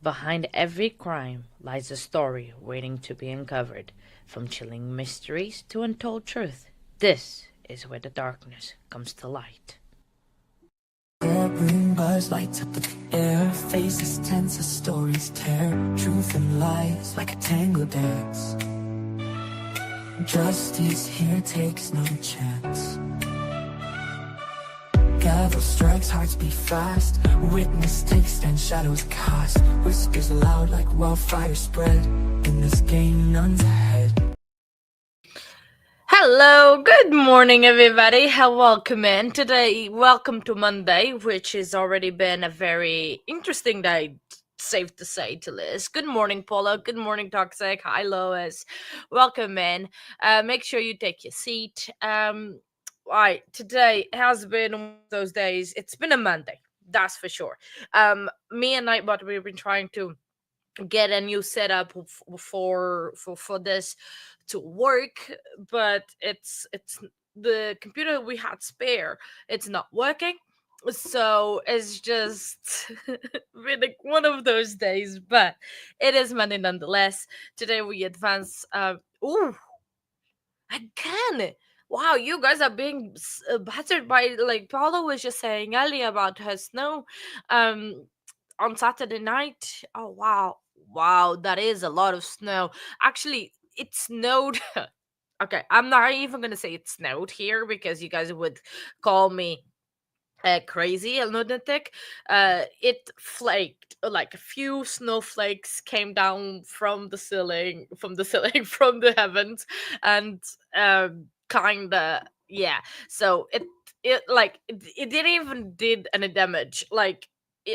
Behind every crime lies a story waiting to be uncovered, from chilling mysteries to untold truth. This is where the darkness comes to light. Green buzz lights up the air, faces tense as stories tear, truth and lies like a tangled dance. Justice here takes no chance. Gavel strikes, hearts beat fast. Witness takes stand, shadows cast. Whispers loud like wildfire spread. In this game, none's ahead. Hello, good morning, everybody. Welcome in today. Welcome to Monday, which has already been a very interesting day, safe to say, to Liz. Good morning, Paula. Good morning, Toxic. Hi, Lois. Welcome in. Make sure you take your seat. Right, today has been one of those days. It's been a Monday, that's for sure. Me and Nightbot, we've been trying to get a new setup for this to work, but it's the computer we had spare, it's not working. So it's just been like one of those days, but it is Monday nonetheless. Today we advance. Ooh, again. Wow, you guys are being battered by, like Paula was just saying earlier about her snow um on Saturday night. Oh wow. Wow, that is a lot of snow. Actually, it snowed. Okay, I'm not even going to say it snowed here because you guys would call me crazy, a lunatic. It flaked, like a few snowflakes came down from the ceiling, from the heavens, and kinda, yeah. So it didn't even did any damage. Like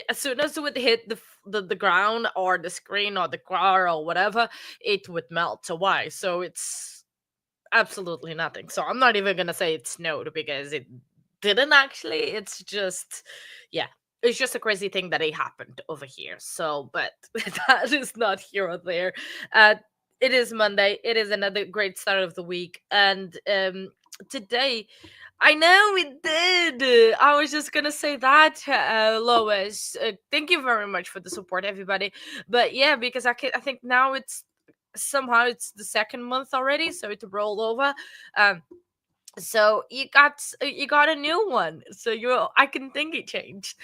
as soon as it would hit the ground or the screen or the car or whatever, it would melt away. So it's absolutely nothing. So I'm not even gonna say it snowed because it didn't actually. It's just, yeah, it's just a crazy thing that it happened over here. So, but that is not here or there. Uh, it is Monday. It is another great start of the week, and today. I know we did. I was just gonna say that, Lois. Thank you very much for the support, everybody. But yeah, because I think now it's somehow it's the second month already, so it rolled over. um so you got a new one, so I can think it changed.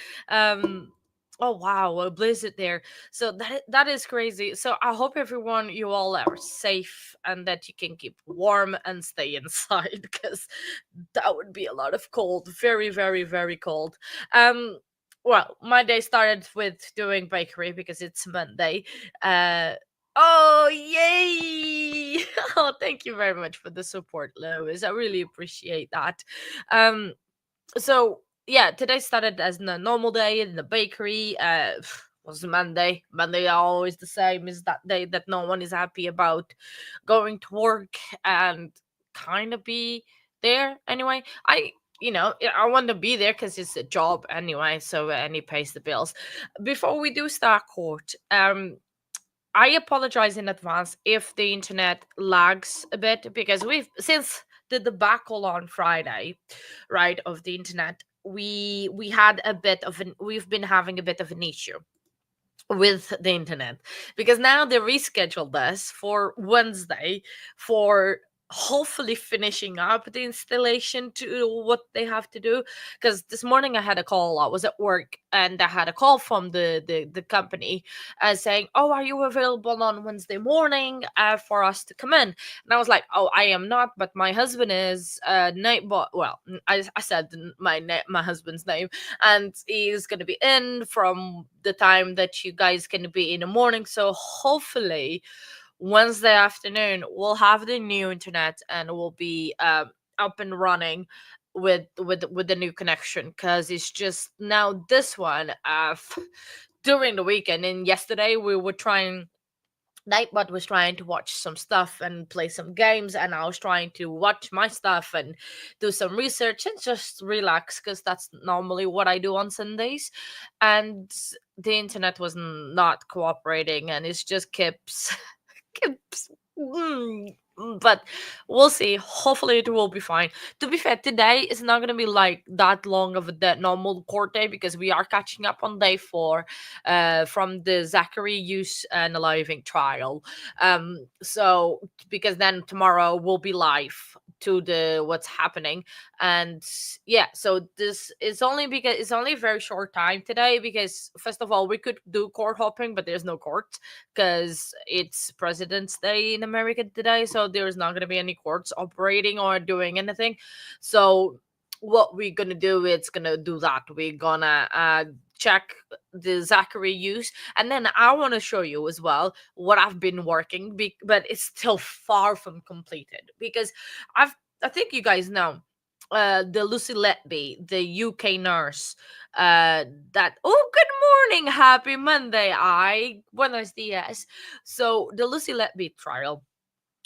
Oh wow, a blizzard there. So that is crazy. So I hope everyone, you all are safe and that you can keep warm and stay inside because that would be a lot of cold, very very very cold. Well, my day started with doing bakery because it's Monday. uh Oh, yay! Oh, thank you very much for the support, Lois. I really appreciate that. Um, so yeah, today started as a normal day in the bakery. Was Monday. Monday are always the same. Is that day that no one is happy about going to work and kind of be there anyway. I want to be there because it's a job anyway, so and it pays the bills. Before we do start court, I apologize in advance if the internet lags a bit because since the debacle on Friday, right, of the internet, we had a bit of an we've been having a bit of an issue with the internet because now they rescheduled us for Wednesday for hopefully finishing up the installation to what they have to do. Because this morning I had a call. I was at work and I had a call from the company saying, oh, are you available on Wednesday morning for us to come in? And I was like, oh, I am not, but my husband is. Nightbot, well, I said my husband's name, and he's going to be in from the time that you guys can be in the morning. So hopefully Wednesday afternoon we'll have the new internet and we'll be up and running with the new connection, because it's just now this one during the weekend. And yesterday we were trying, Nightbot was trying to watch some stuff and play some games, and I was trying to watch my stuff and do some research and just relax because that's normally what I do on Sundays. And the internet was not cooperating, and it just keeps keeps But we'll see. Hopefully it will be fine. To be fair, today is not going to be like that long of a normal court day, because we are catching up on day 4 from the Zachary Hughes and Living trial. So because then tomorrow will be live to the what's happening. And yeah, so this is only because it's only a very short time today, because first of all we could do court hopping, but there's no court because it's President's Day in America today, so there's not going to be any courts operating or doing anything. So what we're gonna do, it's gonna do that. We're gonna check the Zachary use, and then I want to show you as well what I've been working, but it's still far from completed, because I think you guys know the Lucy Letby, the UK nurse, that oh, good morning, happy Monday, buenos dias. So the Lucy Letby trial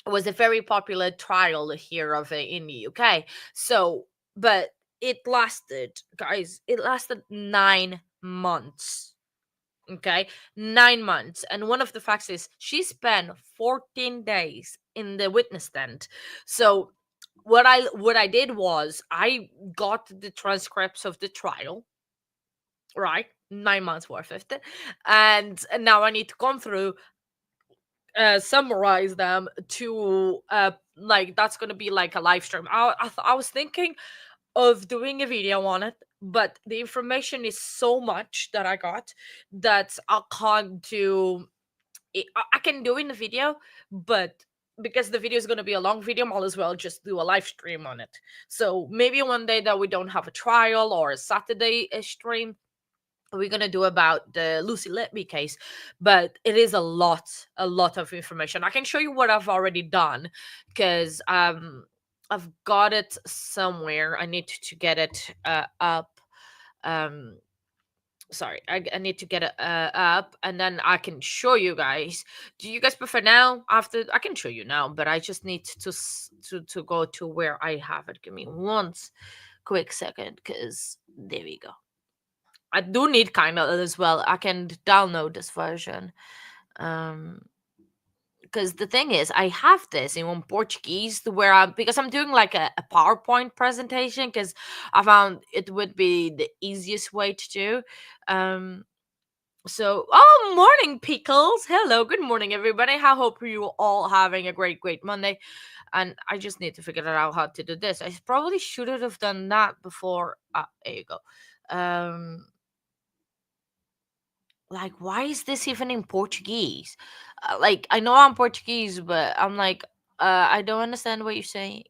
was a very popular trial here of it in the UK. So, but it lasted, guys, it lasted 9 months. Okay, 9 months. And one of the facts is she spent 14 days in the witness stand. So what I did was I got the transcripts of the trial, right? 9 months worth of it. And now I need to come through, summarize them to like that's gonna be like a live stream. I was thinking of doing a video on it, but the information is so much that I got that I can't do it. I can do in the video, but because the video is going to be a long video, I'll as well just do a live stream on it. So maybe one day that we don't have a trial or a Saturday stream, we're gonna do about the Lucy Letby case. But it is a lot of information. I can show you what I've already done, because I've got it somewhere. I need to get it up. Um, sorry, I need to get it up, and then I can show you guys. Do you guys prefer now? After I can show you now, but I just need to go to where I have it. Give me one quick second, because there we go. I do need kind of as well. I can download this version. Um, because the thing is, I have this in Portuguese where because I'm doing like a PowerPoint presentation, because I found it would be the easiest way to do. Um, so, oh, morning, Pickles. Hello, good morning, everybody. I hope you all having a great Monday. And I just need to figure out how to do this. I probably should have done that before. Ah, there you go. Um, like, why is this even in Portuguese? Like, I know I'm Portuguese, but I'm like, I don't understand what you're saying.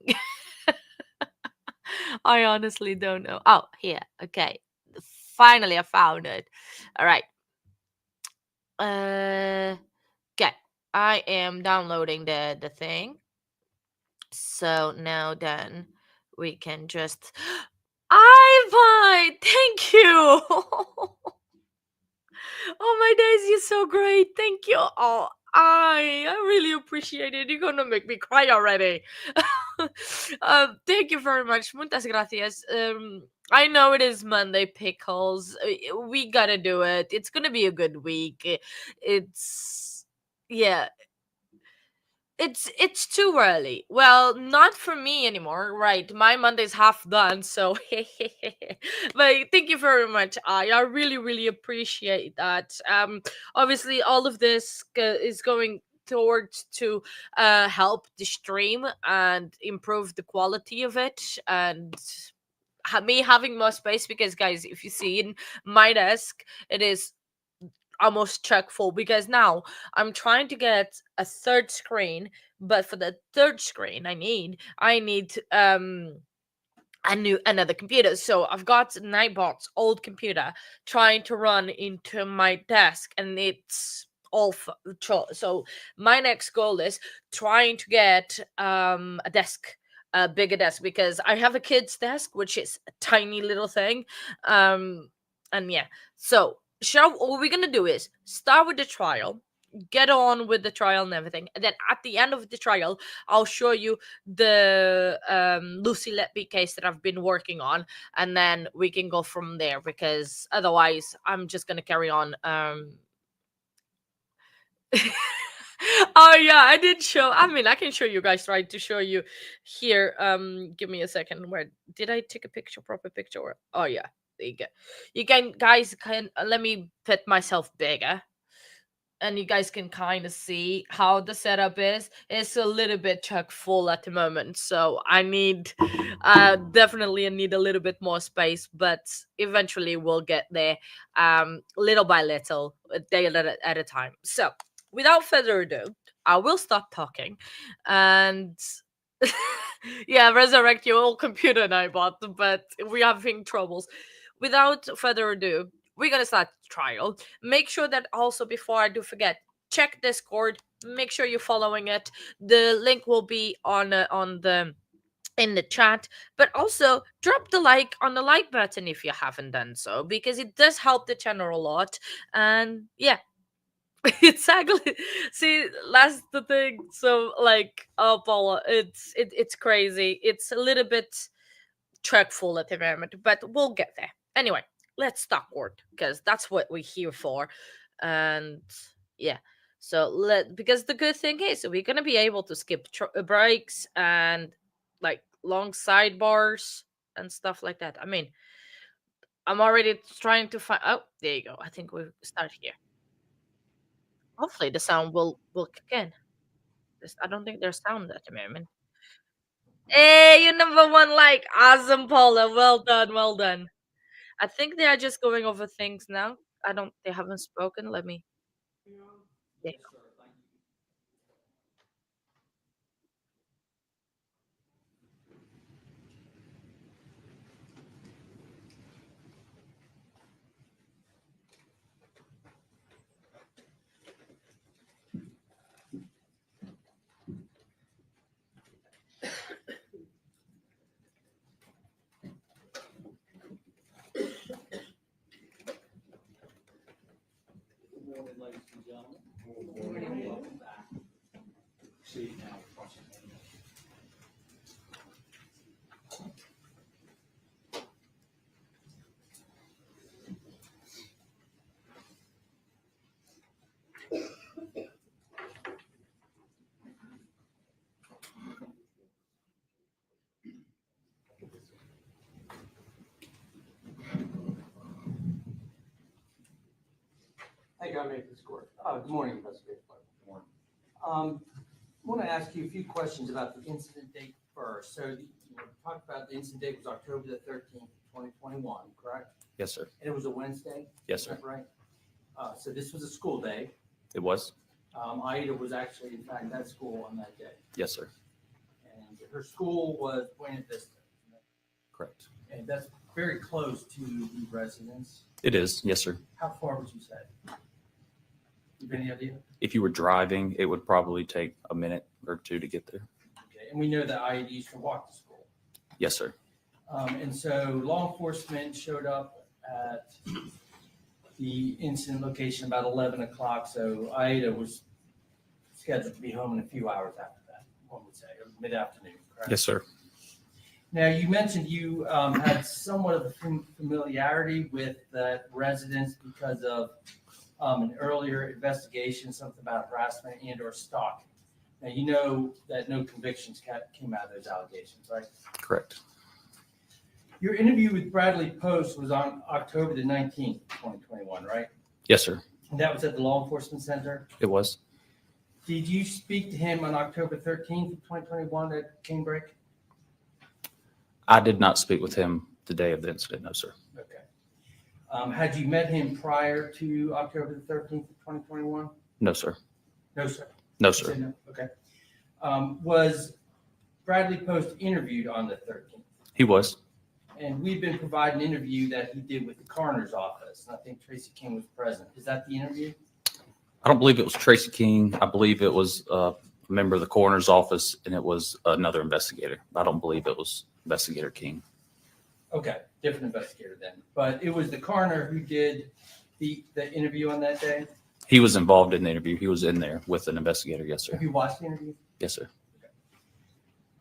I honestly don't know. Oh, here. Okay. Finally, I found it. All right. Okay. I am downloading the thing. So now then we can just Ivan, thank you. Oh my days, you're so great. Thank you. Oh, I really appreciate it. You're gonna make me cry already. Thank you very much. Muchas gracias. I know it is Monday, Pickles. We gotta do it. It's gonna be a good week. It's yeah, it's too early. Well, not for me anymore, right? My Monday's half done, so but thank you very much. I really appreciate that. Obviously all of this is going towards to help the stream and improve the quality of it, and me having more space, because guys, if you see in my desk, it is almost chock full, because now I'm trying to get a third screen, but for the third screen I need another computer. So I've got Nightbot's old computer trying to run into my desk, and it's all so my next goal is trying to get a desk, a bigger desk, because I have a kid's desk which is a tiny little thing. And yeah, so shall what we're gonna do is start with the trial, get on with the trial and everything, and then at the end of the trial I'll show you the Lucy Letby case that I've been working on, and then we can go from there, because otherwise I'm just gonna carry on. Oh yeah, I did show. I mean, I can show you guys. Try to show you here. Give me a second. Where did I take a picture? Proper picture? Oh yeah, there you go. You can guys can let me put myself bigger, and you guys can kind of see how the setup is. It's a little bit chock full at the moment, so I need definitely I need a little bit more space, but eventually we'll get there, little by little, a day at a time. So without further ado, I will stop talking and yeah, resurrect your old computer, Nightbot, but we're having troubles. Without further ado, we're gonna start the trial. Make sure that also, before I do forget, check Discord. Make sure you're following it. The link will be on the in the chat, but also drop the like on the like button if you haven't done so, because it does help the channel a lot. And yeah, exactly. See, that's the thing. So like, oh Paula, it's crazy. It's a little bit track full at the moment, but we'll get there. Anyway, let's start work because that's what we're here for. And yeah, so because the good thing is we're gonna be able to skip breaks and like long sidebars and stuff like that. I mean, I'm already trying to find. Oh, there you go. I think we start here. Hopefully, the sound will kick in. I don't think there's sound at the moment. Hey, you number one like awesome, Paula. Well done, well done. I think they are just going over things now. I don't. They haven't spoken. Let me. Yeah. I got to make this score. Good morning, investigator. Good morning. I want to ask you a few questions about the incident date first. So you talked about the incident date was October the 13th, 2021, correct? Yes, sir. And it was a Wednesday? Yes, Is sir. that right? So this was a school day. It was. Aida was actually, in fact, at school on that day. Yes, sir. And her school was Buena Vista. Correct. And that's very close to the residence. It is. Yes, sir. How far would you say? You have any idea? If you were driving, it would probably take a minute or two to get there. Okay. And we know that Aida used to walk to school. Yes, sir. And so law enforcement showed up at the incident location about 11 o'clock. So Aida was scheduled to be home in a few hours after that, one would say, or mid-afternoon, correct? Yes, sir. Now, you mentioned you had somewhat of a familiarity with that residence because of an earlier investigation, something about harassment and or stalking. Now, you know that no convictions came out of those allegations, right? Correct. Your interview with Bradley Post was on October the 19th, 2021, right? Yes, sir. And that was at the Law Enforcement Center. It was. Did you speak to him on October 13th, 2021 at Canebrake? I did not speak with him the day of the incident. No, sir. Okay. Had you met him prior to October the 13th, 2021? No, sir. No, sir. No, You said sir. no? Okay. Was Bradley Post interviewed on the 13th? He was. And we've been providing an interview that he did with the coroner's office. And I think Tracy King was present. Is that the interview? I don't believe it was Tracy King. I believe it was a member of the coroner's office, and it was another investigator. I don't believe it was Investigator King. Okay, different investigator then. But it was the coroner who did the interview on that day? He was involved in the interview. He was in there with an investigator. Yes, sir. Have you watched the interview? Yes, sir.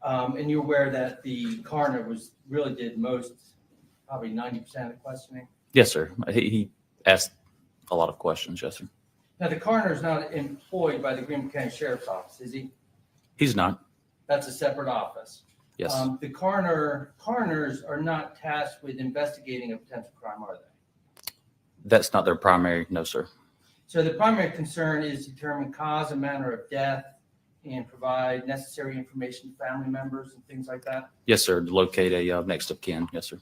And you're aware that the coroner really did probably 90% of the questioning? Yes, sir. He asked a lot of questions. Yes, sir. Now, the coroner is not employed by the Greenville County Sheriff's Office, is he? He's not. That's a separate office. Yes. The coroners are not tasked with investigating a potential crime, are they? That's not their primary. No, sir. So the primary concern is determine cause and manner of death and provide necessary information to family members and things like that. Yes, sir. To locate a next of kin. Yes, sir.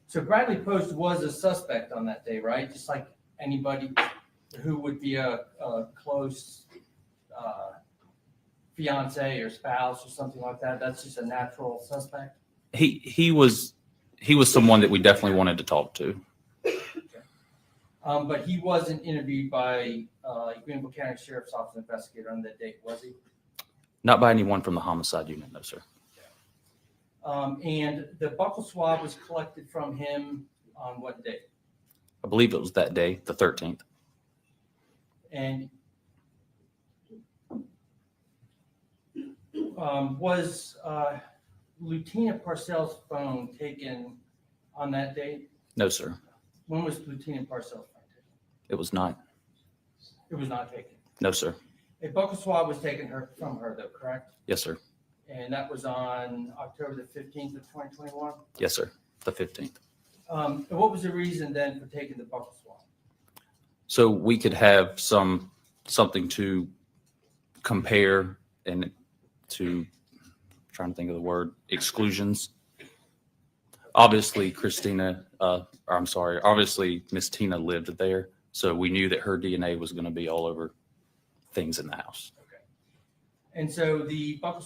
So Bradley Post was a suspect on that day, right? Just like anybody who would be a close fiance or spouse or something like that. That's just a natural suspect. He was someone that we definitely wanted to talk to. But he wasn't interviewed by Greenville County Sheriff's Office investigator on that date, was he? Not by anyone from the homicide unit. No, sir. And the buccal swab was collected from him on what date? I believe it was that day, the 13th. And was Lieutenant Parcell's phone taken on that date? No, sir. When was Lieutenant Parcell's phone taken? It was not. It was not taken. No, sir. A buccal swab was taken from her, though, correct? Yes, sir. And that was on October the 15th of 2021? Yes, sir. The 15th. And what was the reason then for taking the buccal swab? So we could have something to compare and to, trying to think of the word, exclusions. Obviously, obviously Miss Tina lived there. So we knew that her DNA was going to be all over things in the house. Okay. And so the buccal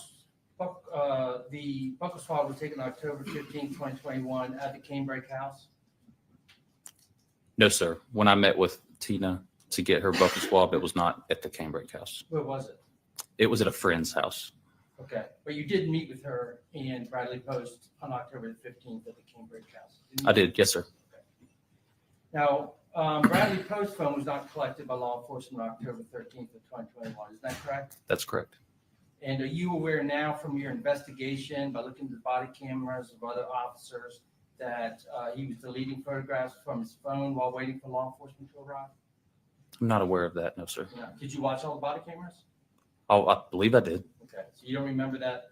swab was taken October 15th, 2021 at the Canebrake house? No, sir. When I met with Tina to get her buccal swab, it was not at the Canebrake house. Where was it? It was at a friend's house. Okay, but you did meet with her and Bradley Post on October the 15th at the Canebrake house? I did. Yes, sir. Okay. Now, Bradley Post's phone was not collected by law enforcement on October 13th of 2021. Is that correct? That's correct. And are you aware now from your investigation, by looking at the body cameras of other officers, that he was deleting photographs from his phone while waiting for law enforcement to arrive? I'm not aware of that. No, sir. No. Did you watch all the body cameras? Oh, I believe I did. Okay, so you don't remember that,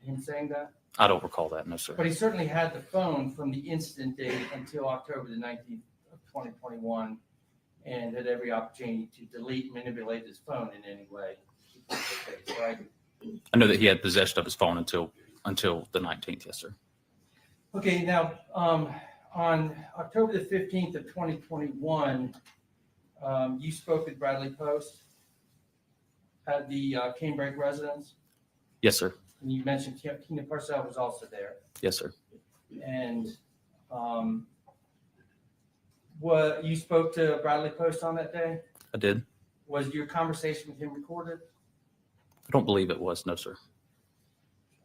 him saying that? I don't recall that. No, sir. But he certainly had the phone from the incident date until October the 19th of 2021 and had every opportunity to delete, manipulate his phone in any way. Right? I know that he had possession of his phone until the 19th. Yes, sir. Okay, now, on October the 15th of 2021, you spoke with Bradley Post at the Canebrake residence, Yes, sir. and you mentioned Tina Parcell was also there. Yes, sir. And what you spoke to Bradley Post on that day? I did. Was your conversation with him recorded? I don't believe it was. No, sir.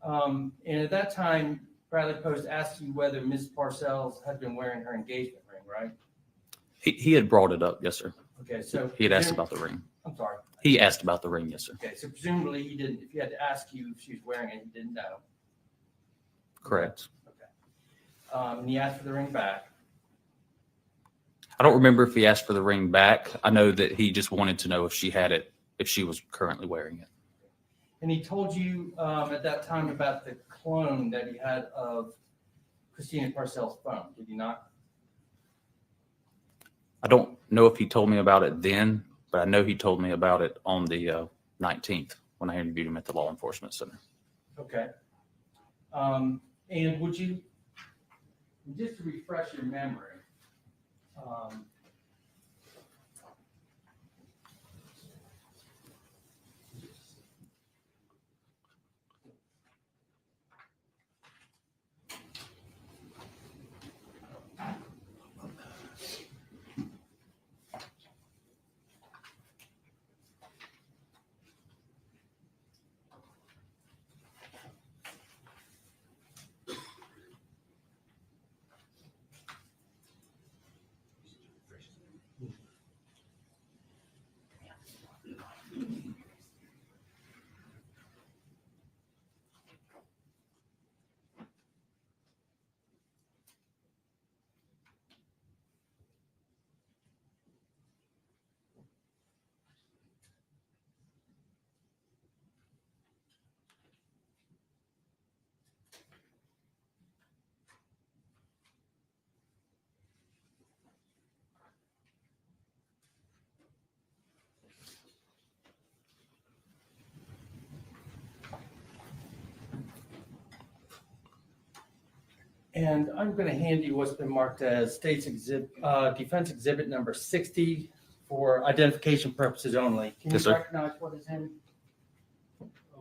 And at that time, Bradley Post asked you whether Ms. Parcells had been wearing her engagement ring, right? He had brought it up. Yes, sir. Okay, so He had asked about the ring. I'm sorry. He asked about the ring. Yes, sir. Okay, so presumably he didn't. If he had to ask you if she was wearing it, he didn't know. Correct. Okay. And he asked for the ring back. I don't remember if he asked for the ring back. I know that he just wanted to know if she had it, if she was currently wearing it. And he told you at that time about the clone that he had of Christina Parcell's phone. Did he not? I don't know if he told me about it then, but I know he told me about it on the 19th when I interviewed him at the law enforcement center. Okay. And would you, just to refresh your memory, And I'm going to hand you what's been marked as Defense Exhibit number 60 for identification purposes only. Can Yes, you sir. recognize what is in,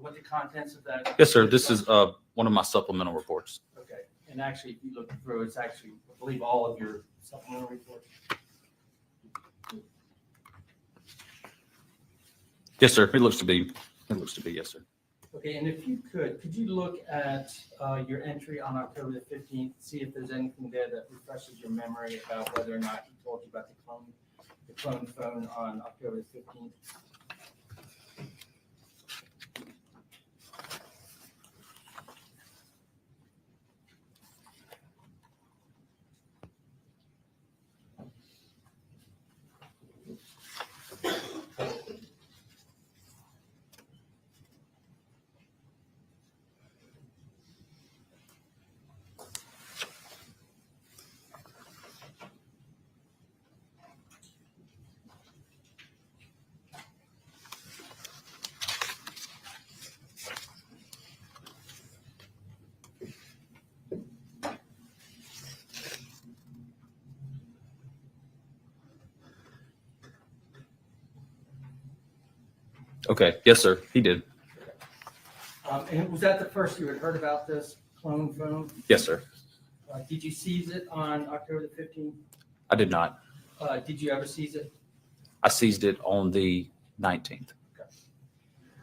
what the contents of that? Yes, sir. This is one of my supplemental reports. Okay, and actually, if you look through, it's actually, I believe, all of your supplemental reports. Yes, sir. It looks to be. Yes, sir. Okay, and if you could you look at your entry on October the 15th, see if there's anything there that refreshes your memory about whether or not he told you about the clone phone on October the 15th? Okay. Yes, sir. He did. And was that the first you had heard about this clone phone? Yes, sir. Did you seize it on October the 15th? I did not. Did you ever seize it? I seized it on the 19th.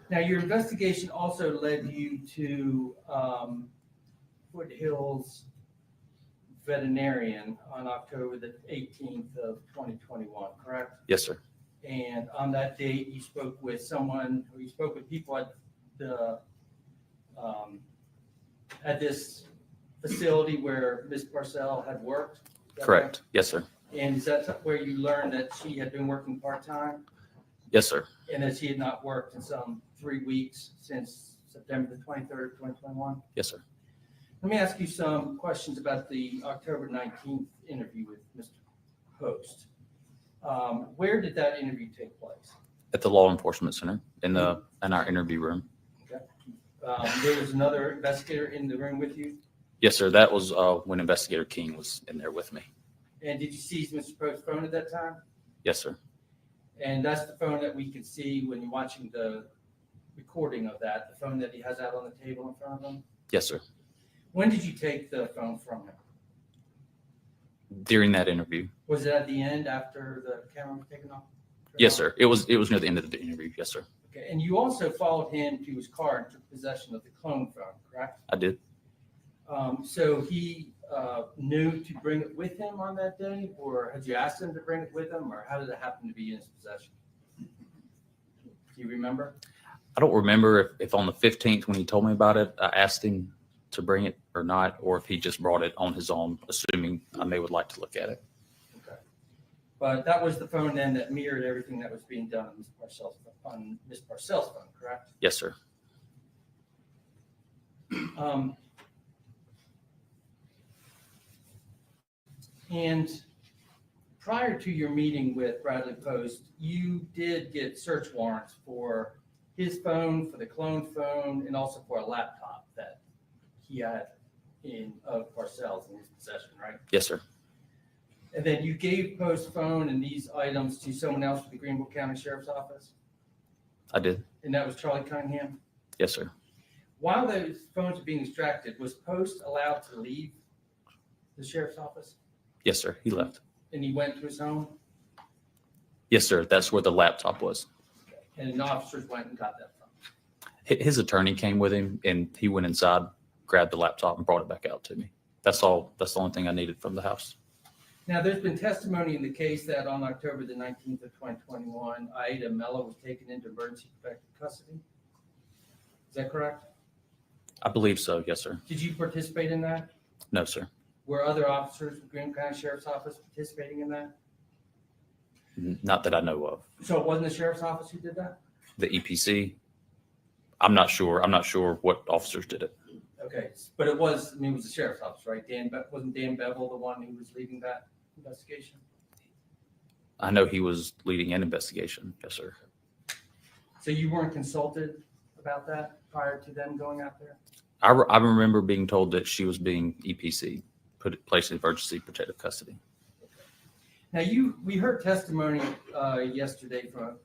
Now, your investigation also led you to Foothills Veterinarian on October the 18th of 2021, correct? Yes, sir. And on that date, you spoke with people at the at this facility where Ms. Parcell had worked? Is that Correct. Yes, sir. right? And is that where you learned that she had been working part-time Yes, sir. and that she had not worked in some 3 weeks since September the 23rd, 2021? Yes, sir. Let me ask you some questions about the October 19th interview with Mr. Host. Where did that interview take place? At the law enforcement center in our interview room. There was another investigator in the room with you? Yes, sir. That was when Investigator King was in there with me. And did you seize Mr. Post's phone at that time? Yes, sir. And that's the phone that we could see when you're watching the recording of that, the phone that he has out on the table in front of him? Yes, sir. When did you take the phone from him? During that interview. Was it at the end after the camera was taken off? Yes, sir. It was near the end of the interview. Yes, sir. Okay, and you also followed him to his car and took possession of the clone phone, correct? I did. So he knew to bring it with him on that day, or had you asked him to bring it with him, or how did it happen to be in his possession? Do you remember? I don't remember if on the 15th when he told me about it, I asked him to bring it or not, or if he just brought it on his own, assuming I may would like to look at it. Okay. But that was the phone then that mirrored everything that was being done on Ms. Parcell's phone, correct? Yes, sir. And prior to your meeting with Bradley Post, you did get search warrants for his phone, for the clone phone, and also for a laptop that he had of Parcell's in his possession, right? Yes, sir. And then you gave Post's phone and these items to someone else with the Greenville County Sheriff's Office, I did. and that was Charlie Cunningham. Yes, sir. While those phones were being extracted, was Post allowed to leave the sheriff's office? Yes, sir. He left. And he went to his home, Yes, sir. That's where the laptop was. and the officers went and got that phone? His attorney came with him and he went inside, grabbed the laptop and brought it back out to me. That's all. That's the only thing I needed from the house. Now, there's been testimony in the case that on October the 19th of 2021, Aida Mello was taken into emergency protective custody. Is that correct? I believe so. Yes, sir. Did you participate in that? No, sir. Were other officers with Greenville County Sheriff's Office participating in that? Not that I know of. So it wasn't the sheriff's office who did that? The EPC, I'm not sure. I'm not sure what officers did it. Okay, but it was the sheriff's office, right? Wasn't Dan Bevel the one who was leading that investigation? I know he was leading an investigation. Yes, sir. So you weren't consulted about that prior to them going out there? I remember being told that she was being EPC. placed in emergency protective custody. Now we heard testimony yesterday from,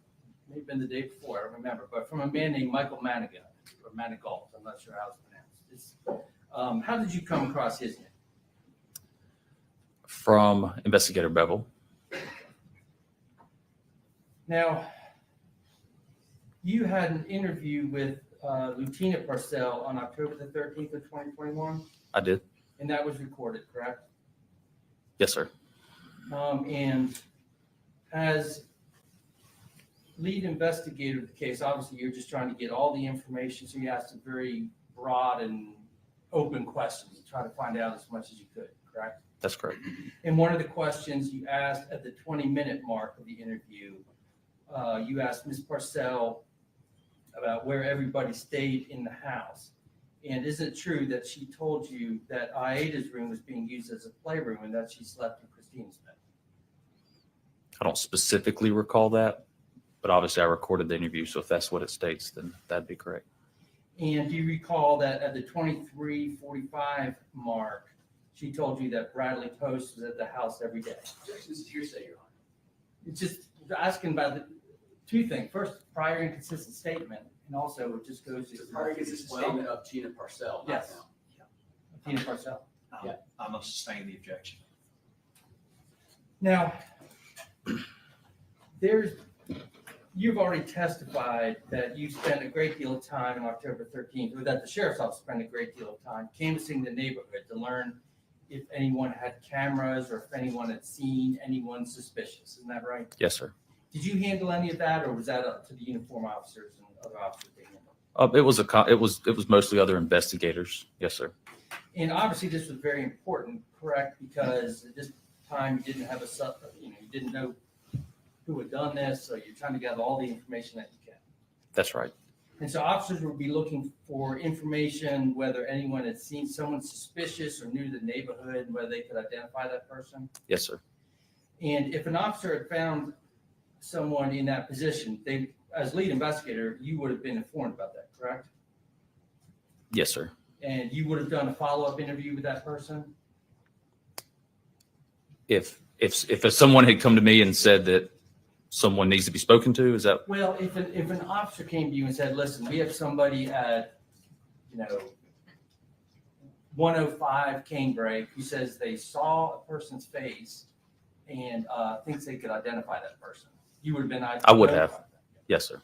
maybe been the day before, I don't remember, but from a man named Michael Manigault, or Manigault, I'm not sure how it's pronounced. How did you come across his name? From Investigator Bevel. Now, you had an interview with Lieutenant Parcell on October the 13th of 2021, I did. and that was recorded, correct? Yes, sir. And as lead investigator of the case, obviously you're just trying to get all the information, so you asked some very broad and open questions to try to find out as much as you could, correct? That's correct. And one of the questions you asked at the 20-minute mark of the interview, you asked Ms. Parcell about where everybody stayed in the house. And is it true that she told you that Aida's room was being used as a playroom and that she slept in Christina's bed? I don't specifically recall that, but obviously I recorded the interview, so if that's what it states, then that'd be correct. And do you recall that at the 23:45 mark, she told you that Bradley Post was at the house every day? Objection, this is hearsay, Your Honor. It's just asking about the two things. First, prior inconsistent statement, and also it just goes to It's a prior consistent statement of Tina Parcell. Yes. Tina Parcell. Yeah, I'm gonna sustain the objection. Now, you've already testified that you spent a great deal of time on October 13th, or that the sheriff's office spent a great deal of time canvassing the neighborhood to learn if anyone had cameras or if anyone had seen anyone suspicious. Isn't that right? Yes, sir. Did you handle any of that, or was that up to the uniform officers and other officers to handle? It was mostly other investigators. Yes, sir. And obviously, this was very important, correct? Because at this time, you didn't have you didn't know who had done this, so you're trying to gather all the information that you can. That's right. And so officers would be looking for information, whether anyone had seen someone suspicious or knew the neighborhood, and whether they could identify that person. Yes, sir. And if an officer had found someone in that position, as lead investigator, you would have been informed about that, correct? Yes, sir. And you would have done a follow-up interview with that person? If someone had come to me and said that someone needs to be spoken to, is that? Well, if an officer came to you and said, listen, we have somebody at, 105 Canebrake who says they saw a person's face and thinks they could identify that person, you would have been. I would have. Yes, sir.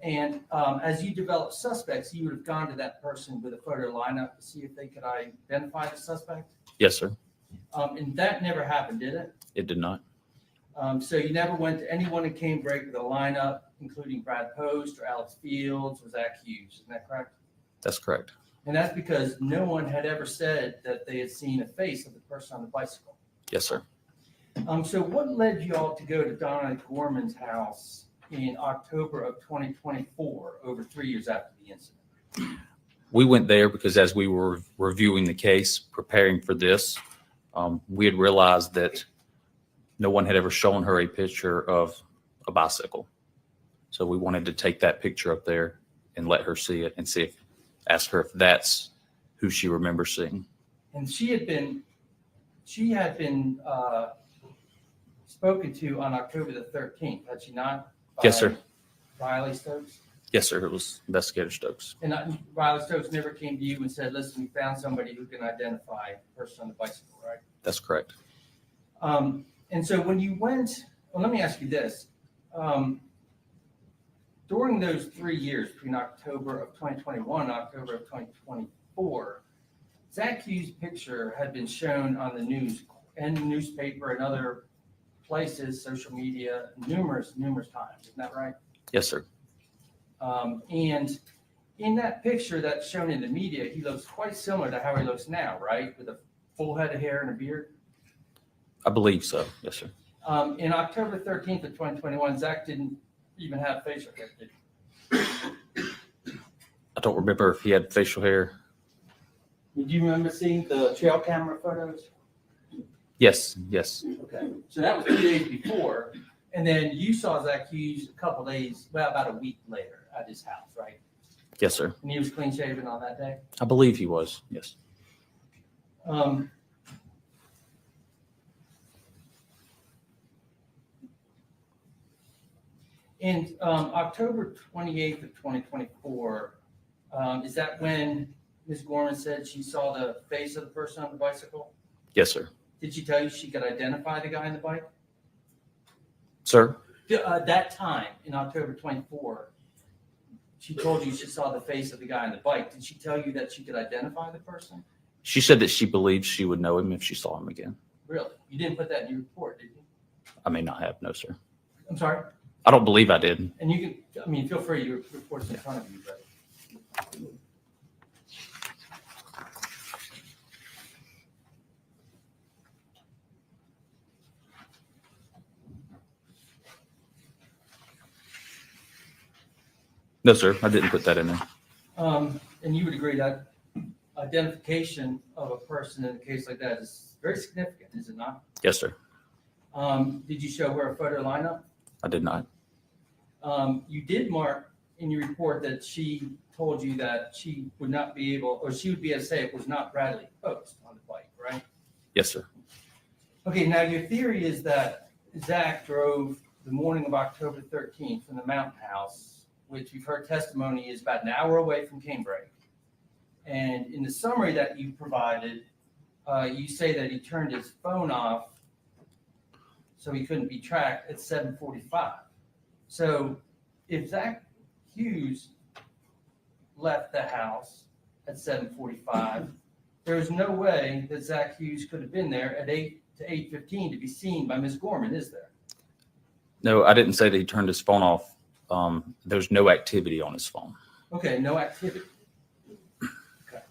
And as you develop suspects, you would have gone to that person with a photo lineup to see if they could identify the suspect? Yes, sir. And that never happened, did it? It did not. So you never went to anyone in Canebrake with a lineup, including Brad Post or Alex Fields or Zach Hughes, isn't that correct? That's correct. And that's because no one had ever said that they had seen a face of the person on the bicycle. Yes, sir. So what led you all to go to Donna Gorman's house in October of 2024, over 3 years after the incident? We went there because as we were reviewing the case, preparing for this, we had realized that no one had ever shown her a picture of a bicycle. So we wanted to take that picture up there and let her see it and ask her if that's who she remembers seeing. And she had been spoken to on October the 13th, had she not? Yes, sir. Riley Stokes? Yes, sir. It was Investigator Stokes. And Riley Stokes never came to you and said, listen, we found somebody who can identify the person on the bicycle, right? That's correct. And so when you went, well, let me ask you this. During those 3 years, between October of 2021 and October of 2024, Zach Hughes' picture had been shown on the news and the newspaper and other places, social media, numerous times. Isn't that right? Yes, sir. And in that picture that's shown in the media, he looks quite similar to how he looks now, right? With a full head of hair and a beard. I believe so. Yes, sir. In October 13th of 2021, Zach didn't even have facial hair, did he? I don't remember if he had facial hair. Do you remember seeing the trail camera photos? Yes, yes. Okay, so that was 2 days before, and then you saw Zach Hughes a couple days, well, about a week later at his house, right? Yes, sir. And he was clean shaven on that day? I believe he was. Yes. And October 28th of 2024, is that when Ms. Gorman said she saw the face of the person on the bicycle? Yes, sir. Did she tell you she could identify the guy on the bike? Sir? That time in October 24, she told you she saw the face of the guy on the bike. Did she tell you that she could identify the person? She said that she believed she would know him if she saw him again. Really? You didn't put that in your report, did you? I may not have, no, sir. I'm sorry? I don't believe I did. And you can, I mean, feel free, your report's in front of you, but. No, sir, I didn't put that in there. And you would agree that identification of a person in a case like that is very significant, is it not? Yes, sir. Did you show her a photo lineup? I did not. You did mark in your report that she told you that she would not be able, or she would be able to say it was not Bradley Post on the bike, right? Yes, sir. Okay, now your theory is that Zach drove the morning of October 13th from the Mountain House, which you've heard testimony is about an hour away from Canebrake. And in the summary that you provided, you say that he turned his phone off so he couldn't be tracked at 7:45. So if Zach Hughes left the house at 7:45, there's no way that Zach Hughes could have been there at 8 to 8:15 to be seen by Ms. Gorman, is there? No, I didn't say that he turned his phone off. There's no activity on his phone. Okay, no activity. Okay.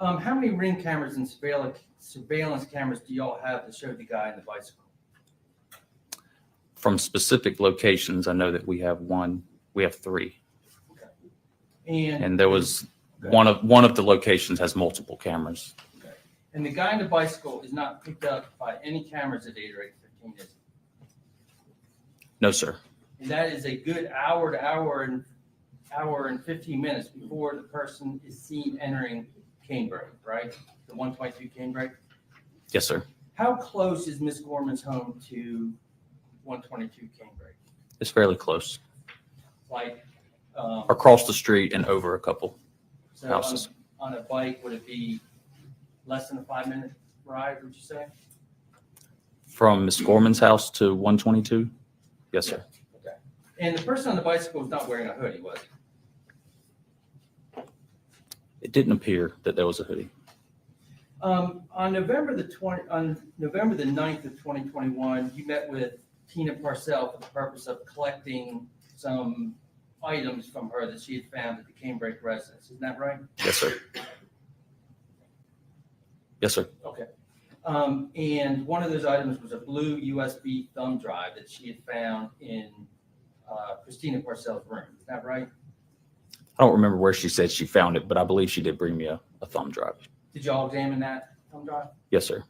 How many ring cameras and surveillance cameras do y'all have that showed the guy in the bicycle? From specific locations, I know that we have one. We have three, and there was one of the locations has multiple cameras. Okay. And the guy in the bicycle is not picked up by any cameras at 8 or 8:15, is it? No, sir. And that is a good hour to hour and 15 minutes before the person is seen entering Canebrake, right? The 122 Canebrake. Yes, sir. How close is Miss Gorman's home to 122 Canebrake? It's fairly close. Like Across the street and over a couple so houses. on a bike, would it be less than a 5-minute ride, would you say? From Miss Gorman's house to 122? Yes, sir. Okay. And the person on the bicycle was not wearing a hoodie, was he? It didn't appear that there was a hoodie. On November the 9th of 2021, you met with Tina Parcell for the purpose of collecting some items from her that she had found at the Canebrake residence. Isn't that right? Yes, sir. Yes, sir. Okay. And one of those items was a blue USB thumb drive that she had found in Christina Parcell's room. Is that right? I don't remember where she said she found it, but I believe she did bring me a thumb drive. Did y'all examine that thumb drive? Yes, sir.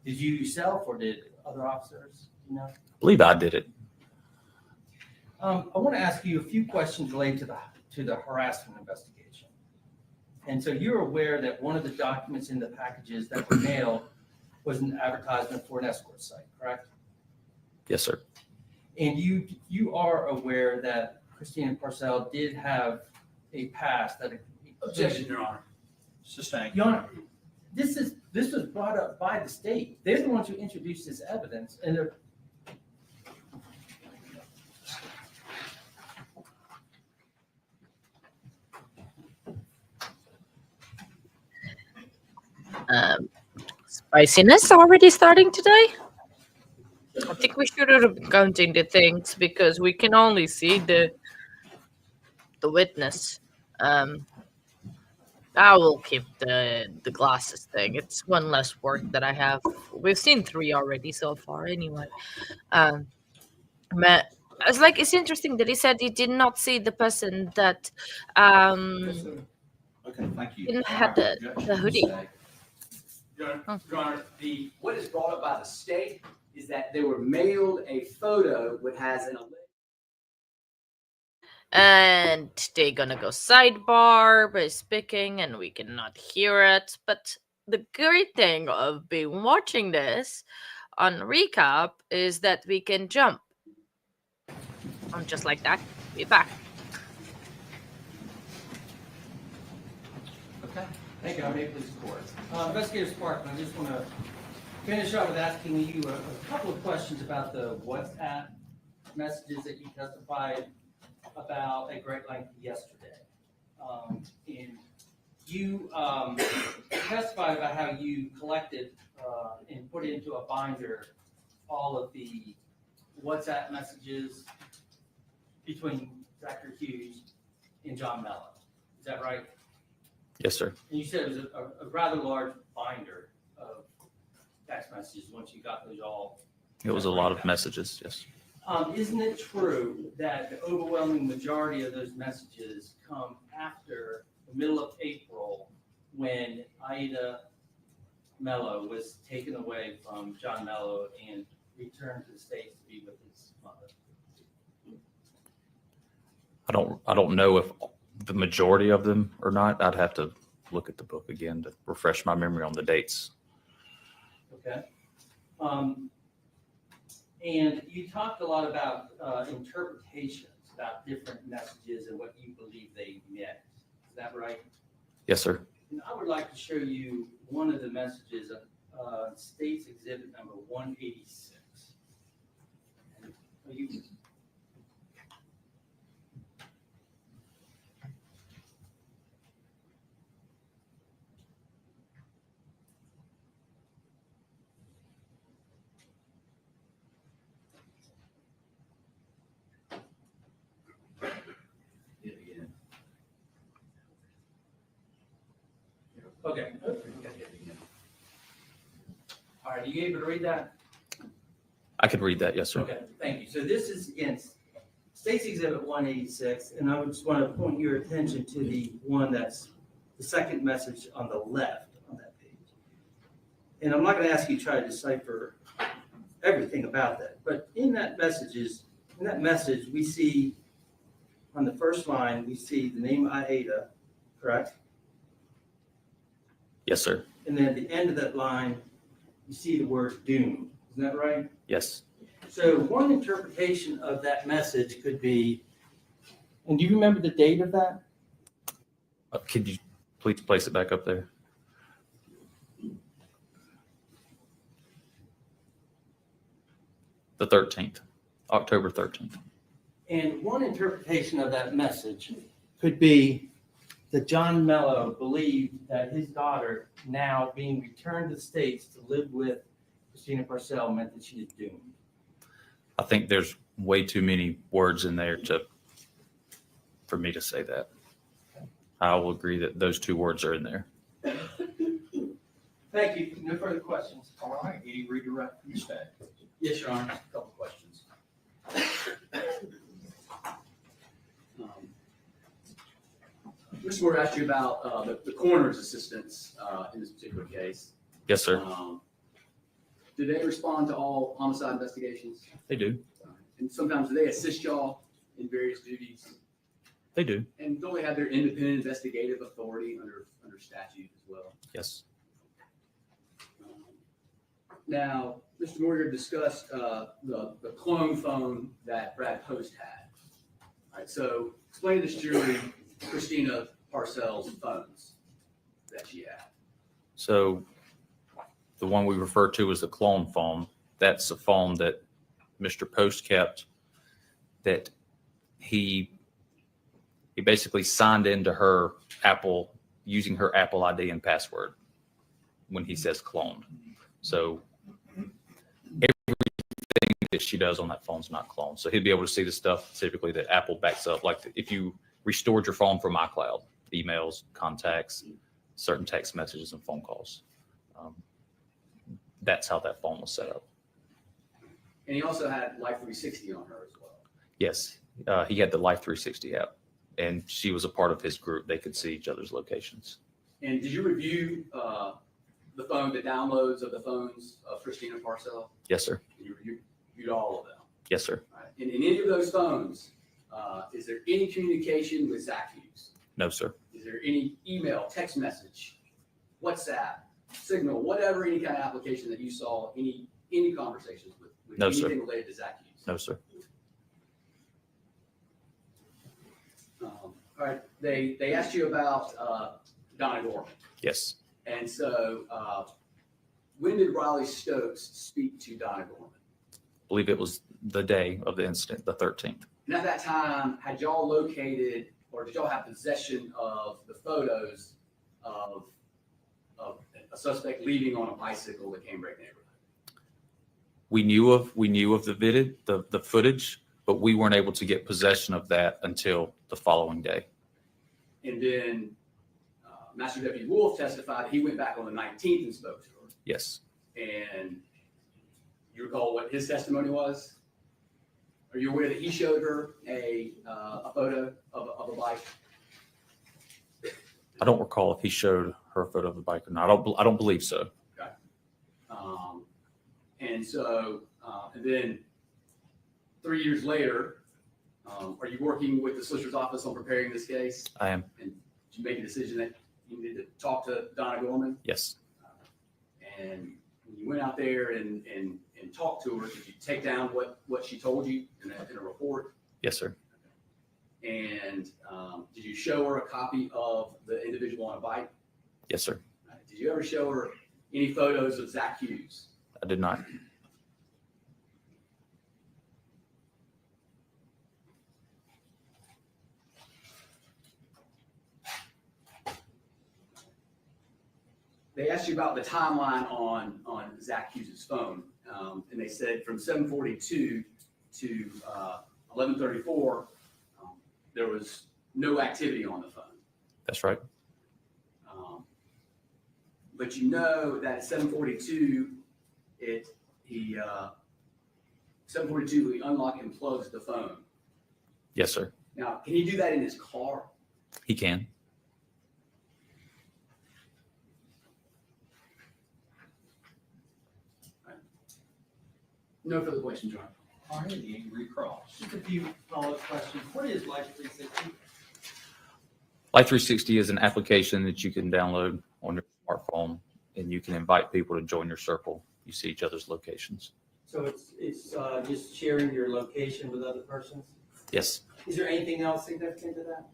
Did you yourself or did other officers? You know? I believe I did it. I want to ask you a few questions related to the harassment investigation. And so you're aware that one of the documents in the packages that were mailed was an advertisement for an escort site, correct? Yes, sir. And you are aware that Christina Parcell did have a past that. Objection, Your Honor. Sustained. Your Honor, this was brought up by the state. They're the ones who introduced this evidence, and they're. Spiciness already starting today? I think we should have been counting the things because we can only see the witness. I will keep the glasses thing. It's one less work that I have. We've seen 3 already so far anyway. It's like it's interesting that he said he did not see the person that Okay, thank you. didn't have the hoodie. Your Honor, what is brought up by the state is that they were mailed a photo which has an alleged. And they're gonna go sidebar by speaking and we cannot hear it. But the great thing of being watching this on recap is that we can jump just like that, be back. Okay. Thank you. I'm Maple Leafs Court. Investigator Sparkman, I just want to finish up with asking you a couple of questions about the WhatsApp messages that you testified about at great length yesterday. And you testified about how you collected and put into a binder all of the WhatsApp messages between Zachary Hughes and John Mello. Is that right? Yes, sir. And you said it was a rather large binder of text messages once you got those all. It was a lot of messages, yes. Isn't it true that the overwhelming majority of those messages come after the middle of April when Aida Mello was taken away from John Mello and returned to the States to be with his mother? I don't know if the majority of them or not. I'd have to look at the book again to refresh my memory on the dates. Okay. And you talked a lot about interpretations about different messages and what you believe they meant. Is that right? Yes, sir. And I would like to show you one of the messages of State's Exhibit number 186. Are you? Okay. All right, you able to read that? I could read that, yes, sir. Okay, thank you. So this is against State's Exhibit 186, and I would just want to point your attention to the one that's the second message on the left on that page. And I'm not going to ask you to try to decipher everything about that, but in that message, we see on the first line, we see the name Aida, correct? Yes, sir. And then at the end of that line, you see the word doomed. Isn't that right? Yes. So one interpretation of that message could be, and do you remember the date of that? Could you please place it back up there? The 13th, October 13th. And one interpretation of that message could be that John Mello believed that his daughter, now being returned to the States to live with Christina Parcell, meant that she is doomed. I think there's way too many words in there for me to say that. I will agree that those two words are in there. Thank you. No further questions. All right, any redirect from the stand? Yes, Your Honor, a couple questions. Mr. Moore asked you about the coroner's assistants in this particular case. Yes, sir. Do they respond to all homicide investigations? They do. And sometimes do they assist y'all in various duties? They do. And don't they have their independent investigative authority under statute as well? Yes. Now, Mr. Morgan discussed the clone phone that Brad Post had. All right, so explain to this jury Christina Parcell's phones that she had. So the one we refer to as the clone phone, that's a phone that Mr. Post kept that he basically signed into her Apple using her Apple ID and password when he says cloned. So everything that she does on that phone is not cloned. So he'd be able to see the stuff typically that Apple backs up. Like if you restored your phone from iCloud, emails, contacts, certain text messages and phone calls. That's how that phone was set up. And he also had Life 360 on her as well. Yes. He had the Life 360 app and she was a part of his group. They could see each other's locations. And did you review the downloads of the phones of Christina Parcell? Yes, sir. And you reviewed all of them? Yes, sir. All right. And in any of those phones, is there any communication with Zach Hughes? No, sir. Is there any email, text message, WhatsApp, Signal, whatever, any kind of application that you saw, any conversations with No, sir. anything related to Zach Hughes? No, sir. All right, they asked you about Donna Gorman. Yes. And so when did Riley Stokes speak to Donna Gorman? I believe it was the day of the incident, the 13th. And at that time, had y'all located or did y'all have possession of the photos of a suspect leaving on a bicycle at Cambridge neighborhood? We knew of the footage, but we weren't able to get possession of that until the following day. And then Master Deputy Wolf testified that he went back on the 19th and spoke to her. Yes. And you recall what his testimony was? Are you aware that he showed her a photo of a bike? I don't recall if he showed her a photo of the bike or not. I don't believe so. Okay. And so, and then 3 years later, are you working with the solicitor's office on preparing this case? I am. And did you make a decision that you needed to talk to Donna Gorman? Yes. And when you went out there and talked to her, did you take down what she told you in a report? Yes, sir. And did you show her a copy of the individual on a bike? Yes, sir. Did you ever show her any photos of Zach Hughes? I did not. They asked you about the timeline on Zach Hughes' phone, and they said from 7:42 to 11:34, there was no activity on the phone. That's right. But you know that at 7:42, he 7:42 he unlocked and plugs the phone. Yes, sir. Now, can he do that in his car? He can. No further questions, Your Honor. All right, the angry cross. Just a few follow-up questions. What is Life 360? Life 360 is an application that you can download on your smartphone, and you can invite people to join your circle. You see each other's locations. So it's just sharing your location with other persons? Yes. Is there anything else significant to that?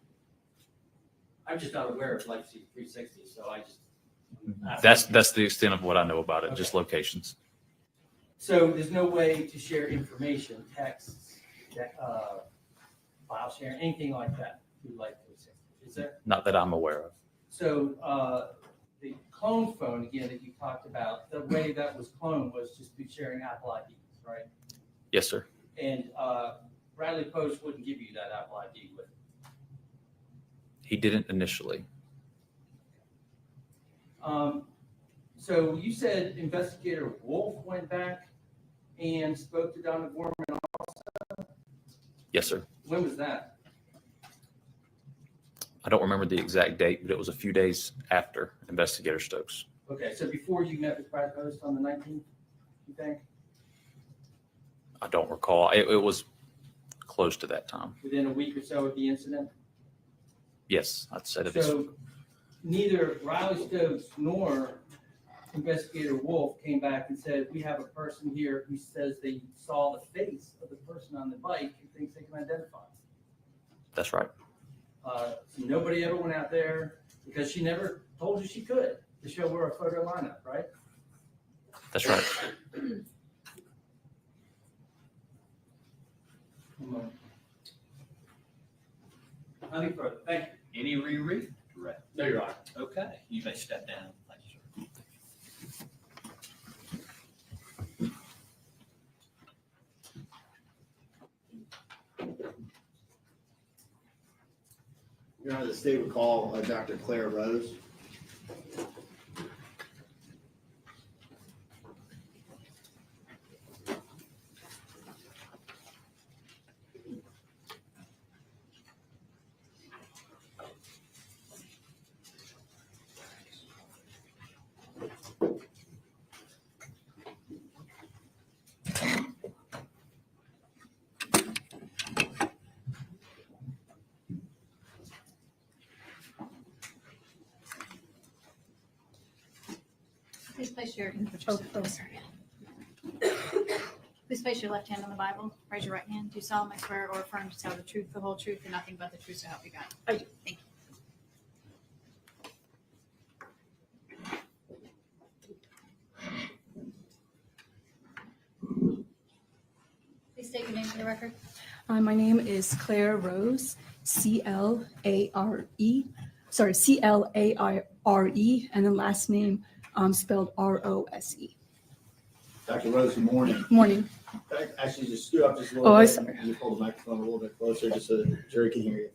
I'm just not aware of Life 360, so I just. That's the extent of what I know about it, just Okay. locations. So there's no way to share information, texts, file sharing, anything like that through Life 360, is there? Not that I'm aware of. So the clone phone, again, that you talked about, the way that was cloned was just through sharing Apple IDs, right? Yes, sir. And Bradley Post wouldn't give you that Apple ID with. He didn't initially. So you said Investigator Wolf went back and spoke to Donna Gorman. Yes, sir. When was that? I don't remember the exact date, but it was a few days after Investigator Stokes. Okay, so before you met with Brad Post on the 19th, you think? I don't recall. It was close to that time. Within a week or so of the incident? Yes, I'd say that. So neither Riley Stokes nor Investigator Wolf came back and said, we have a person here who says they saw the face of the person on the bike and thinks they can identify. That's right. So nobody ever went out there because she never told you she could to show her a photo lineup, right? That's right. Nothing further. Thank you. Any reread? Direct. No, Your Honor. Okay, you may step down. Thank you, sir. Your Honor, the state would call Dr. Claire Rose. Please place your invitation. Oh, sorry. Please place your left hand on the Bible. Raise your right hand. Do solemnly swear or affirm to tell the truth, the whole truth, and nothing but the truth, so help you God. I do. Thank you. Please state your name for the record. My name is Claire Rose, C-L-A-R-E, C-L-A-R-E, and then last name spelled R-O-S-E. Dr. Rose, good morning. Morning. Actually, just scoot up just a little Oh, I'm bit. sorry. You pull the microphone a little bit closer just so the jury can hear you.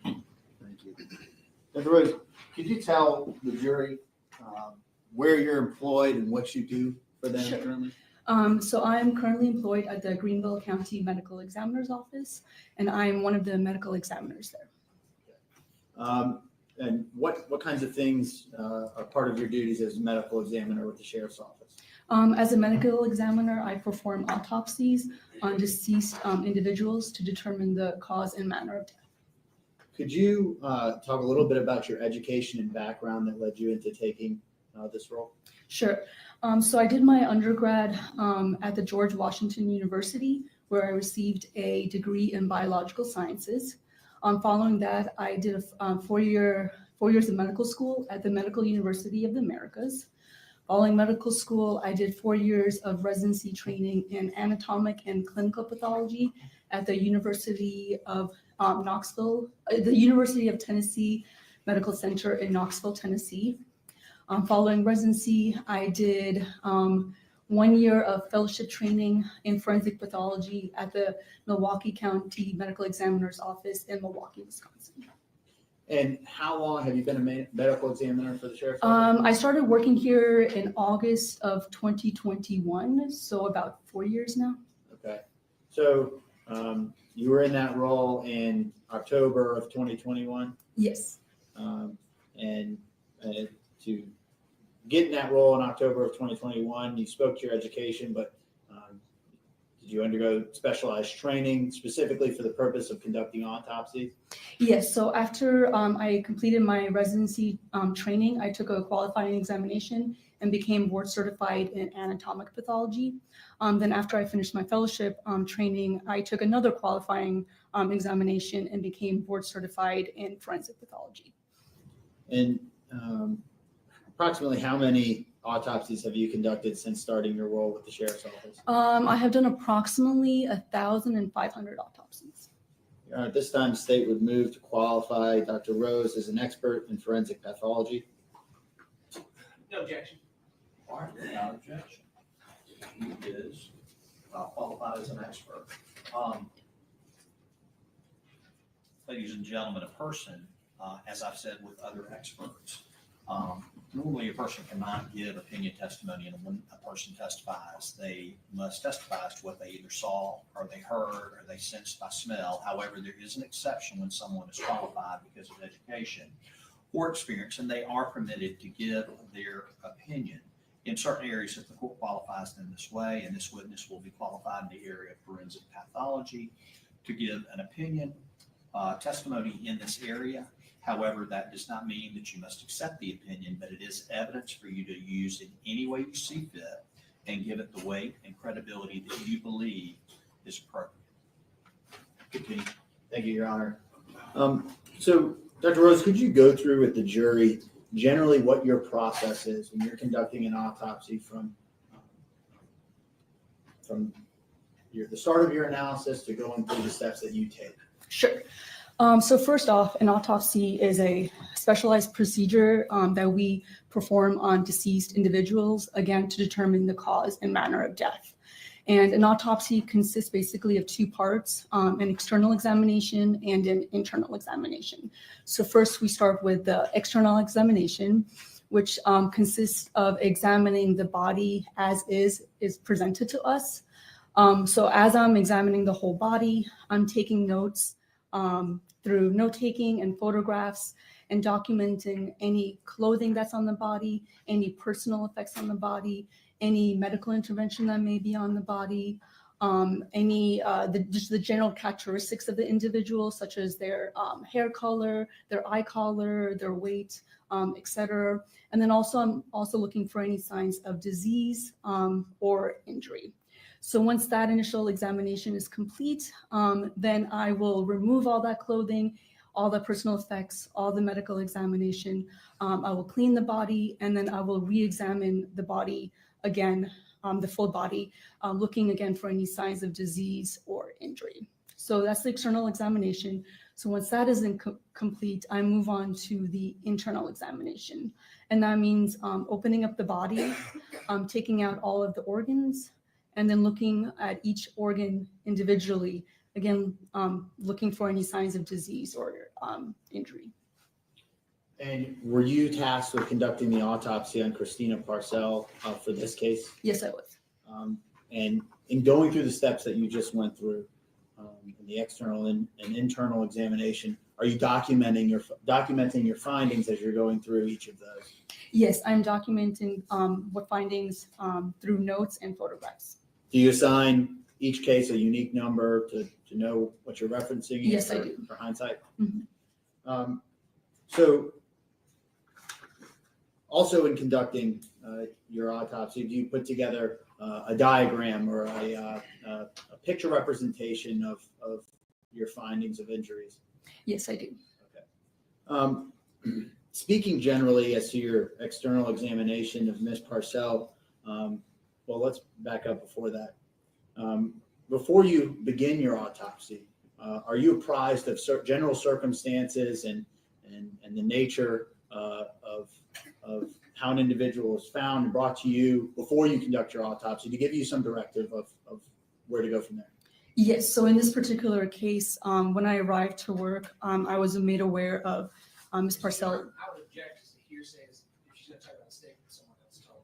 Thank you. Dr. Rose, could you tell the jury where you're employed and what you do for them Sure. currently? So I'm currently employed at the Greenville County Medical Examiner's Office, and I'm one of the medical examiners there. And what kinds of things are part of your duties as a medical examiner with the sheriff's office? As a medical examiner, I perform autopsies on deceased individuals to determine the cause and manner of death. Could you talk a little bit about your education and background that led you into taking this role? Sure. So I did my undergrad at the George Washington University, where I received a degree in biological sciences. Following that, I did a 4 years of medical school at the Medical University of the Americas. Following medical school, I did 4 years of residency training in anatomic and clinical pathology at the University of Knoxville, the University of Tennessee Medical Center in Knoxville, Tennessee. Following residency, I did 1 year of fellowship training in forensic pathology at the Milwaukee County Medical Examiner's Office in Milwaukee, Wisconsin. And how long have you been a medical examiner for the sheriff's office? I started working here in August of 2021, so about 4 years now. Okay. So you were in that role in October of 2021? Yes. And to get in that role in October of 2021, you spoke to your education, but did you undergo specialized training specifically for the purpose of conducting autopsies? Yes, so after I completed my residency training, I took a qualifying examination and became board certified in anatomic pathology. Then after I finished my fellowship training, I took another qualifying examination and became board certified in forensic pathology. And approximately how many autopsies have you conducted since starting your role with the sheriff's office? I have done approximately 1,500 autopsies. At this time, the state would move to qualify Dr. Rose as an expert in forensic pathology. No objection. All right, without objection. He is qualified as an expert. Ladies and gentlemen, a person, as I've said with other experts, normally a person cannot give opinion testimony, and when a person testifies, they must testify as to what they either saw or they heard or they sensed by smell. However, there is an exception when someone is qualified because of education or experience, and they are permitted to give their opinion in certain areas if the court qualifies them this way, and this witness will be qualified in the area of forensic pathology to give an opinion testimony in this area. However, that does not mean that you must accept the opinion, but it is evidence for you to use in any way you see fit and give it the weight and credibility that you believe is appropriate. Continue. Thank you, Your Honor. So, Dr. Rose, could you go through with the jury generally what your process is when you're conducting an autopsy from the start of your analysis to going through the steps that you take? Sure. So first off, an autopsy is a specialized procedure that we perform on deceased individuals, again, to determine the cause and manner of death. And an autopsy consists basically of two parts, an external examination and an internal examination. So first we start with the external examination, which consists of examining the body as is presented to us. So as I'm examining the whole body, I'm taking notes through note-taking and photographs and documenting any clothing that's on the body, any personal effects on the body, any medical intervention that may be on the body, just the general characteristics of the individual, such as their hair color, their eye color, their weight, etc. And then also I'm also looking for any signs of disease or injury. So once that initial examination is complete, then I will remove all that clothing, all the personal effects, all the medical examination. I will clean the body, and then I will re-examine the body again, the full body, looking again for any signs of disease or injury. So that's the external examination. So once that is complete, I move on to the internal examination. And that means opening up the body, taking out all of the organs, and then looking at each organ individually, again, looking for any signs of disease or injury. And were you tasked with conducting the autopsy on Christina Parcell for this case? Yes, I was. And in going through the steps that you just went through, in the external and internal examination, are you documenting your findings as you're going through each of those? Yes, I'm documenting what findings through notes and photographs. Do you assign each case a unique number to know what you're referencing? Yes, I do. For hindsight? Mm-hmm. So also in conducting your autopsy, do you put together a diagram or a picture representation of your findings of injuries? Yes, I do. Okay. Speaking generally as to your external examination of Ms. Parcell, well, let's back up before that. Before you begin your autopsy, are you apprised of general circumstances and the nature of how an individual is found and brought to you before you conduct your autopsy to give you some directive of where to go from there? Yes, so in this particular case, when I arrived to work, I was made aware of Ms. Parcell. I would object to hearsay if she's going to talk about a statement someone else told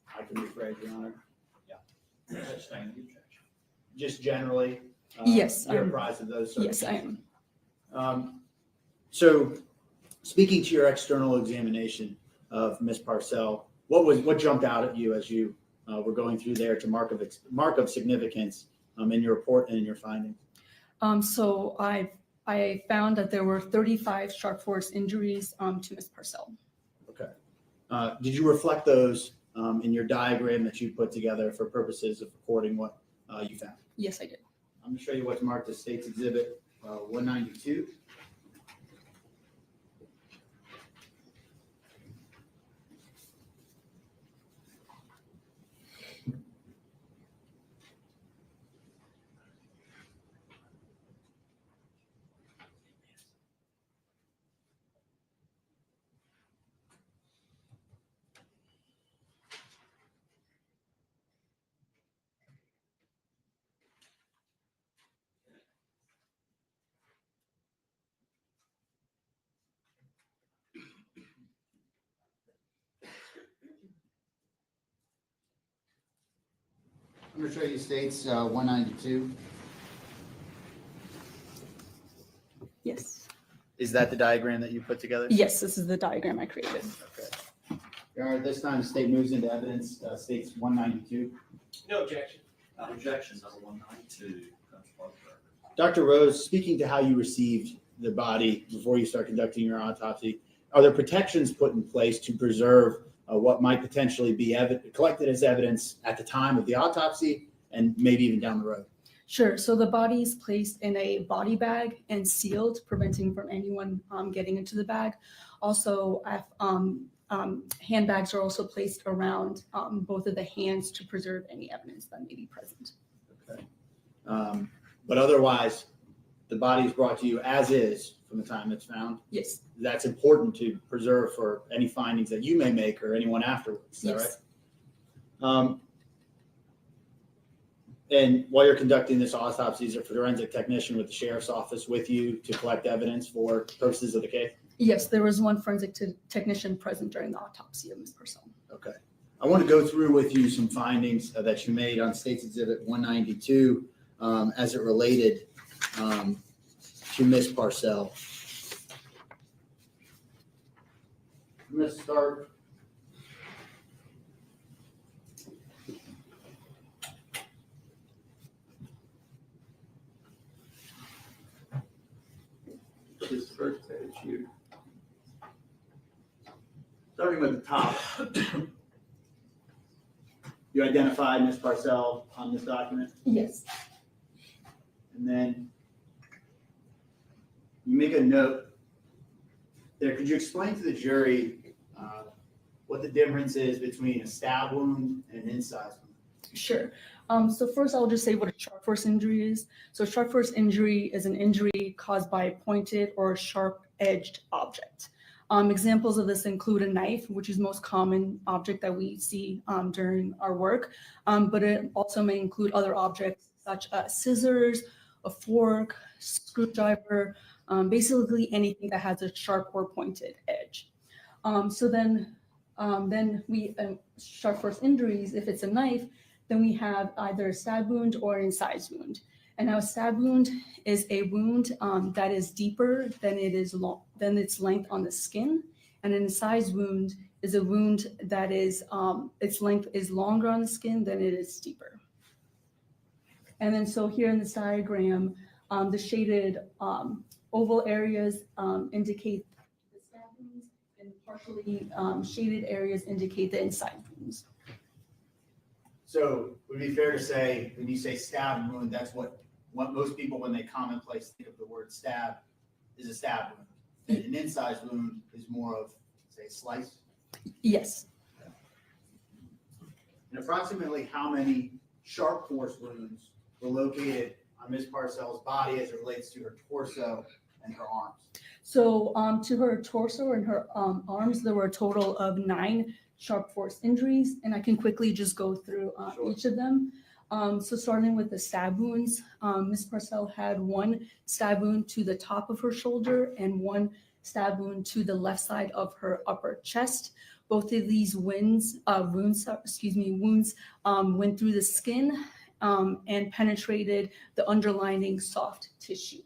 her. I can rephrase, Your Honor. Such thing, the objection. Just generally, Yes, you're I'm- apprised of those Yes, I circumstances? am. So speaking to your external examination of Ms. Parcell, what jumped out at you as you were going through there to mark of significance in your report and in your findings? So I found that there were 35 sharp force injuries to Ms. Parcell. Okay. Did you reflect those in your diagram that you put together for purposes of recording what you found? Yes, I did. I'm going to show you what's marked as State's Exhibit 192. I'm going to show you State's 192. Yes. Is that the diagram that you put together? Yes, this is the diagram I created. Okay. Your Honor, this time the state moves into evidence, State's 192. No objection. Objection number 192. Dr. Rose, speaking to how you received the body before you start conducting your autopsy, are there protections put in place to preserve what might potentially be collected as evidence at the time of the autopsy and maybe even down the road? Sure. So the body is placed in a body bag and sealed, preventing from anyone getting into the bag. Also, handbags are also placed around both of the hands to preserve any evidence that may be present. Okay. But otherwise, the body is brought to you as is from the time it's found. Yes. That's important to preserve for any findings that you may make or anyone afterwards. Is that Yes. right? And while you're conducting this autopsy, is there a forensic technician with the sheriff's office with you to collect evidence for purposes of the case? Yes, there was one forensic technician present during the autopsy of Ms. Parcell. Okay. I want to go through with you some findings that you made on State's Exhibit 192 as it related to Ms. Parcell. I'm going to start. This first page here. Starting with the top. You identified Ms. Parcell on this document, Yes. and then you make a note there. Could you explain to the jury what the difference is between a stab wound and an incise wound? Sure. So first I'll just say what a sharp force injury is. So sharp force injury is an injury caused by a pointed or sharp-edged object. Examples of this include a knife, which is most common object that we see during our work, but it also may include other objects such as scissors, a fork, screwdriver, basically anything that has a sharp or pointed edge. So then we sharp force injuries, if it's a knife, then we have either a stab wound or an incise wound. And now a stab wound is a wound that is deeper than its length on the skin. And an incise wound is a wound that is its length is longer on the skin than it is deeper. And then so here in this diagram, the shaded oval areas indicate the stab wounds, and partially shaded areas indicate the incise wounds. So would it be fair to say, when you say stab wound, that's what most people, when they commonplace think of the word stab, is a stab wound. And an incise wound is more of, say, a slice? Yes. And approximately how many sharp force wounds were located on Ms. Parcell's body as it relates to her torso and her arms? So to her torso and her arms, there were a total of 9 sharp force injuries, and I can quickly just go through Sure. each of them. So starting with the stab wounds, Ms. Parcell had 1 stab wound to the top of her shoulder and 1 stab wound to the left side of her upper chest. Both of these wounds went through the skin and penetrated the underlining soft tissue.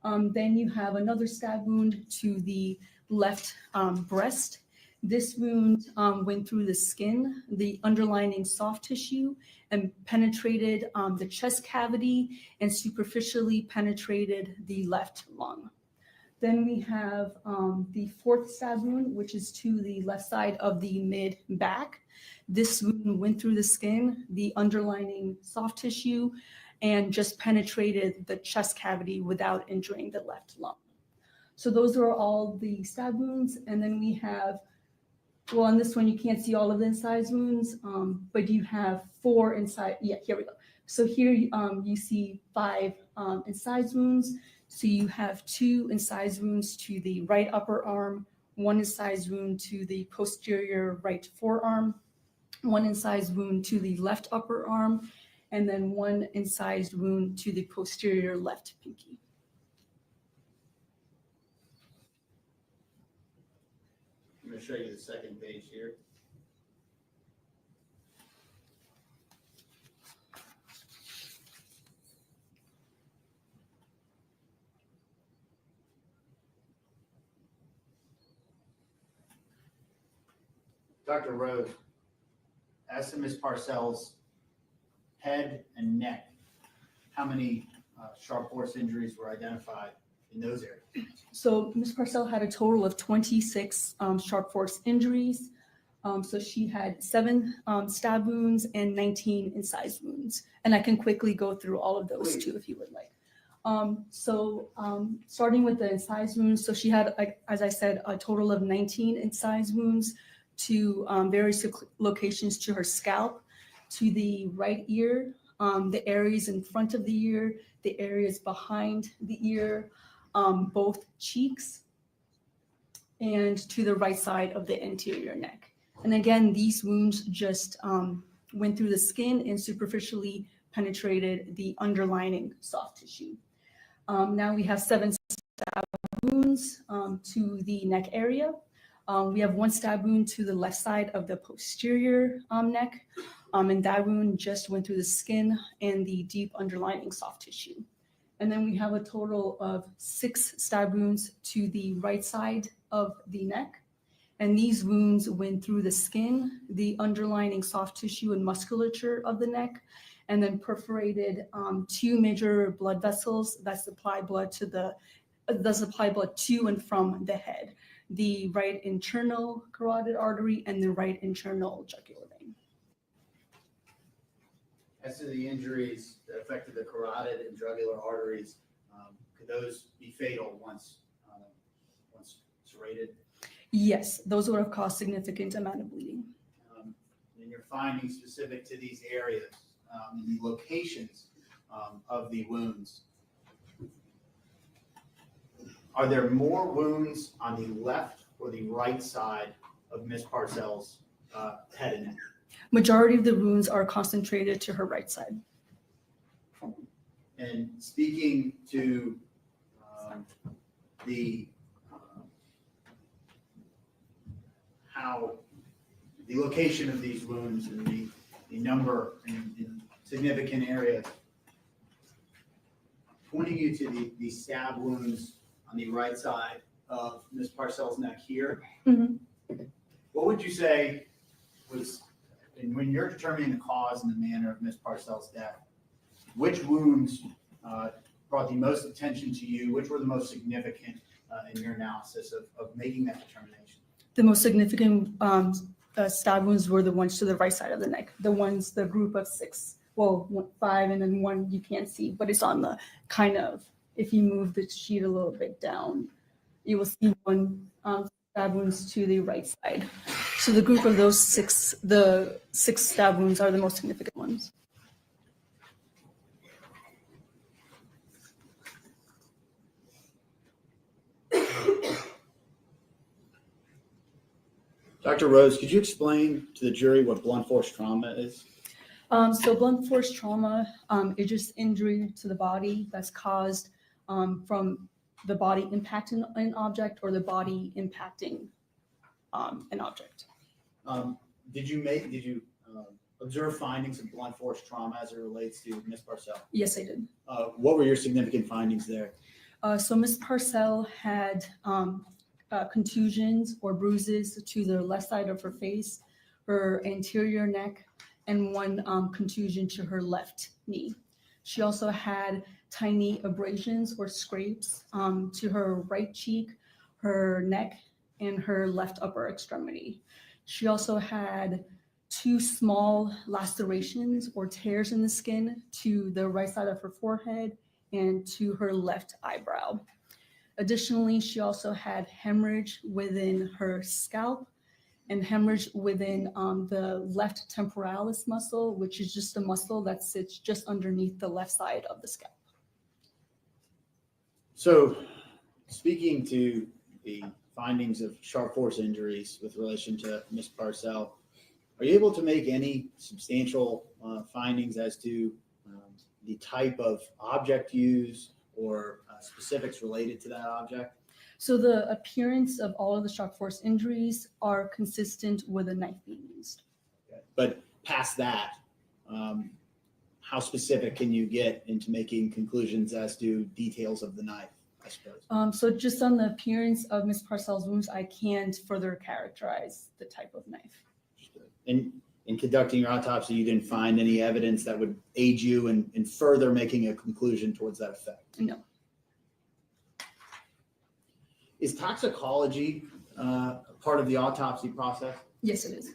Then you have another stab wound to the left breast. This wound went through the skin, the underlining soft tissue, and penetrated the chest cavity and superficially penetrated the left lung. Then we have the 4th stab wound, which is to the left side of the mid-back. This wound went through the skin, the underlining soft tissue, and just penetrated the chest cavity without injuring the left lung. So those are all the stab wounds. And then we have, well, on this one, you can't see all of the incise wounds, but you have 4 inside. Yeah, here we go. So here you see 5 incise wounds. So you have 2 incise wounds to the right upper arm, 1 incise wound to the posterior right forearm, 1 incise wound to the left upper arm, and then 1 incised wound to the posterior left pinky. I'm going to show you the second page here. Dr. Rose, as to Ms. Parcell's head and neck, how many sharp force injuries were identified in those areas? So Ms. Parcell had a total of 26 sharp force injuries. So she had 7 stab wounds and 19 incise wounds. And I can quickly go through all of those Please. too, if you would like. Starting with the incise wounds, so she had, as I said, a total of 19 incise wounds to various locations to her scalp, to the right ear, the areas in front of the ear, the areas behind the ear, both cheeks, and to the right side of the anterior neck. And again, these wounds just went through the skin and superficially penetrated the underlining soft tissue. Now we have 7 stab wounds to the neck area. We have 1 stab wound to the left side of the posterior neck, and that wound just went through the skin and the deep underlining soft tissue. And then we have a total of 6 stab wounds to the right side of the neck. And these wounds went through the skin, the underlining soft tissue and musculature of the neck, and then perforated 2 major blood vessels that supply blood to and from the head, the right internal carotid artery and the right internal jugular vein. as to the injuries that affected the carotid and jugular arteries, could those be fatal once serrated? Yes, those would have caused significant amount of bleeding. In your findings specific to these areas, the locations of the wounds, are there more wounds on the left or the right side of Miss Parcell's head and neck? Majority of the wounds are concentrated to her right side. And speaking to the how the location of these wounds and the number in significant areas, pointing you to the stab wounds on the right side of Ms. Parcell's neck here, what would you say was, and when you're determining the cause and the manner of Ms. Parcell's death, which wounds brought the most attention to you? Which were the most significant in your analysis of making that determination? The most significant stab wounds were the ones to the right side of the neck. The group of 6, well, 5 and then 1 you can't see, but it's on the kind of, if you move the sheet a little bit down, you will see 1 stab wounds to the right side. So the group of those 6, the 6 stab wounds are the most significant ones. Dr. Rose, could you explain to the jury what blunt force trauma is? So blunt force trauma is just injury to the body that's caused from the body impacting an object or the body impacting an object. Did you observe findings of blunt force trauma as it relates to Ms. Parcell? Yes, I did. What were your significant findings there? So Ms. Parcell had contusions or bruises to the left side of her face, her anterior neck, and 1 contusion to her left knee. She also had tiny abrasions or scrapes to her right cheek, her neck, and her left upper extremity. She also had 2 small lacerations or tears in the skin to the right side of her forehead and to her left eyebrow. Additionally, she also had hemorrhage within her scalp and hemorrhage within the left temporalis muscle, which is just a muscle that sits just underneath the left side of the scalp. So, speaking to the findings of sharp force injuries with relation to Ms. Parcell, are you able to make any substantial findings as to the type of object used or specifics related to that object? So the appearance of all of the sharp force injuries are consistent with a knife being used. Okay. But past that, how specific can you get into making conclusions as to details of the knife, I suppose? So just on the appearance of Ms. Parcell's wounds, I can't further characterize the type of knife. And in conducting your autopsy, you didn't find any evidence that would aid you in further making a conclusion towards that effect? No. Is toxicology part of the autopsy process? Yes, it is.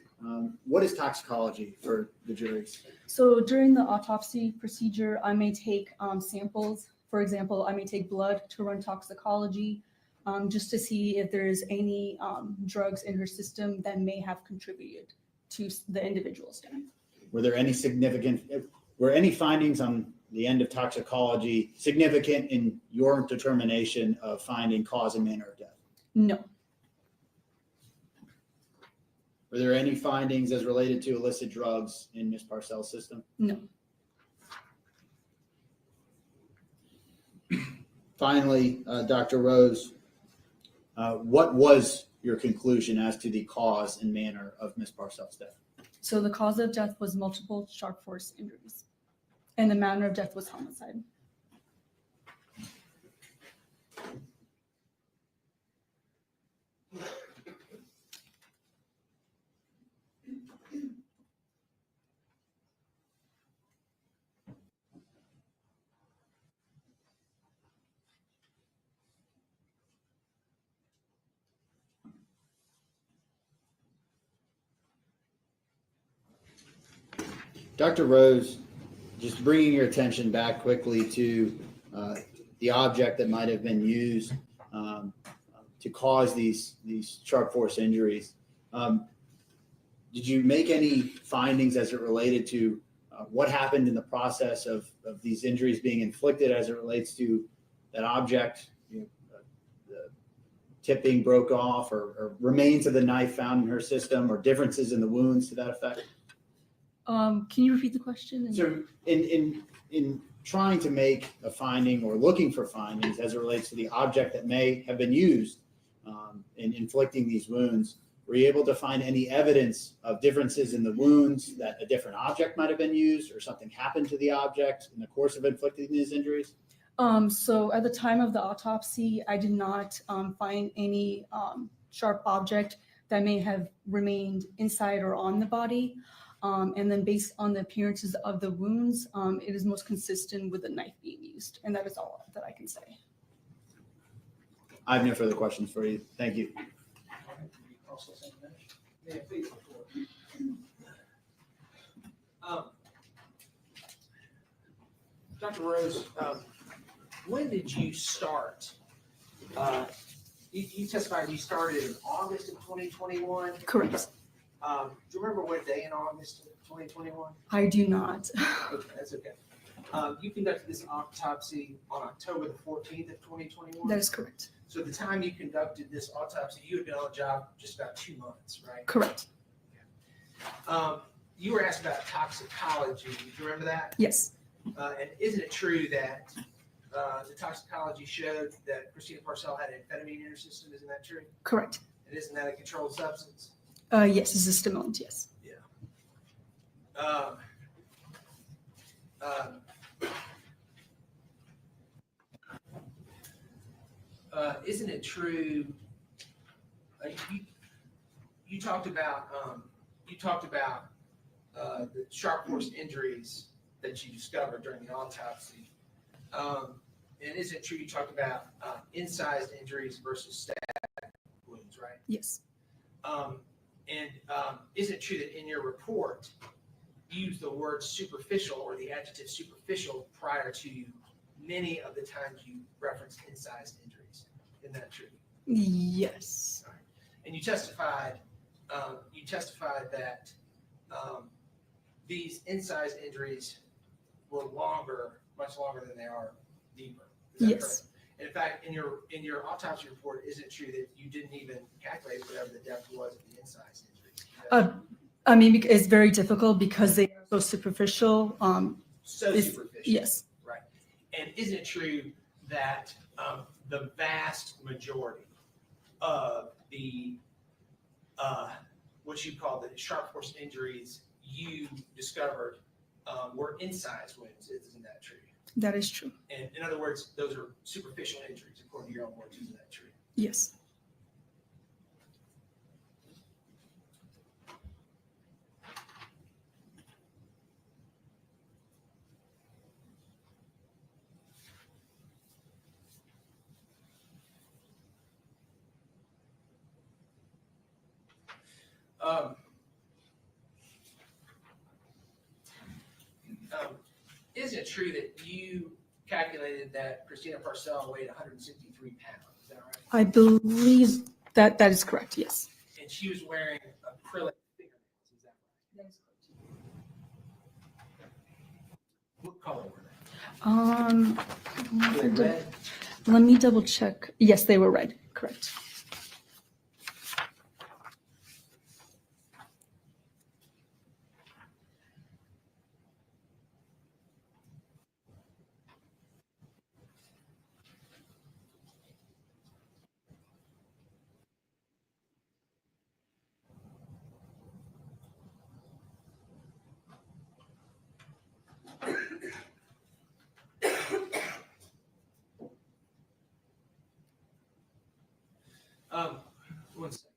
What is toxicology for the juries? So during the autopsy procedure, I may take samples. For example, I may take blood to run toxicology just to see if there's any drugs in her system that may have contributed to the individual's death. Were any findings on the end of toxicology significant in your determination of finding cause and manner of death? No. Were there any findings as related to illicit drugs in Ms. Parcell's system? No. Finally, Dr. Rose, what was your conclusion as to the cause and manner of Ms. Parcell's death? So the cause of death was multiple sharp force injuries, and the manner of death was homicide. Dr. Rose, just bringing your attention back quickly to the object that might have been used to cause these sharp force injuries. Did you make any findings as it related to what happened in the process of these injuries being inflicted as it relates to that object? The tipping broke off, or remains of the knife found in her system, or differences in the wounds to that effect? Can you repeat the question? So in trying to make a finding or looking for findings as it relates to the object that may have been used in inflicting these wounds, were you able to find any evidence of differences in the wounds, that a different object might have been used or something happened to the object in the course of inflicting these injuries? So at the time of the autopsy, I did not find any sharp object that may have remained inside or on the body. And then based on the appearances of the wounds, it is most consistent with the knife being used. And that is all that I can say. I have no further questions for you. Thank you. Yeah, please. Dr. Rose, when did you start? You testified you started in August of 2021. Correct. Do you remember what day in August of 2021? I do not. Okay, that's okay. You conducted this autopsy on October the 14th of 2021? That is correct. So at the time you conducted this autopsy, you had been on the job just about 2 months, right? Correct. You were asked about toxicology. Do you remember that? Yes. And isn't it true that the toxicology showed that Christina Parcell had amphetamine in her system? Isn't that true? Correct. And isn't that a controlled substance? Yes, it's a stimulant. Yes. Isn't it true? You talked about the sharp force injuries that you discovered during the autopsy. And is it true you talked about incised injuries versus stab wounds, right? Yes. And is it true that in your report you used the word superficial or the adjective superficial prior to many of the times you referenced incised injuries? Isn't that true? Yes. Right. And you testified that these incised injuries were longer, much longer than they are deeper. Is that Yes. correct? And in fact, in your autopsy report, is it true that you didn't even calculate whatever the depth was of the incised injuries? I mean, it's very difficult because they are so superficial. So superficial. Yes. Right. And isn't it true that the vast majority of the what you call the sharp force injuries you discovered were incised wounds? Isn't that true? That is true. And in other words, those are superficial injuries, according to your own words. Isn't that true? Yes. Isn't it true that you calculated that Christina Parcell weighed 163 pounds? Is that right? I believe that is correct. Yes. And she was wearing acrylic fingernails. Is that right? That is correct. What color were Were they? Were they red? Let me double check. Yes, they were red. Correct. One second.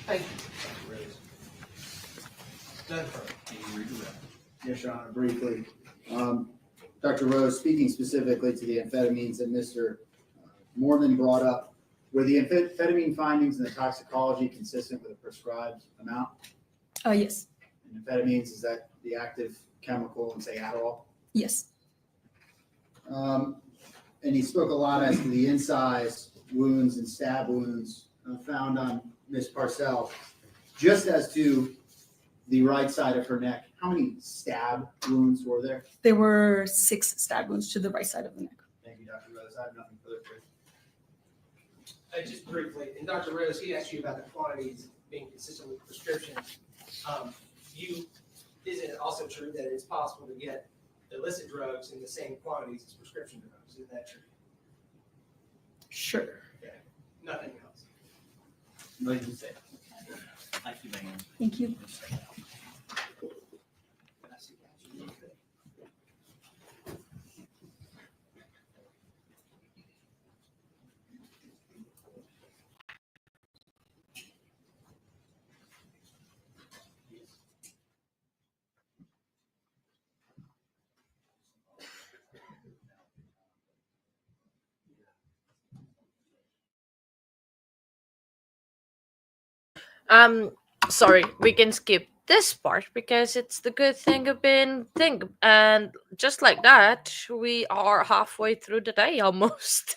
Thank you, Dr. Rose. None further. Can you redirect? Yes, Your Honor, briefly. Dr. Rose, speaking specifically to the amphetamines that Mr. Mormon brought up, were the amphetamine findings in the toxicology consistent with the prescribed amount? Yes. And amphetamines, is that the active chemical in, say, Adderall? Yes. And he spoke a lot as to the incise wounds and stab wounds found on Miss Parcell. Just as to the right side of her neck, how many stab wounds were there? There were 6 stab wounds to the right side of the neck. Thank you, Dr. Rose. I have nothing further for you. Just briefly, and Dr. Rose, he asked you about the quantities being consistent with prescriptions. Isn't it also true that it's possible to get illicit drugs in the same quantities as prescription drugs? Is that true? Sure. Nothing else. Like you said. Thank you, ma'am. Thank you. Sorry, we can skip this part because it's the good thing of being thing. And just like that, we are halfway through the day almost.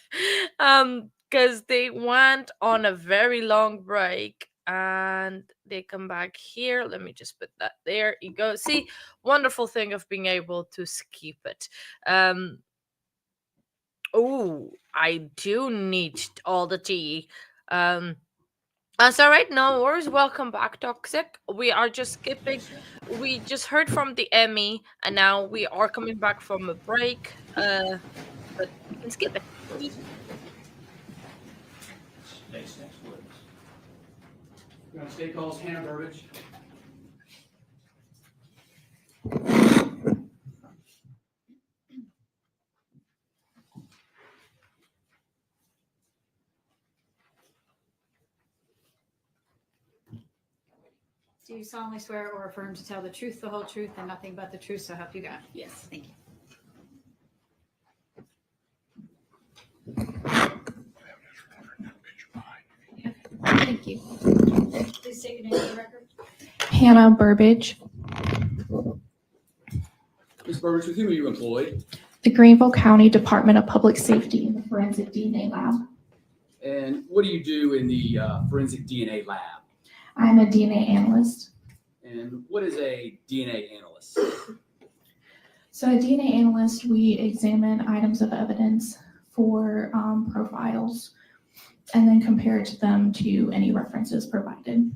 Because they went on a very long break and they come back here. Let me just put that there. You go. See, wonderful thing of being able to skip it. Oh, I do need all the tea. So right now, worries. Welcome back, Toxic. We are just skipping. We just heard from the Emmy, and now we are coming back from a break. But we can skip it. Next witness. We're gonna state calls Hannah Burbidge. Do you solemnly swear or affirm to tell the truth, the whole truth, and nothing but the truth, so help you God? Yes. Thank you. Thank you. Please take your name for the record. Hannah Burbidge, Ms. Burbidge, with whom are you employed? the Greenville County Department of Public Safety in the Forensic DNA Lab. And what do you do in the forensic DNA lab? I'm a DNA analyst. And what is a DNA analyst? So a DNA analyst, we examine items of evidence for profiles and then compare them to any references provided.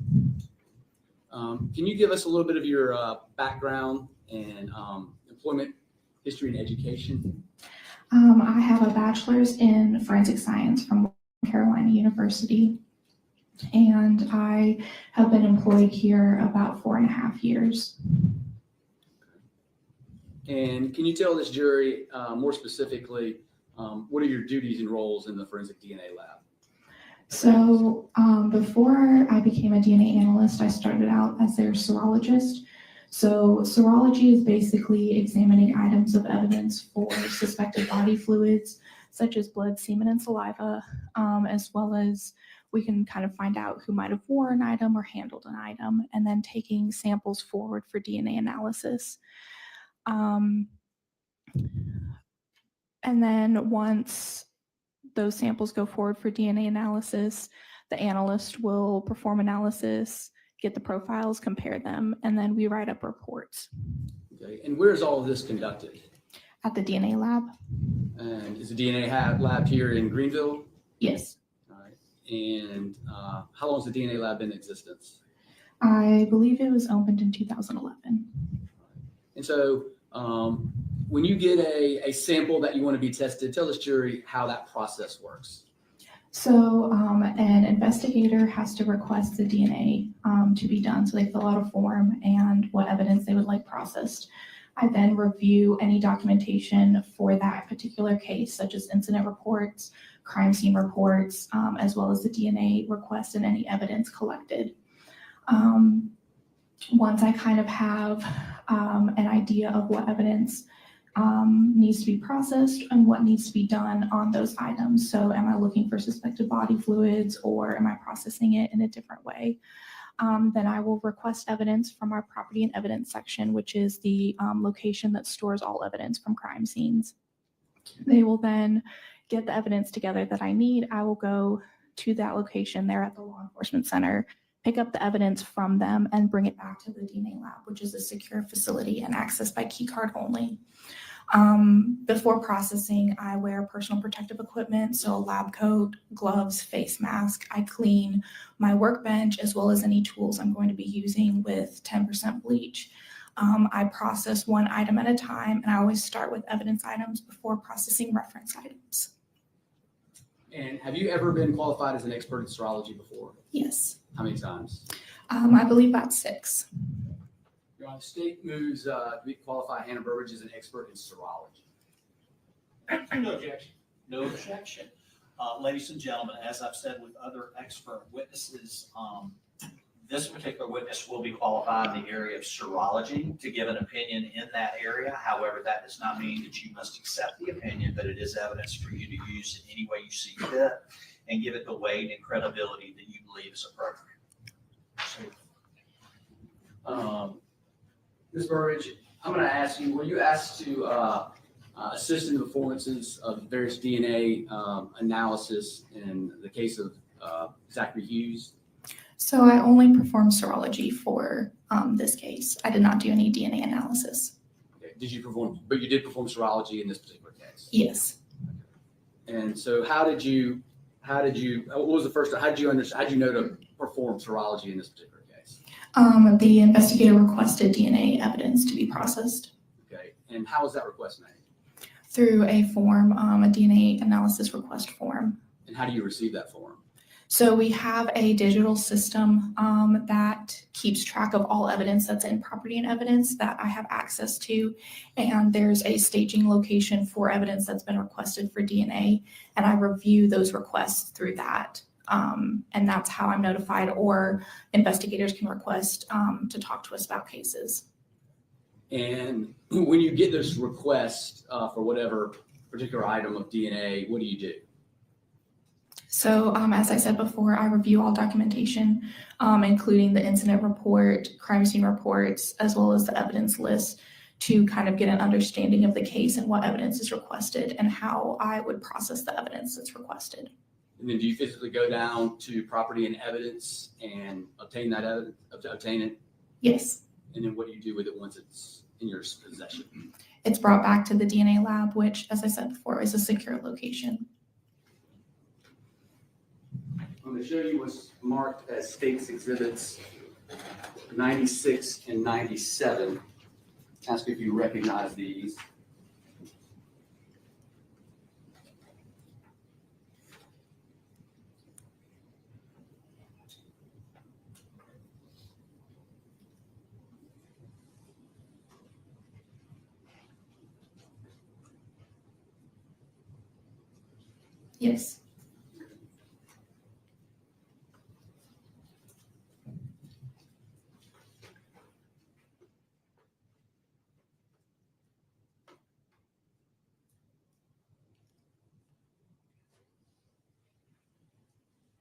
Can you give us a little bit of your background and employment history and education? I have a bachelor's in forensic science from Carolina University, and I have been employed here about 4.5 years. And can you tell this jury more specifically, what are your duties and roles in the forensic DNA lab? So before I became a DNA analyst, I started out as their serologist. So serology is basically examining items of evidence for suspected body fluids, such as blood, semen, and saliva, as well as we can kind of find out who might have worn an item or handled an item, and then taking samples forward for DNA analysis. And then once those samples go forward for DNA analysis, the analyst will perform analysis, get the profiles, compare them, and then we write up reports. Okay, and where is all of this conducted? At the DNA lab? And is the DNA lab here in Greenville? Yes. All right. And how long has the DNA lab been in existence? I believe it was opened in 2011. And so when you get a sample that you want to be tested, tell this jury how that process works. So an investigator has to request the DNA to be done. So they fill out a form and what evidence they would like processed. I then review any documentation for that particular case, such as incident reports, crime scene reports, as well as the DNA request and any evidence collected. Once I kind of have an idea of what evidence needs to be processed and what needs to be done on those items. So am I looking for suspected body fluids or am I processing it in a different way? Then I will request evidence from our property and evidence section, which is the location that stores all evidence from crime scenes. They will then get the evidence together that I need. I will go to that location there at the law enforcement center, pick up the evidence from them and bring it back to the DNA lab, which is a secure facility and accessed by key card only. Before processing, I wear personal protective equipment, so a lab coat, gloves, face mask. I clean my workbench as well as any tools I'm going to be using with 10% bleach. I process one item at a time, and I always start with evidence items before processing reference items. And have you ever been qualified as an expert in serology before? Yes. How many times? I believe about 6. Your Honor, the state moves to qualify Hannah Burbridge as an expert in serology. No objection. No objection. Ladies and gentlemen, as I've said with other expert witnesses, this particular witness will be qualified in the area of serology to give an opinion in that area. However, that does not mean that you must accept the opinion, but it is evidence for you to use in any way you see fit and give it the weight and credibility that you believe is appropriate. Ms. Burbridge, I'm going to ask you, were you asked to assist in the performances of various DNA analysis in the case of Zachary Hughes? So I only performed serology for this case. I did not do any DNA analysis. Okay. Did you perform, but you did perform serology in this particular case? Yes. And so what was the first, how did you know to perform serology in this particular case? The investigator requested DNA evidence to be processed Okay. And how was that request made? through a form, a DNA analysis request form. And how do you receive that form? So we have a digital system that keeps track of all evidence that's in property and evidence that I have access to. And there's a staging location for evidence that's been requested for DNA. And I review those requests through that. And that's how I'm notified, or investigators can request to talk to us about cases. And when you get this request for whatever particular item of DNA, what do you do? So as I said before, I review all documentation, including the incident report, crime scene reports, as well as the evidence list to kind of get an understanding of the case and what evidence is requested and how I would process the evidence that's requested. And then do you physically go down to property and evidence and obtain that evidence, obtain it? Yes. And then what do you do with it once it's in your possession? It's brought back to the DNA lab, which, as I said before, is a secure location. I'm going to show you what's marked as State's Exhibits 96 and 97. Ask if you recognize these. Yes.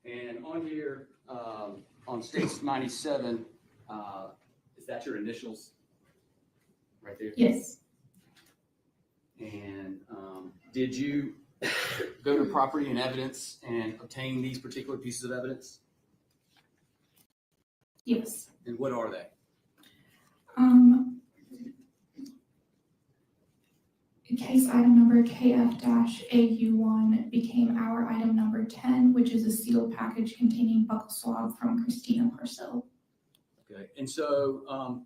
And on here, on State's 97, is that your initials right there? Yes. And did you go to property and evidence and obtain these particular pieces of evidence? Yes. And what are they? Case item number KF-AU1 became our item number 10, which is a sealed package containing buccal swab from Christina Parcell. Okay. And so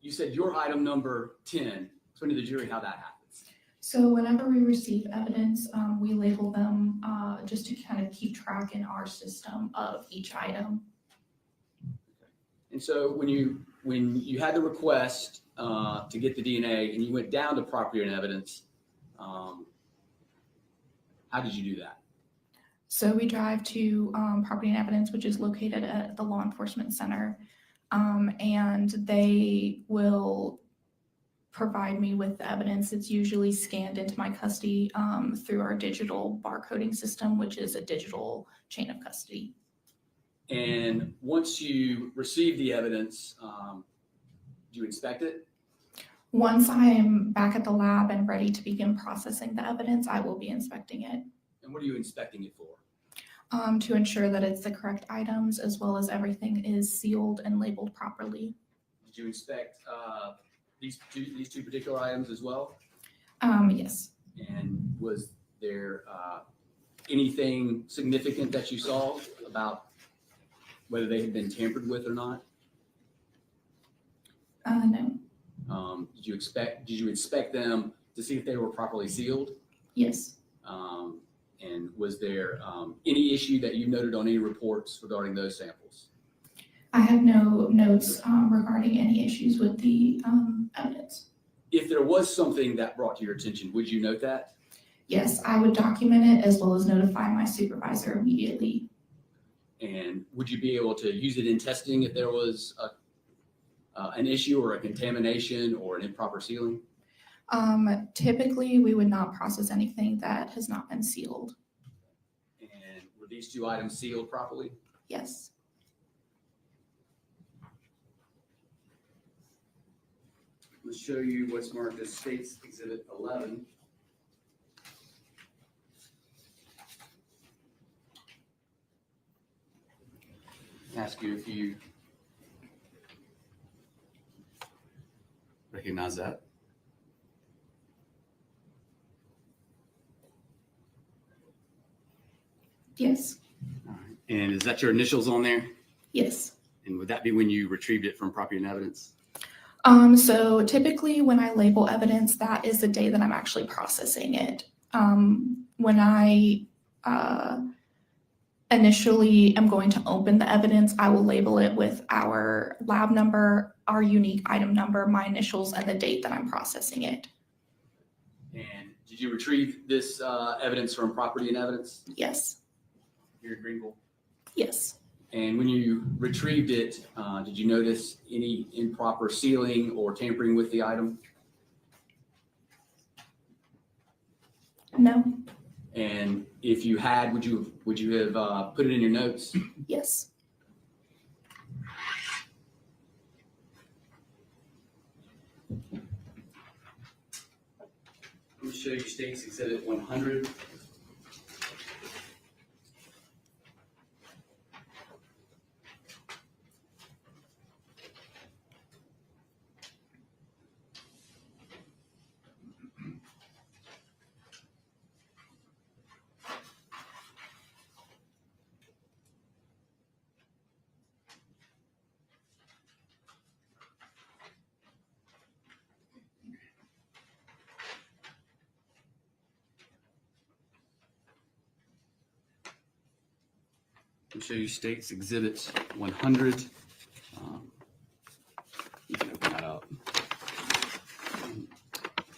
you said your item number 10. Explain to the jury how that happens. So whenever we receive evidence, we label them just to kind of keep track in our system of each item. Okay. And so when you had the request to get the DNA and you went down to property and evidence, how did you do that? So we drive to property and evidence, which is located at the law enforcement center. and they will provide me with the evidence. It's usually scanned into my custody through our digital barcoding system, which is a digital chain of custody. And once you receive the evidence, do you inspect it? Once I'm back at the lab and ready to begin processing the evidence, I will be inspecting it And what are you inspecting it for? to ensure that it's the correct items as well as everything is sealed and labeled properly. Did you inspect these two particular items as well? Yes. And was there anything significant that you saw about whether they had been tampered with or not? No. Did you inspect them to see if they were properly sealed? Yes. And was there any issue that you noted on any reports regarding those samples? I have no notes regarding any issues with the evidence. If there was something that brought to your attention, would you note that? Yes, I would document it as well as notify my supervisor immediately. And would you be able to use it in testing if there was an issue or a contamination or an improper sealing? Typically, we would not process anything that has not been sealed. And were these two items sealed properly? Yes. Let's show you what's marked as State's Exhibit 11. Ask you if you recognize that. Yes. All right. And is that your initials on there? Yes. And would that be when you retrieved it from Property and Evidence? So typically when I label evidence, that is the day that I'm actually processing it. When I initially am going to open the evidence, I will label it with our lab number, our unique item number, my initials, and the date that I'm processing it. And did you retrieve this evidence from Property and Evidence Yes. here in Greenville? Yes. And when you retrieved it, did you notice any improper sealing or tampering with the item? No. And if you had, would you have put it in your notes? Yes. Let me show you State's Exhibit 100. I'll show you State's Exhibit 100. You can open that up.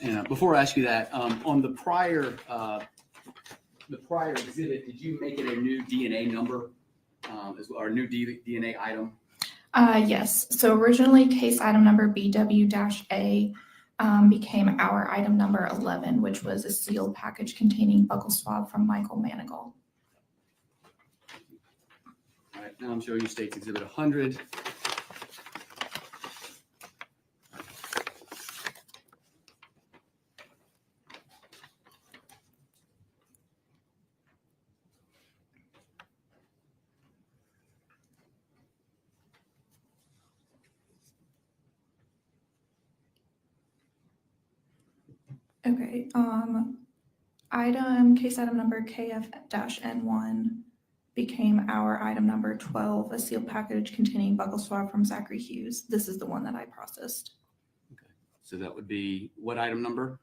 And before I ask you that, on the prior exhibit, did you make it a new DNA number, or a new DNA item? Yes. So originally case item number BW-A became our item number 11, which was a sealed package containing buccal swab from Michael Manigal. All right, now I'm showing you State's Exhibit 100. Okay. Case item number KF-N1 became our item number 12, a sealed package containing buccal swab from Zachary Hughes. This is the one that I processed. Okay, so that would be what item number?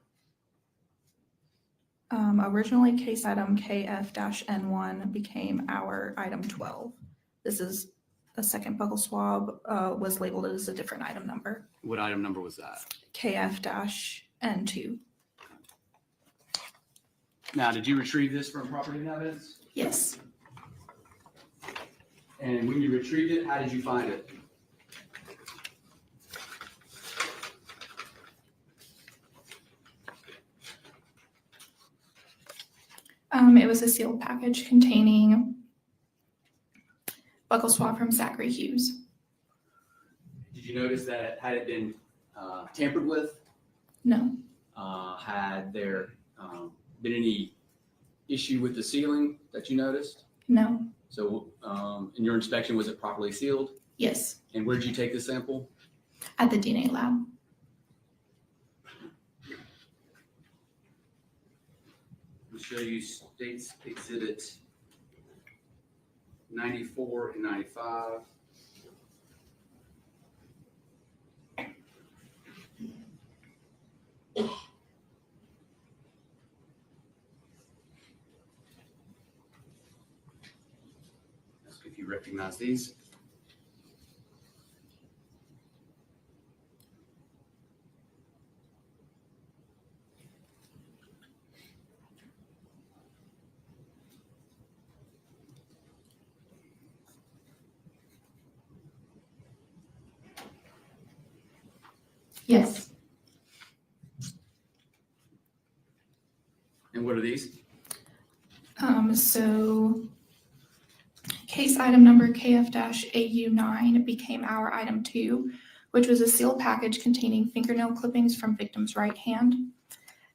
Originally, case item KF-N1 became our item 12. This is a second buccal swab, was labeled as a different item number. What item number was that? KF-N2. Now, did you retrieve this from Property and Evidence? Yes. And when you retrieved it, how did you find it? was a sealed package containing buccal swab from Zachary Hughes. Did you notice that had it been tampered with? No, Had there been any issue with the sealing that you noticed? no, So in your inspection, was it properly sealed? yes, And where did you take the sample? at the DNA lab. I'll show you States Exhibit 94 and 95. Ask if you recognize these. Yes. And what are these? So case item number KF-AU9 became our item 2, which was a sealed package containing fingernail clippings from victim's right hand.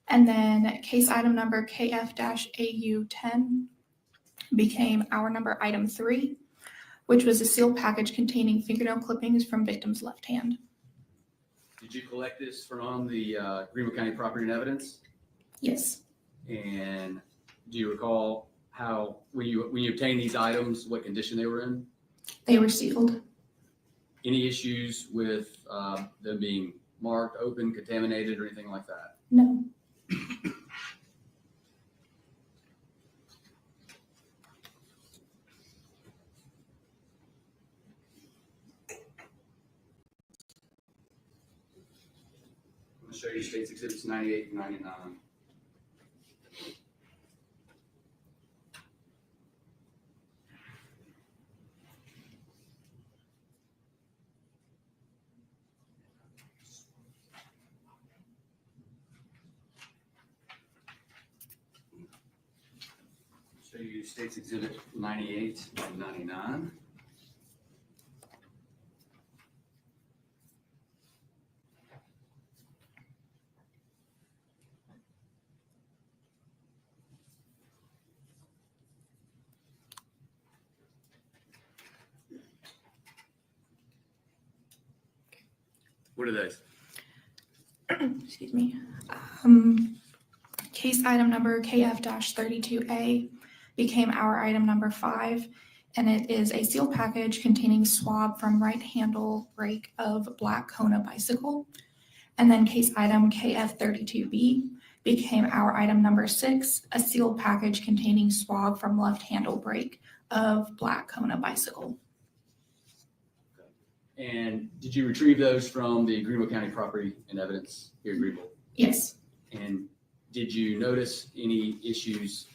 And then case item number KF-AU10 became our number item 3, which was a sealed package containing fingernail clippings from victim's left hand. Did you collect this from the Greenville County Property and Evidence? Yes. And do you recall how, when you obtained these items, what condition they were in? They were sealed. Any issues with them being marked, open, contaminated, or anything like that? No. I'm going to show you States Exhibits 98 and 99. Show you States Exhibit 98 and 99. What are those? Excuse me. Case item number KF-32A became our item number 5, and it is a sealed package containing swab from right handle brake of black Kona bicycle. And then case item KF-32B became our item number 6, a sealed package containing swab from left handle brake of black Kona bicycle. And did you retrieve those from the Greenville County Property and Evidence here in Greenville? Yes. And did you notice any issues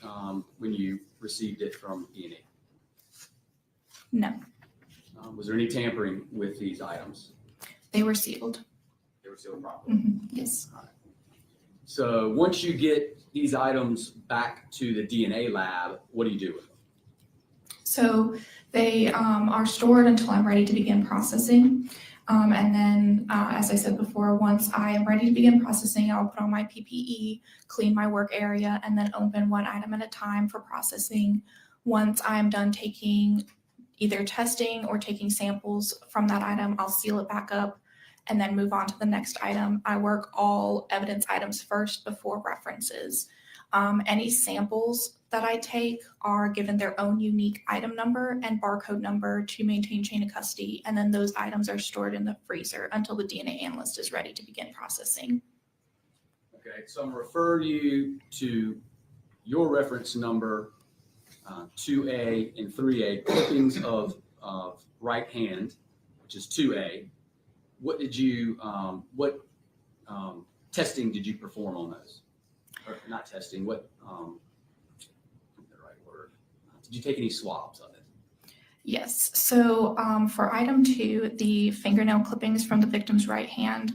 when you received it from DNA? No, Was there any tampering with these items? they were sealed. They were sealed properly. Yes. So once you get these items back to the DNA lab, what do you do with them? So they are stored until I'm ready to begin processing. And then, as I said before, once I am ready to begin processing, I'll put on my PPE, clean my work area, and then open one item at a time for processing. Once I'm done taking either testing or taking samples from that item, I'll seal it back up and then move on to the next item. I work all evidence items first before references. Any samples that I take are given their own unique item number and barcode number to maintain chain of custody, and then those items are stored in the freezer until the DNA analyst is ready to begin processing. Okay, so I'm referring you to your reference number 2A and 3A, clippings of right hand, which is 2A. What did you, testing did you perform on those? Or not testing, what, the right word? Did you take any swabs of it? Yes, so for item 2, the fingernail clippings from the victim's right hand,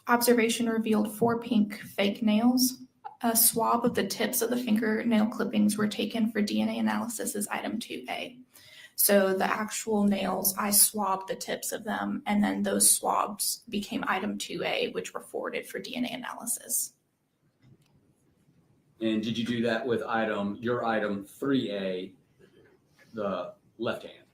observation revealed 4 pink fake nails. A swab of the tips of the fingernail clippings were taken for DNA analysis as item 2A. So the actual nails, I swabbed the tips of them, and then those swabs became item 2A, which were forwarded for DNA analysis. And did you do that with your item 3A, the left hand?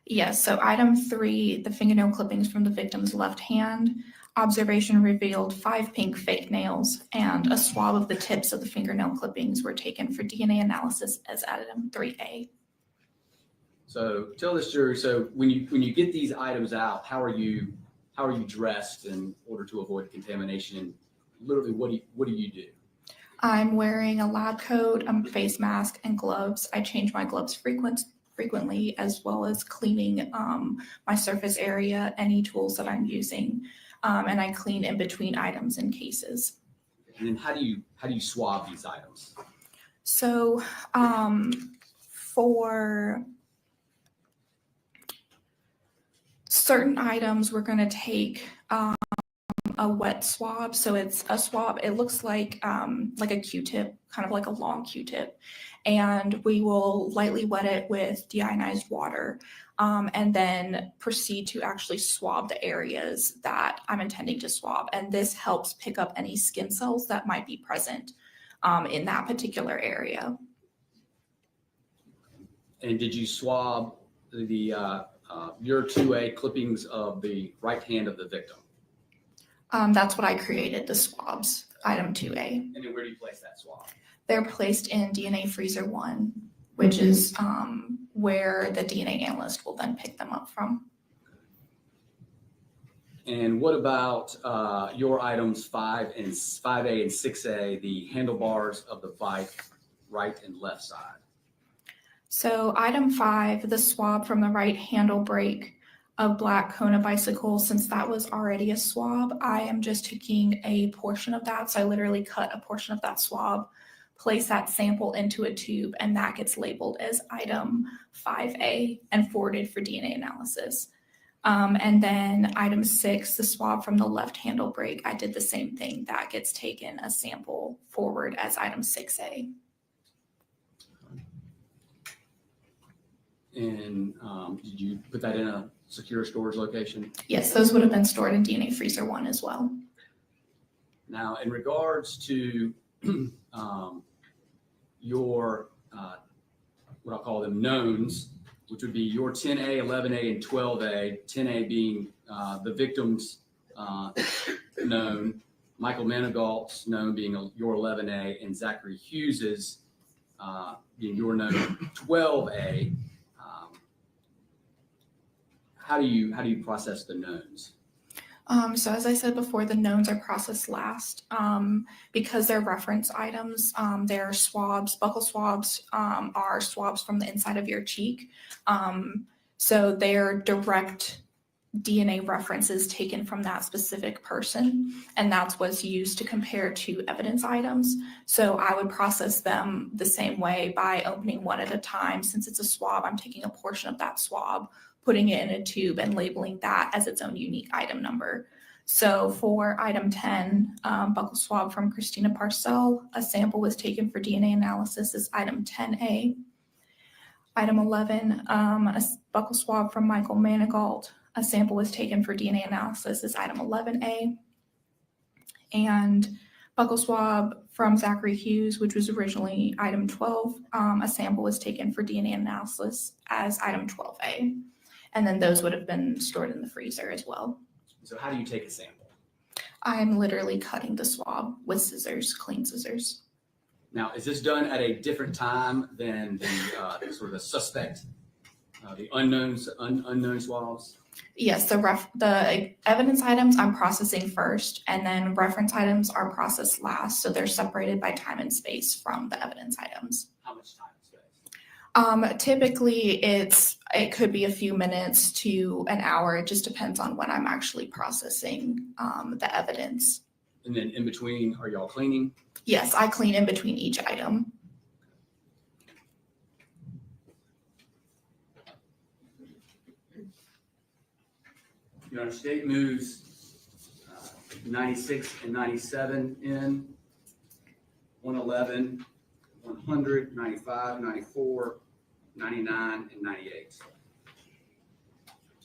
Yes, so item 3, the fingernail clippings from the victim's left hand. Observation revealed 5 pink fake nails, and a swab of the tips of the fingernail clippings were taken for DNA analysis as item 3A. So tell this jury, so when you get these items out, how are you dressed in order to avoid contamination? And literally, what do you do? I'm wearing a lab coat, a face mask, and gloves. I change my gloves frequently, as well as cleaning my surface area, any tools that I'm using, and I clean in between items and cases. And then how do you swab these items? So for certain items, we're going to take a wet swab. So it's a swab. It looks like a Q-tip, kind of like a long Q-tip, and we will lightly wet it with deionized water, and then proceed to actually swab the areas that I'm intending to swab. And this helps pick up any skin cells that might be present in that particular area. And did you swab the your 2A clippings of the right hand of the victim? That's what I created, the swabs, item 2A. And then where do you place that swab? They're placed in DNA Freezer 1, which is where the DNA analyst will then pick them up from. And what about your items 5A and 6A, the handlebars of the bike, right and left side? So item 5, the swab from the right handle brake of black Kona bicycle, since that was already a swab, I am just taking a portion of that. So I literally cut a portion of that swab, place that sample into a tube, and that gets labeled as item 5A and forwarded for DNA analysis. And then item 6, the swab from the left handle brake, I did the same thing. That gets taken a sample forward as item 6A. And did you put that in a secure storage location? Yes, those would have been stored in DNA Freezer 1 as well. Now, in regards to your, what I'll call them knowns, which would be your 10A, 11A, and 12A, 10A being the victim's known, Michael Manigault's known being your 11A, and Zachary Hughes's being your known 12A. How do you process the knowns? So as I said before, the knowns are processed last because they're reference items. They're swabs. Buccal swabs are swabs from the inside of your cheek. So they're direct DNA references taken from that specific person, and that's what's used to compare to evidence items. So I would process them the same way by opening one at a time. Since it's a swab, I'm taking a portion of that swab, putting it in a tube, and labeling that as its own unique item number. So for item 10, buccal swab from Christina Parcell, a sample was taken for DNA analysis as item 10A. Item 11, a buccal swab from Michael Manigault, a sample was taken for DNA analysis as item 11A. And buccal swab from Zachary Hughes, which was originally item 12, a sample was taken for DNA analysis as item 12A. And then those would have been stored in the freezer as well. So how do you take a sample? I'm literally cutting the swab with scissors, clean scissors. Now, is this done at a different time than the sort of the suspect, the unknown swabs? Yes, the evidence items I'm processing first, and then reference items are processed last. So they're separated by time and space from the evidence items. How much time and space? Typically, it could be a few minutes to an hour. It just depends on when I'm actually processing the evidence. And then in between, are y'all cleaning? Yes, I clean in between each item. Your state moves 96 and 97 in. 111, 100, 95, 94, 99, and 98.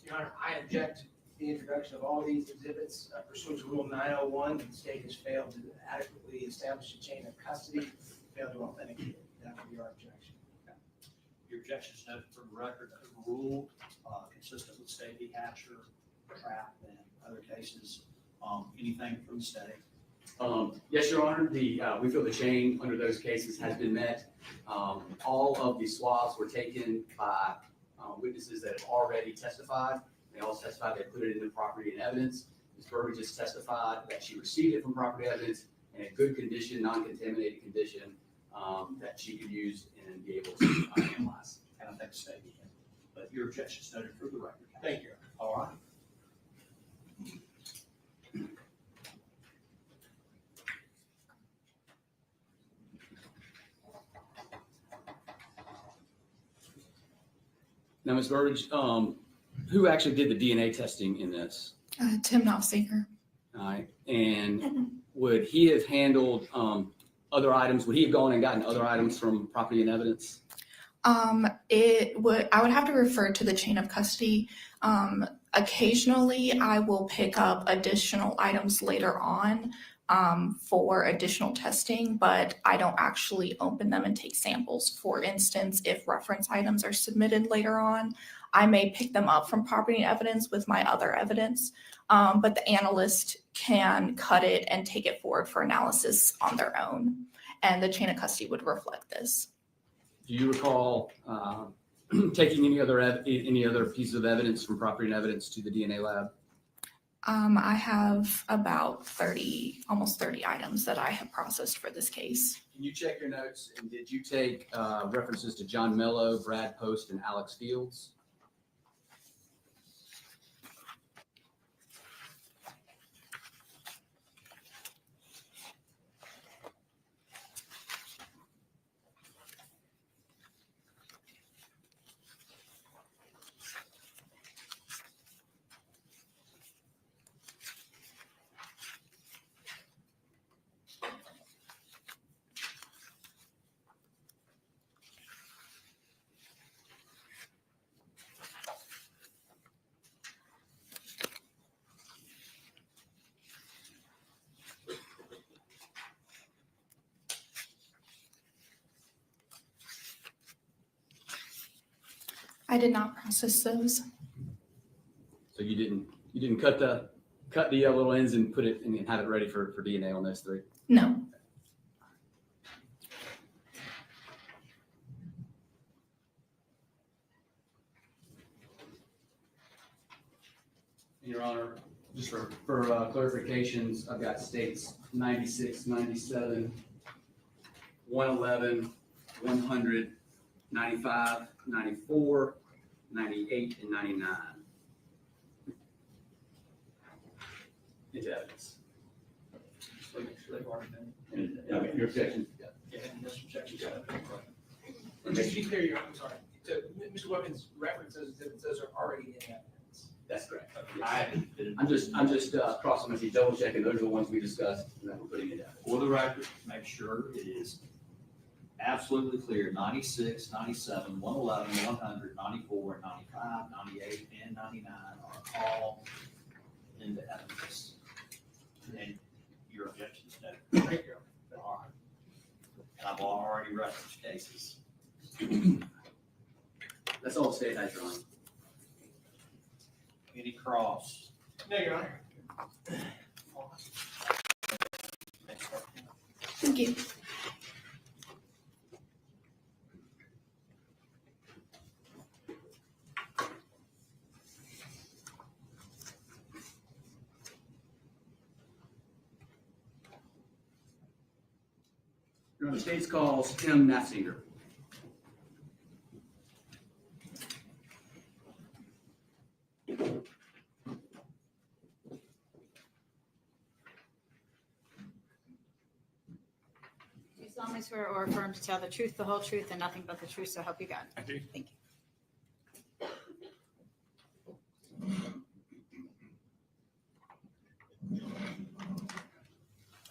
Your Honor, I object to the introduction of all these exhibits pursuant to Rule 901. The state has failed to adequately establish a chain of custody, failed to authenticate it. That would be our objection. Your objection is noted for the record, overruled, consistent with state v. Hatcher, Trap, and other cases. Anything from the state? Yes, Your Honor, we feel the chain under those cases has been met. All of the swabs were taken by witnesses that have already testified. They all testified they put it in the property and evidence. Ms. Burbidge has testified that she received it from property evidence in a good condition, non-contaminated condition, that she could use and be able to analyze. And I think the state can. But your objection is noted for the record. Thank you. All right. Now, Ms. Burbidge, who actually did the DNA testing in this? Tim Knopfseeker. All right, and would he have handled other items? Would he have gone and gotten other items from property and evidence? I would have to refer to the chain of custody. Occasionally, I will pick up additional items later on for additional testing, but I don't actually open them and take samples. For instance, if reference items are submitted later on, I may pick them up from property evidence with my other evidence, but the analyst can cut it and take it forward for analysis on their own, and the chain of custody would reflect this. Do you recall taking any other pieces of evidence from property and evidence to the DNA lab? I have about almost 30 items that I have processed for this case. Can you check your notes? And did you take references to John Mello, Brad Post, and Alex Fields? I did not process those. So you didn't cut the little ends and put it and have it ready for DNA on those three? No. Your Honor, just for clarifications, I've got states 96, 97, 111, 100, 95, 94, 98, and 99. Into evidence. Just make sure they've already been. And, your objection? Yeah, and this objection. And just to be clear, Your Honor, I'm sorry. So Mr. Webbins references that those are already in evidence. That's correct. I'm just crossing my T, double checking. Those are the ones we discussed and that we're putting it out. For the record, make sure it is absolutely clear, 96, 97, 111, 100, 94, 95, 98, and 99 are all in the evidence. And your objection is no. Thank you. All right. And I've already referenced cases. That's all the state has, Your Honor. Any cross? No, Your Honor. Thank you. Your Honor, the state's calls Tim Knopfseeker. Do you solemnly swear or affirm to tell the truth, the whole truth, and nothing but the truth, so help you God? I do. Thank you.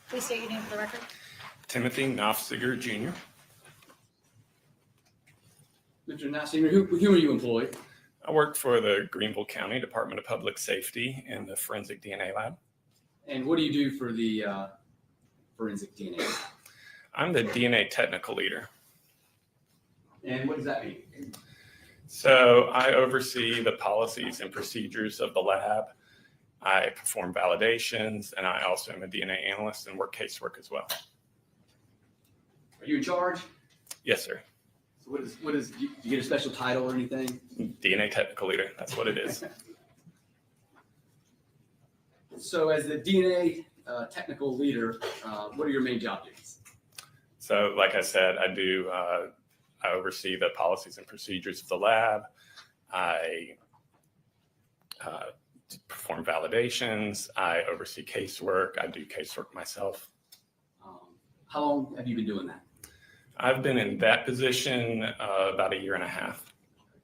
Please state your name for the record. Timothy Knopfsiger Jr. Mr. Nassinger, who are you employed? I work for the Greenville County Department of Public Safety in the Forensic DNA Lab. And what do you do for the forensic DNA? I'm the DNA technical leader. And what does that mean? So I oversee the policies and procedures of the lab. I perform validations, and I also am a DNA analyst and work casework as well. Are you in charge? Yes, sir. So what is, do you get a special title or anything? DNA technical leader. That's what it is. So as the DNA technical leader, what are your main job duties? So like I said, I oversee the policies and procedures of the lab. I perform validations. I oversee casework. I do casework myself. How long have you been doing that? I've been in that position about 1.5 years.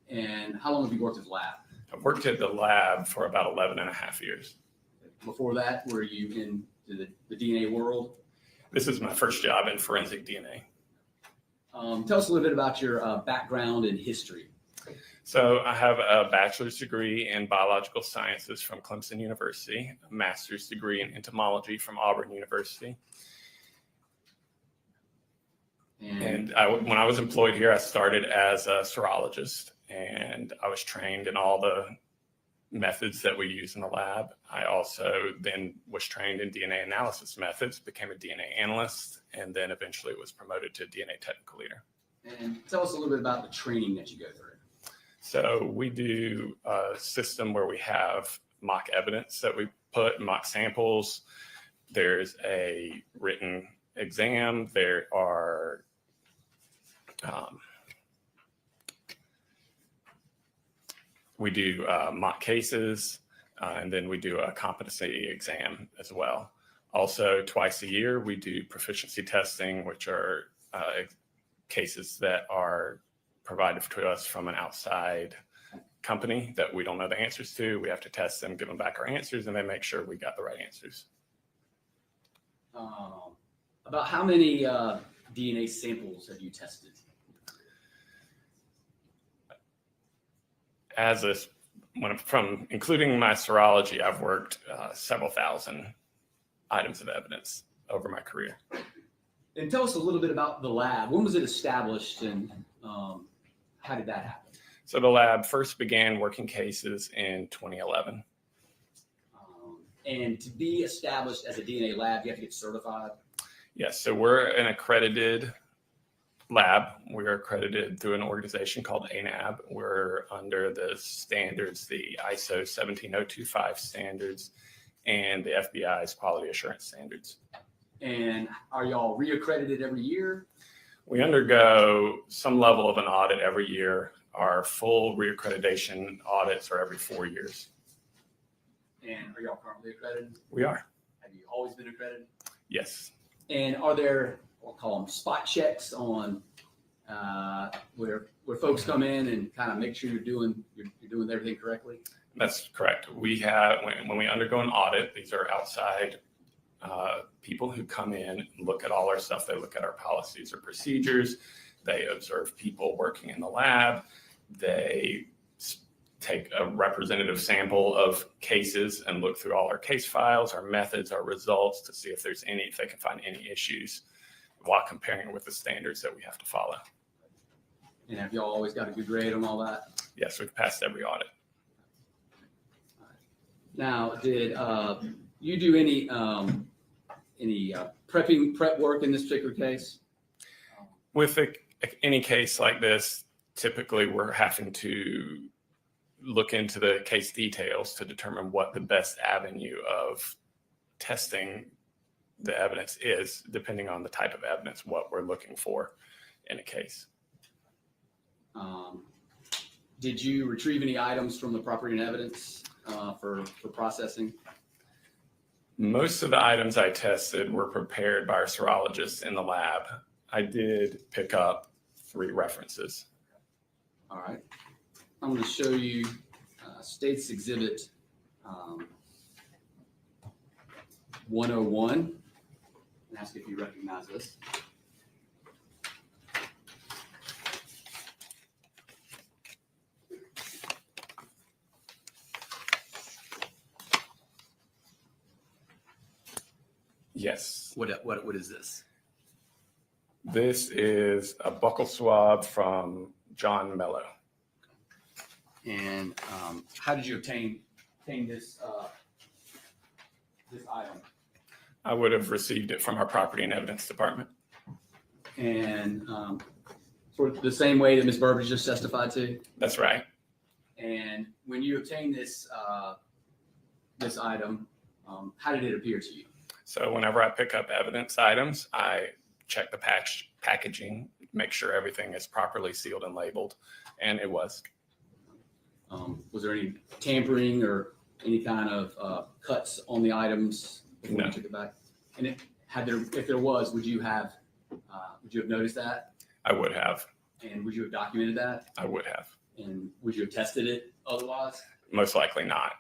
And how long have you worked at the lab? I've worked at the lab for about 11.5 years. Before that, were you in the DNA world? This is my first job in forensic DNA. Tell us a little bit about your background and history. So I have a bachelor's degree in biological sciences from Clemson University, a master's degree in entomology from Auburn University. And when I was employed here, I started as a serologist, and I was trained in all the methods that we use in the lab. I also then was trained in DNA analysis methods, became a DNA analyst, and then eventually was promoted to DNA technical leader. And tell us a little bit about the training that you go through. So we do a system where we have mock evidence that we put, mock samples. There's a written exam. There are we do mock cases, and then we do a competency exam as well. Also, twice a year, we do proficiency testing, which are cases that are provided to us from an outside company that we don't know the answers to. We have to test them, give them back our answers, and then make sure we got the right answers. About how many DNA samples have you tested? From including my serology, I've worked several thousand items of evidence over my career. And tell us a little bit about the lab. When was it established, and how did that happen? So the lab first began working cases in 2011. And to be established as a DNA lab, you have to get certified? Yes, so we're an accredited lab. We're accredited through an organization called ANAB. We're under the standards, the ISO 17025 standards, and the FBI's quality assurance standards. And are y'all reaccredited every year? We undergo some level of an audit every year. Our full reaccreditation audits are every 4 years. And are y'all currently accredited? We are. Have you always been accredited? Yes. And are there, we'll call them spot checks on where folks come in and kind of make sure you're doing everything correctly? That's correct. We have, when we undergo an audit, these are outside people who come in and look at all our stuff. They look at our policies or procedures. They observe people working in the lab. They take a representative sample of cases and look through all our case files, our methods, our results to see if they can find any issues while comparing it with the standards that we have to follow. And have y'all always got a good grade on all that? Yes, we've passed every audit. Now, did you do any prep work in this particular case? With any case like this, typically we're having to look into the case details to determine what the best avenue of testing the evidence is, depending on the type of evidence, what we're looking for in a case. Did you retrieve any items from the property and evidence for processing? Most of the items I tested were prepared by our serologists in the lab. I did pick up 3 references. All right. I'm going to show you State's Exhibit 101. and ask if you recognize this. Yes. What is this? This is a buccal swab from John Mello. And how did you obtain this item? I would have received it from our property and evidence department. And for the same way that Ms. Burbage just testified to? That's right. And when you obtained this item, how did it appear to you? So whenever I pick up evidence items, I check the packaging, make sure everything is properly sealed and labeled, and it was. Was there any tampering or any kind of cuts on the items before No. you took it back? And if there was, would you have noticed that? I would have. And would you have documented that? I would have. And would you have tested it otherwise? Most likely not.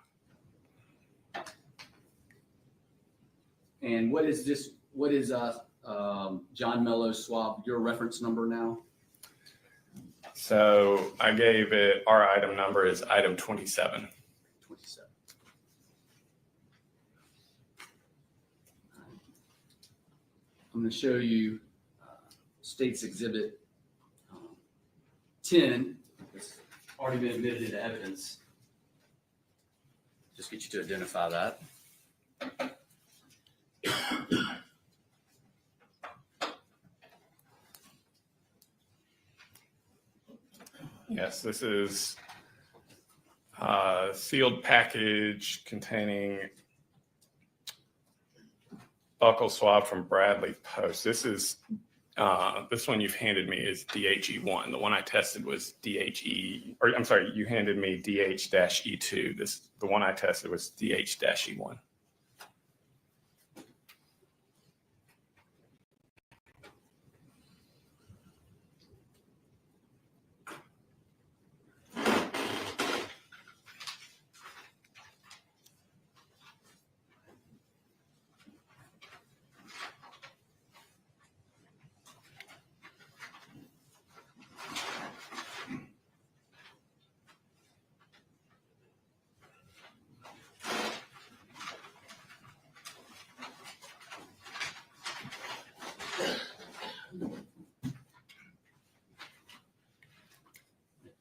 And what is this? What is John Mello's swab? Your reference number now? So I gave it, our item number is item 27. 27. I'm going to show you State's Exhibit 10. It's already been admitted into evidence. Just get you to identify that. Yes, this is a sealed package containing buccal swab from Bradley Post. This is this one you've handed me is DHE1. The one I tested was DHE, or I'm sorry, you handed me DH-E2. The one I tested was DH-E1.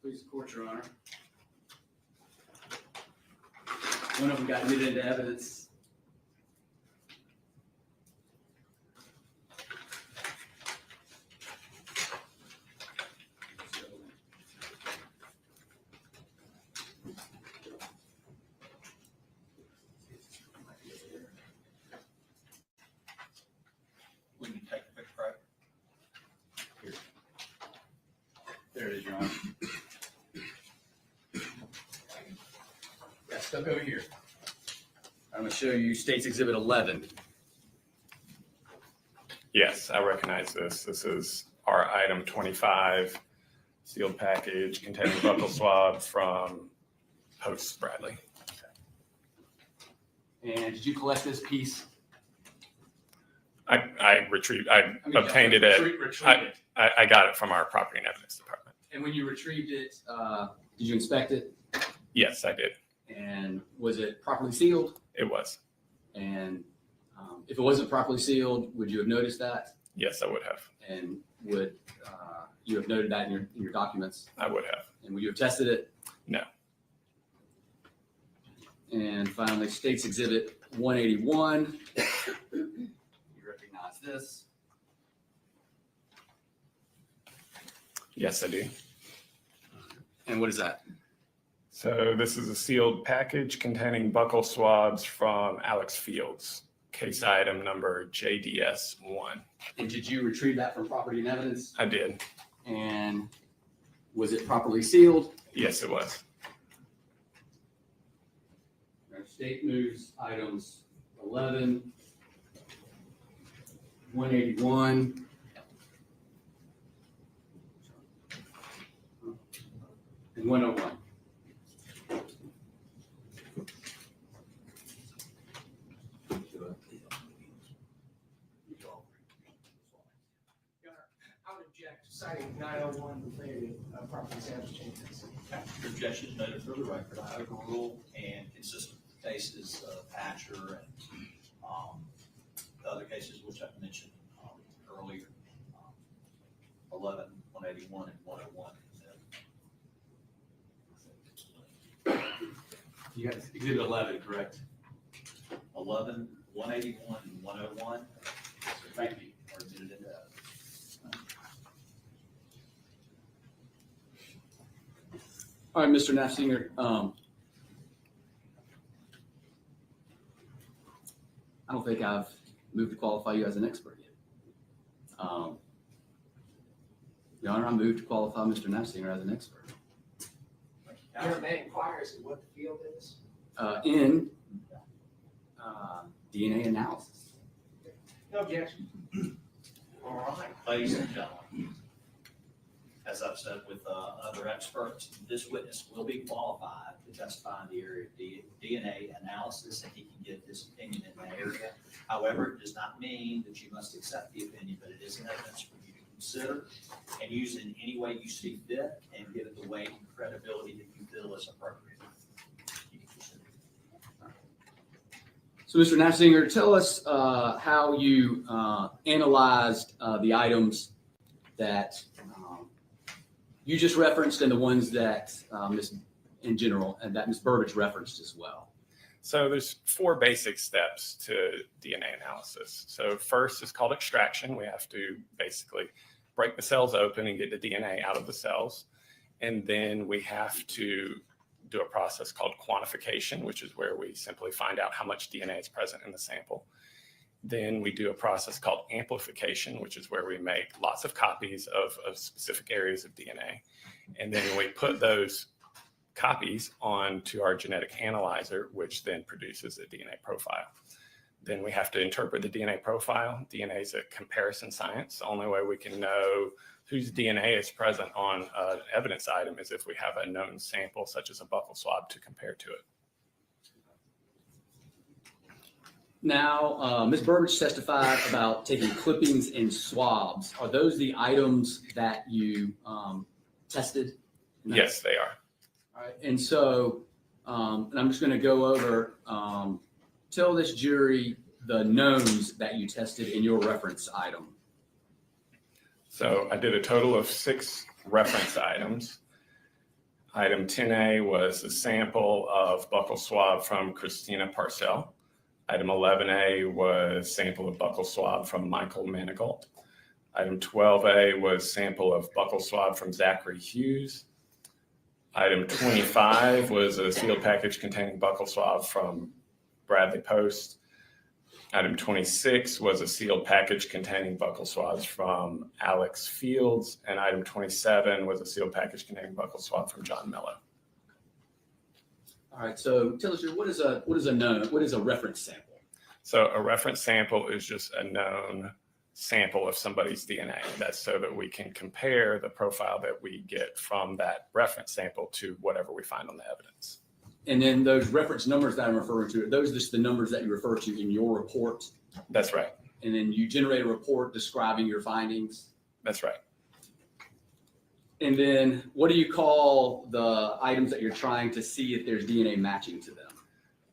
Please support, Your Honor. One of them got admitted into evidence. We can take a quick break. There it is, Your Honor. Yeah, step over here. I'm going to show you State's Exhibit 11. Yes, I recognize this. This is our item 25, sealed package containing buccal swab from Post Bradley. And did you collect this piece? I obtained it at, I got it from our property and evidence department. And when you retrieved it, did you inspect it? Yes, I did. And was it properly sealed? It was. And if it wasn't properly sealed, would you have noticed that? Yes, I would have. And would you have noted that in your documents? I would have. And would you have tested it? No. And finally, State's Exhibit 181. You recognize this? Yes, I do. And what is that? So this is a sealed package containing buccal swabs from Alex Fields, case item number JDS1. And did you retrieve that from property and evidence? I did. And was it properly sealed? Yes, it was. State moves items 11, 181, and 101. citing 901 related property damage changes. Your objection is noted for the record. I overrule and consistent with the cases of Hatcher and the other cases which I've mentioned earlier, 11, 181, and 101. You got exhibit 11, correct? 11, 181, and 101 Thank you. are admitted into evidence. All right, Mr. Nafziger, I don't think I've moved to qualify you as an expert yet. Your Honor, I moved to qualify Mr. Nafziger as an expert Your man inquires what the field is. in DNA analysis. No objection. All right, ladies and gentlemen, as I've said with other experts, this witness will be qualified to testify in the area of DNA analysis, and he can give his opinion in that area. However, it does not mean that you must accept the opinion, but it is an evidence for you to consider and use in any way you see fit, and give it the weight and credibility that you feel is appropriate. You can consider it. So, Mr. Nafziger, tell us how you analyzed the items that you just referenced and the ones that in general, and that Ms. Burbidge referenced as well. So there's 4 basic steps to DNA analysis. So first is called extraction. We have to basically break the cells open and get the DNA out of the cells. And then we have to do a process called quantification, which is where we simply find out how much DNA is present in the sample. Then we do a process called amplification, which is where we make lots of copies of specific areas of DNA. And then we put those copies onto our genetic analyzer, which then produces a DNA profile. Then we have to interpret the DNA profile. DNA is a comparison science. The only way we can know whose DNA is present on an evidence item is if we have a known sample, such as a buccal swab, to compare to it. Now, Ms. Burbidge testified about taking clippings and swabs. Are those the items that you tested? Yes, they are. All right, and so, and I'm just going to go over, tell this jury the knowns that you tested in your reference item. So I did a total of 6 reference items. Item 10A was a sample of buccal swab from Christina Parcell. Item 11A was sample of buccal swab from Michael Manigault. Item 12A was sample of buccal swab from Zachary Hughes. Item 25 was a sealed package containing buccal swab from Bradley Post. Item 26 was a sealed package containing buccal swabs from Alex Fields. And item 27 was a sealed package containing buccal swab from John Mello. All right, so tell us, what is a known, what is a reference sample? So a reference sample is just a known sample of somebody's DNA. That's so that we can compare the profile that we get from that reference sample to whatever we find on the evidence. And then those reference numbers that I'm referring to, are those just the numbers that you refer to in your report? That's right. And then you generate a report describing your findings? That's right. And then what do you call the items that you're trying to see if there's DNA matching to them?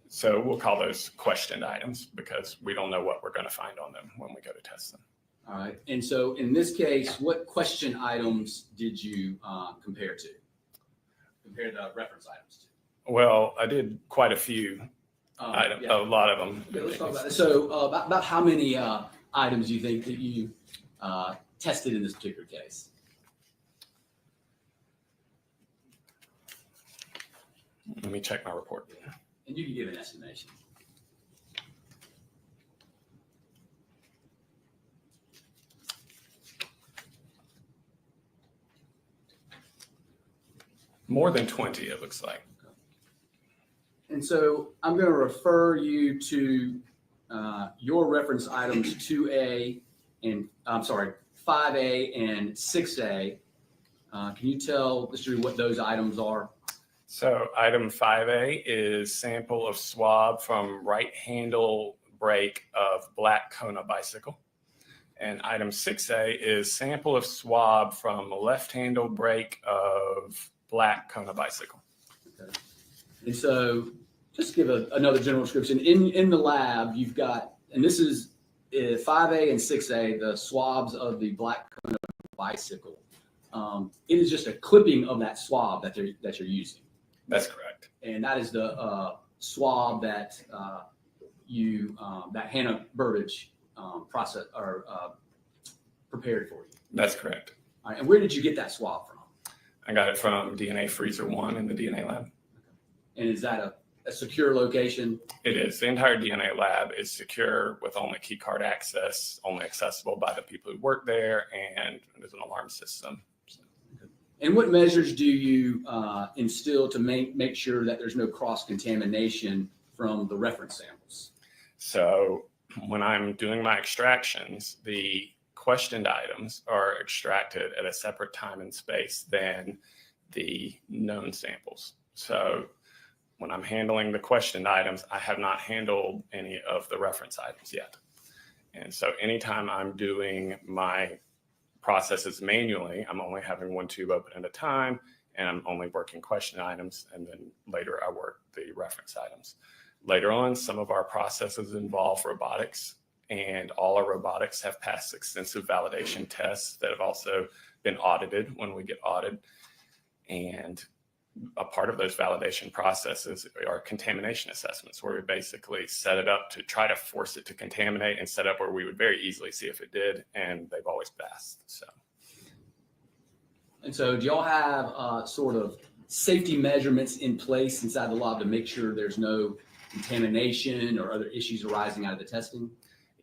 So we'll call those questioned items because we don't know what we're going to find on them when we go to test them. All right. And so in this case, what question items did you compare to? Compare the reference items to? Well, I did quite a few items, yeah. a lot of them. Okay, let's talk about it. So about how many items do you think that you tested in this particular case? Let me check my report. And you can give an estimation. More than 20, it looks like. And so I'm going to refer you to your reference items 2A and, I'm sorry, 5A and 6A. Can you tell the jury what those items are? So item 5A is sample of swab from right handle brake of black Kona bicycle. And item 6A is sample of swab from left handle brake of black Kona bicycle. Okay. And so just give another general description. In the lab, you've got, and this is 5A and 6A, the swabs of the black Kona bicycle. It is just a clipping of that swab that you're using. That's correct. And that is the swab that that Hannah Burbage process or prepared for you. That's correct. All right, and where did you get that swab from? I got it from DNA Freezer 1 in the DNA lab. And is that a secure location? It is. The entire DNA lab is secure with only key card access, only accessible by the people who work there, and there's an alarm system. And what measures do you instill to make sure that there's no cross-contamination from the reference samples? So when I'm doing my extractions, the questioned items are extracted at a separate time and space than the known samples. So when I'm handling the questioned items, I have not handled any of the reference items yet. And so anytime I'm doing my processes manually, I'm only having one tube open at a time, and I'm only working question items, and then later I work the reference items. Later on, some of our processes involve robotics, and all our robotics have passed extensive validation tests that have also been audited when we get audited. And a part of those validation processes are contamination assessments, where we basically set it up to try to force it to contaminate and set up where we would very easily see if it did, and they've always passed. And so do y'all have sort of safety measurements in place inside the lab to make sure there's no contamination or other issues arising out of the testing?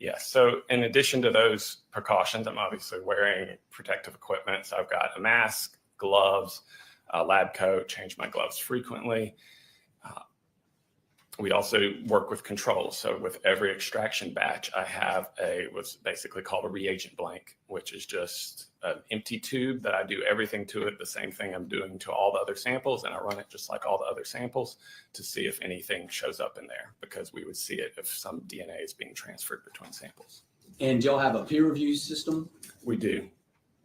Yes. So in addition to those precautions, I'm obviously wearing protective equipment. So I've got a mask, gloves, a lab coat, change my gloves frequently. We also work with controls. So with every extraction batch, I have what's basically called a reagent blank, which is just an empty tube that I do everything to it, the same thing I'm doing to all the other samples, and I run it just like all the other samples to see if anything shows up in there, because we would see it if some DNA is being transferred between samples. And do y'all have a peer review system? We do.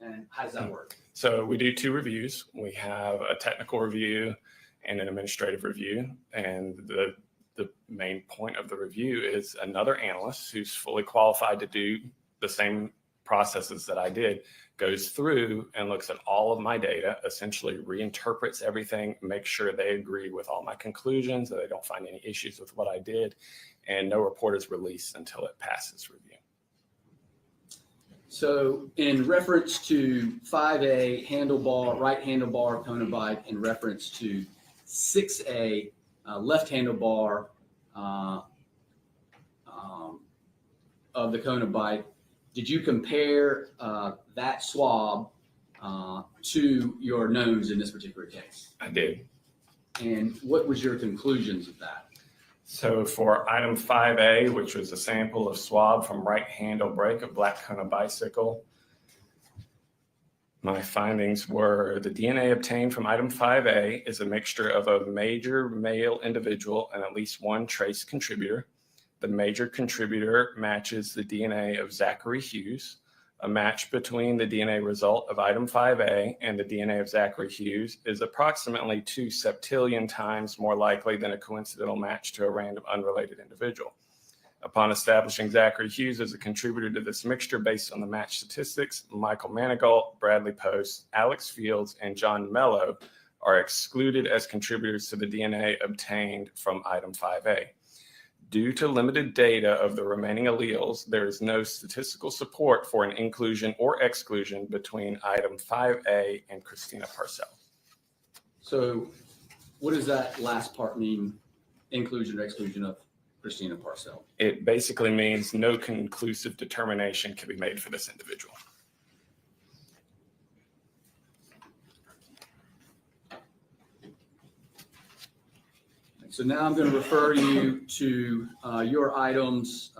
And how does that work? So we do 2 reviews. We have a technical review and an administrative review. And the main point of the review is another analyst who's fully qualified to do the same processes that I did, goes through and looks at all of my data, essentially reinterprets everything, makes sure they agree with all my conclusions, that they don't find any issues with what I did, and no report is released until it passes review. So in reference to 5A handlebar, right handlebar Kona bike, in reference to 6A left handlebar of the Kona bike, did you compare that swab to your knowns in this particular case? I did. And what was your conclusions of that? So for item 5A, which was a sample of swab from right handle brake of black Kona bicycle, my findings were the DNA obtained from item 5A is a mixture of a major male individual and at least one trace contributor. The major contributor matches the DNA of Zachary Hughes. A match between the DNA result of item 5A and the DNA of Zachary Hughes is approximately 2 septillion times more likely than a coincidental match to a random unrelated individual. Upon establishing Zachary Hughes as a contributor to this mixture based on the match statistics, Michael Manigault, Bradley Post, Alex Fields, and John Mello are excluded as contributors to the DNA obtained from item 5A. Due to limited data of the remaining alleles, there is no statistical support for an inclusion or exclusion between item 5A and Christina Parcell. So what does that last part mean, inclusion or exclusion of Christina Parcell? It basically means no conclusive determination can be made for this individual. So now I'm going to refer you to your items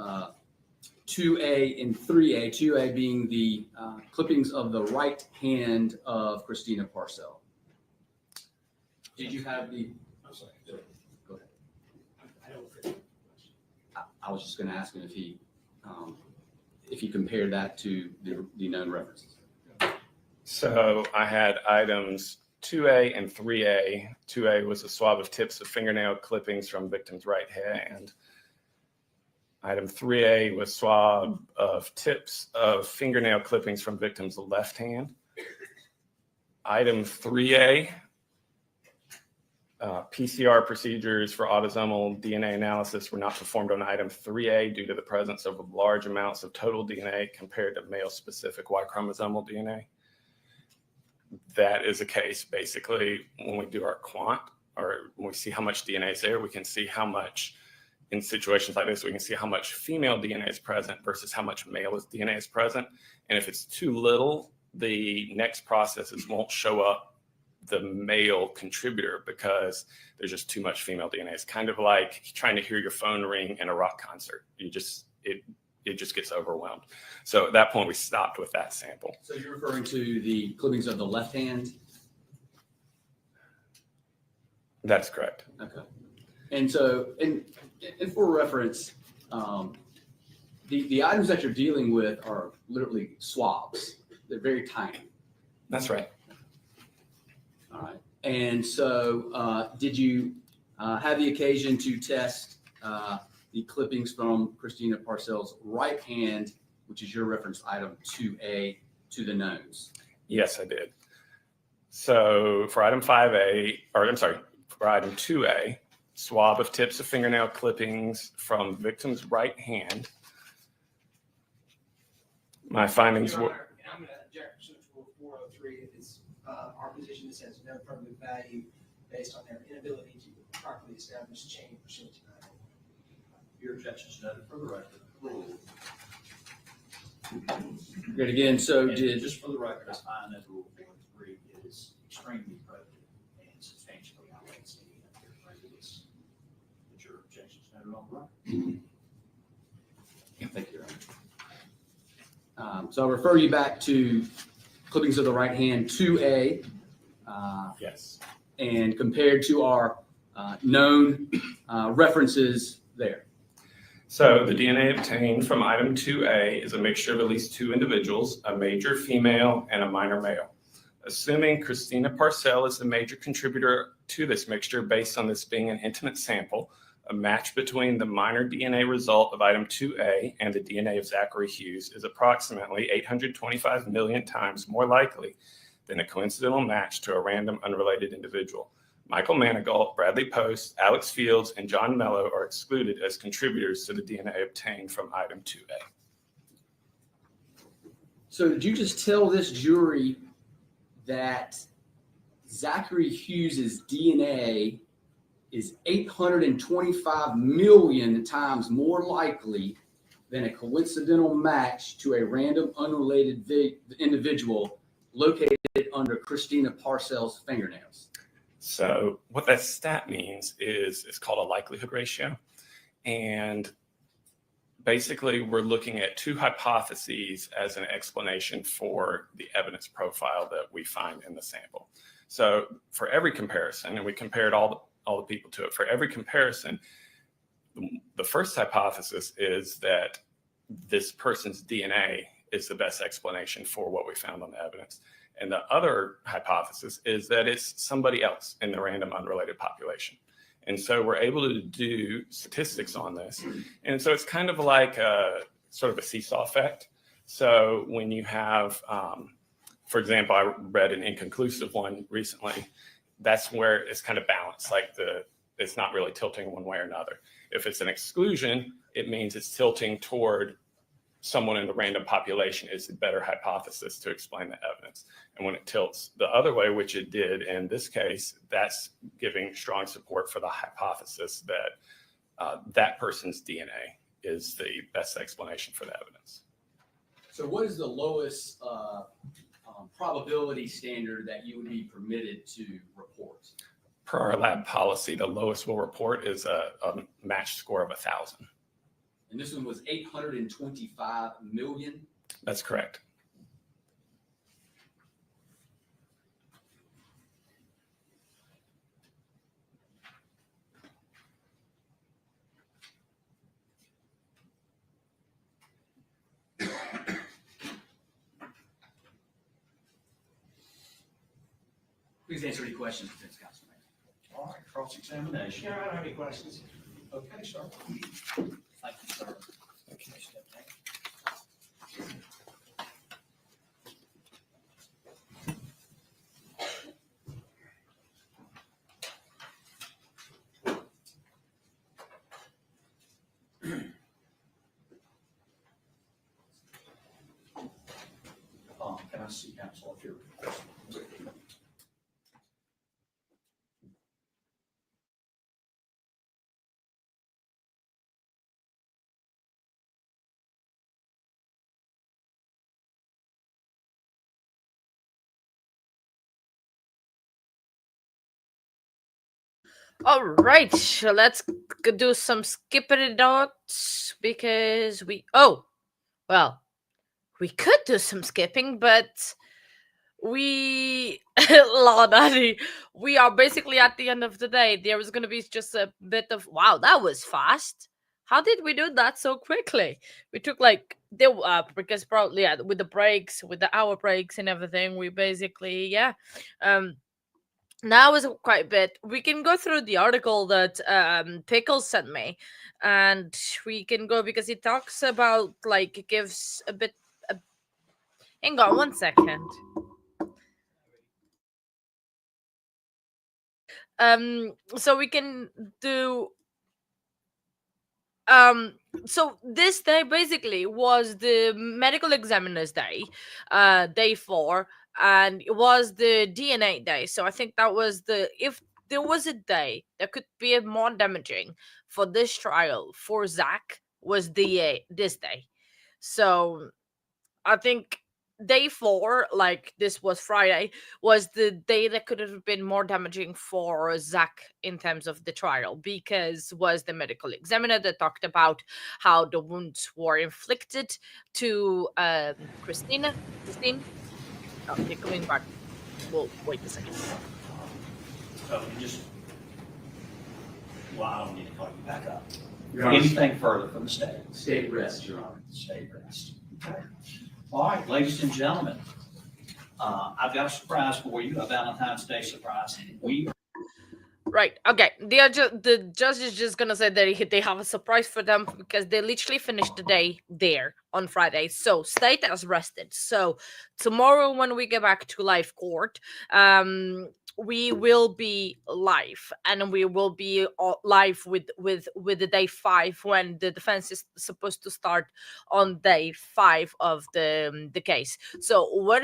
2A and 3A, 2A being the clippings of the right hand of Christina Parcell. Did you have the, I'm sorry, go ahead. I was just going to ask him if if you compare that to the known references. So I had items 2A and 3A. 2A was a swab of tips of fingernail clippings from victim's right hand. Item 3A was swab of tips of fingernail clippings from victim's left hand. Item 3A, PCR procedures for autosomal DNA analysis were not performed on item 3A due to the presence of large amounts of total DNA compared to male-specific Y chromosomal DNA. That is a case, basically, when we do our quant, or when we see how much DNA is there, we can see how much, in situations like this, we can see how much female DNA is present versus how much male DNA is present. And if it's too little, the next processes won't show up the male contributor because there's just too much female DNA. It's kind of like trying to hear your phone ring in a rock concert. It just gets overwhelmed. So at that point, we stopped with that sample. So you're referring to the clippings of the left hand? That's correct. Okay. And so, and for reference, the items that you're dealing with are literally swabs. They're very tiny. That's right. All right. And so did you have the occasion to test the clippings from Christina Parcell's right hand, which is your reference item 2A, to the knowns? Yes, I did. So for item 5A, or I'm sorry, for item 2A, swab of tips of fingernail clippings from victim's right hand. My findings Your were... Honor, and I'm going to object pursuant to Rule 403. It's our position that says no affirmative value based on their inability to properly establish chain pursuant to that. Your objection is noted for the record. Good again. So And did just for the record, I find that Rule 403 is extremely probative and substantially outweighs any unfair prejudice. That your objection is noted on the record. Thank you, Your Honor. So I'll refer you back to clippings of the right hand 2A. Yes. And compared to our known references there. So the DNA obtained from item 2A is a mixture of at least two individuals, a major female and a minor male. Assuming Christina Parcell is the major contributor to this mixture based on this being an intimate sample, a match between the minor DNA result of item 2A and the DNA of Zachary Hughes is approximately 825 million times more likely than a coincidental match to a random unrelated individual. Michael Manigault, Bradley Post, Alex Fields, and John Mello are excluded as contributors to the DNA obtained from item 2A. So did you just tell this jury that Zachary Hughes's DNA is 825 million times more likely than a coincidental match to a random unrelated individual located under Christina Parcell's fingernails? So what that stat means is it's called a likelihood ratio. And basically we're looking at two hypotheses as an explanation for the evidence profile that we find in the sample. So for every comparison, and we compared all the people to it, for every comparison, the first hypothesis is that this person's DNA is the best explanation for what we found on the evidence. And the other hypothesis is that it's somebody else in the random unrelated population. And so we're able to do statistics on this. And so it's kind of like sort of a seesaw effect. So when you have, for example, I read an inconclusive one recently, that's where it's kind of balanced, like it's not really tilting one way or another. If it's an exclusion, it means it's tilting toward someone in the random population is the better hypothesis to explain the evidence. And when it tilts the other way, which it did in this case, that's giving strong support for the hypothesis that that person's DNA is the best explanation for the evidence. So what is the lowest probability standard that you would be permitted to report? Per our lab policy, the lowest we'll report is a match score of 1,000. And this one was 825 million? That's correct. Please answer any questions, defense counsel. All right, cross-examination. I don't have any questions. Okay, sir. Thank you, sir. Okay. Can I see counsel if you're? All right, so let's do some skippity dots because well, we could do some skipping, but we Laudati, we are basically at the end of the day. There was going to be just a bit of wow, that was fast. How did we do that so quickly? We took like because probably with the breaks, with the hour breaks and everything, we basically now is quite a bit. We can go through the article that Pickles sent me, and we can go because it talks about like it gives a bit. Hang on 1 second. So we can do so this day basically was the medical examiner's day, day 4, and it was the DNA day. So I think that was if there was a day that could be more damaging for this trial for Zach was this day. So I think day 4, like this was Friday, was the day that could have been more damaging for Zach in terms of the trial, because was the medical examiner that talked about how the wounds were inflicted to Christine. Oh, they're coming back. Well, wait a second. So you just, well, I don't need to call you back up. Your Honor, Anything further from the state? state rest, Your Honor. State rest. Okay. All right, ladies and gentlemen, I've got a surprise for you, a Valentine's Day surprise. We Right. Okay. The judge is just gonna say that they have a surprise for them because they literally finished the day there on Friday. So state has rested. So tomorrow when we get back to live court, we will be live, and we will be live with the day 5 when the defense is supposed to start on day 5 of the case. So what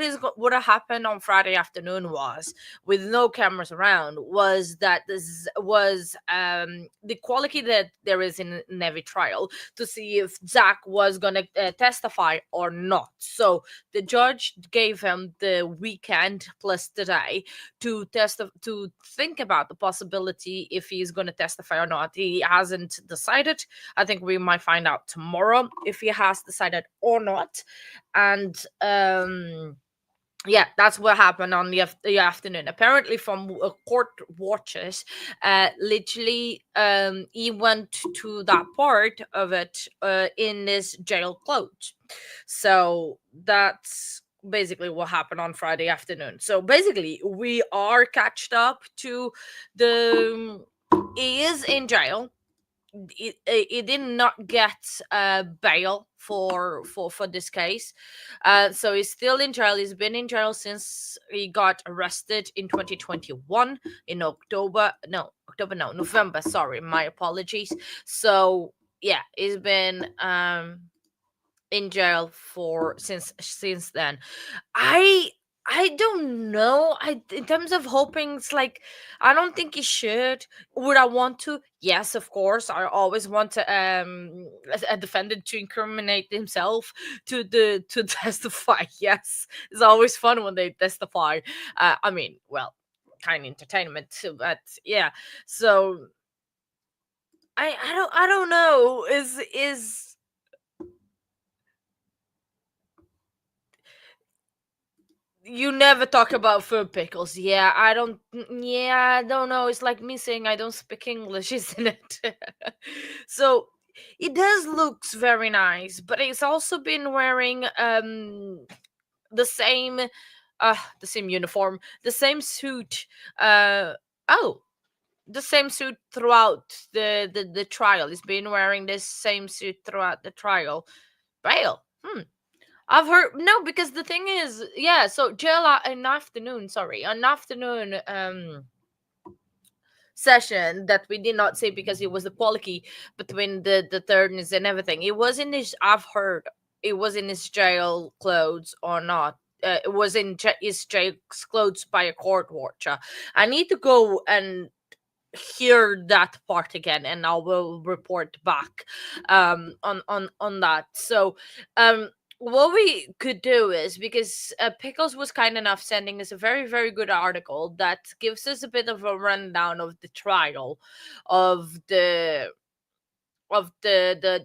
happened on Friday afternoon was, with no cameras around, was that this was the quality that there is in every trial to see if Zach was gonna testify or not. So the judge gave him the weekend plus today to think about the possibility if he's going to testify or not. He hasn't decided. I think we might find out tomorrow if he has decided or not. And yeah, that's what happened on the afternoon. Apparently, from court watches, literally, he went to that part of it in his jail clothes. So that's basically what happened on Friday afternoon. So basically, we are catched up to the. He is in jail. He did not get bail for this case, so he's still in jail. He's been in jail since he got arrested in 2021 in November, sorry, my apologies. So yeah, he's been in jail for since then. I don't know. In terms of hoping, it's like I don't think he should. Would I want to? Yes, of course. I always want to a defendant to incriminate himself to testify. Yes, it's always fun when they testify. I mean, well, kind of entertainment too, but yeah. So I don't know. Is You never talk about food pickles. Yeah, I don't. Yeah, I don't know. It's like me saying I don't speak English, isn't it? So it does looks very nice, but it's also been wearing the same the same uniform, the same suit. The same suit throughout the trial. He's been wearing this same suit throughout the trial. Bail. I've heard no, because the thing is, yeah. So jail an afternoon. Sorry, an afternoon session that we did not say because it was the quality between the thirdness and everything. It was in his. I've heard it was in his jail clothes or not. It was in his jail clothes by a court watcher. I need to go and hear that part again, and I will report back on that. So what we could do is, because Pickles was kind enough sending us a very, very good article that gives us a bit of a rundown of the trial of the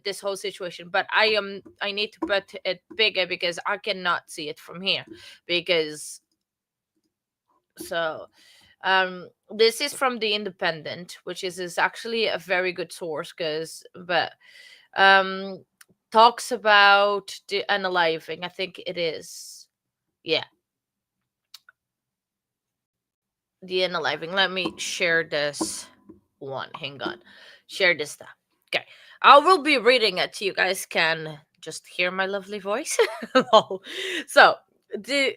this whole situation, but I need to put it bigger because I cannot see it from here. Because so this is from the Independent, which is actually a very good source, um talks about the unaliving. I think it is, yeah, the unaliving. Let me share this one. Hang on, share this stuff. Okay, I will be reading it. You guys can just hear my lovely voice. So the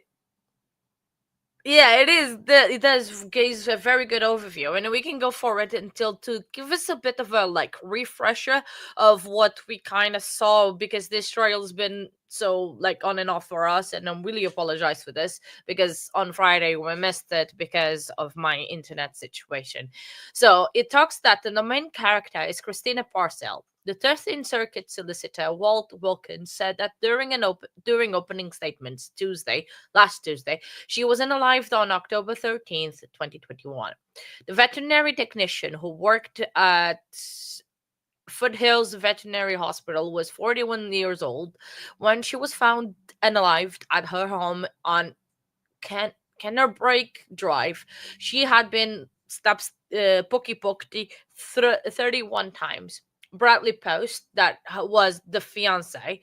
yeah, it is. It does gives a very good overview, and we can go forward until to give us a bit of a like refresher of what we kind of saw, because this trial has been so like on and off for us, and I'm really apologize for this because on Friday we missed it because of my internet situation. So it talks that the main character is Christina Parcell. The 13th Circuit solicitor Walt Wilkins said that during opening statements last Tuesday, she was unalived on October 13th, 2021. The veterinary technician who worked at Foothills Veterinary Hospital was 41 years old when she was found unalived at her home on Cannerbreak Drive. She had been stabbed poked 31 times. Bradley Post, that was the fiance,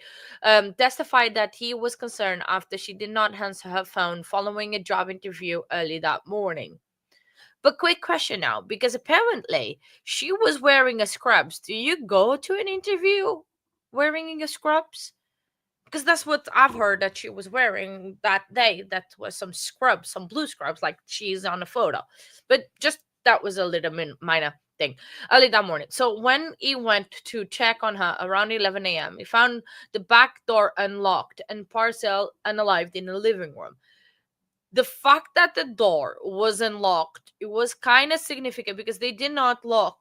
testified that he was concerned after she did not answer her phone following a job interview early that morning. But quick question now, because apparently she was wearing a scrubs. Do you go to an interview wearing a scrubs? Because that's what I've heard that she was wearing that day. That was some scrubs, some blue scrubs, like she's on the photo. But just that was a little minor thing early that morning. So when he went to check on her around 11 a.m., he found the back door unlocked and Parcell unalived in the living room. The fact that the door was unlocked, it was kind of significant because they did not lock.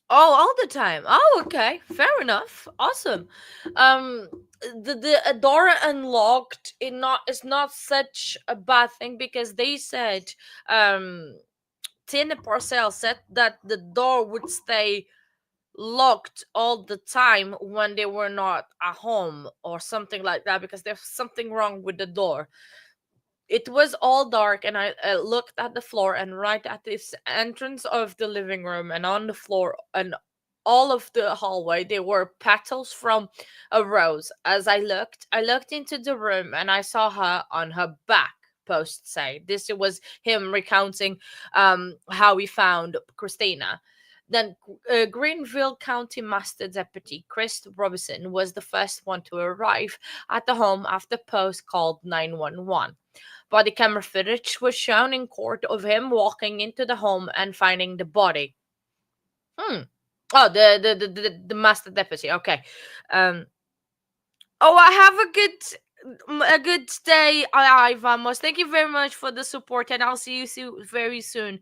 Oh, all the time. Oh, okay. Fair enough. Awesome. The door unlocked is not such a bad thing, because they said Tina Parcell said that the door would stay locked all the time when they were not at home or something like that, because there's something wrong with the door. It was all dark, and I looked at the floor, and right at this entrance of the living room and on the floor and all of the hallway, there were petals from a rose. As I looked into the room and I saw her on her back. Post say this was him recounting how he found Christina. Then Greenville County Master Deputy Chris Robinson was the first one to arrive at the home after Post called 911. Body camera footage was shown in court of him walking into the home and finding the body. Oh, the master deputy. Okay. Oh, I have a good day, Vamos. Thank you very much for the support, and I'll see you very soon.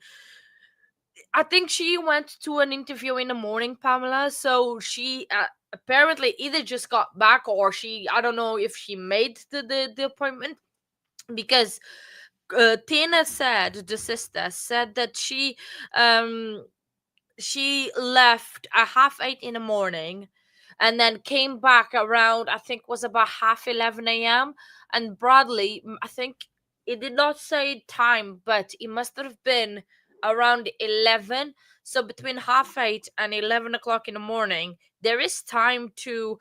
I think she went to an interview in the morning, Pamela. So she apparently either just got back, or I don't know if she made the appointment, because Tina said, the sister said that she left at 8:30 in the morning and then came back around, I think was about 11:30 a.m. And Bradley, I think it did not say time, but it must have been around 11. So between half 8 and 11 o'clock in the morning, there is time to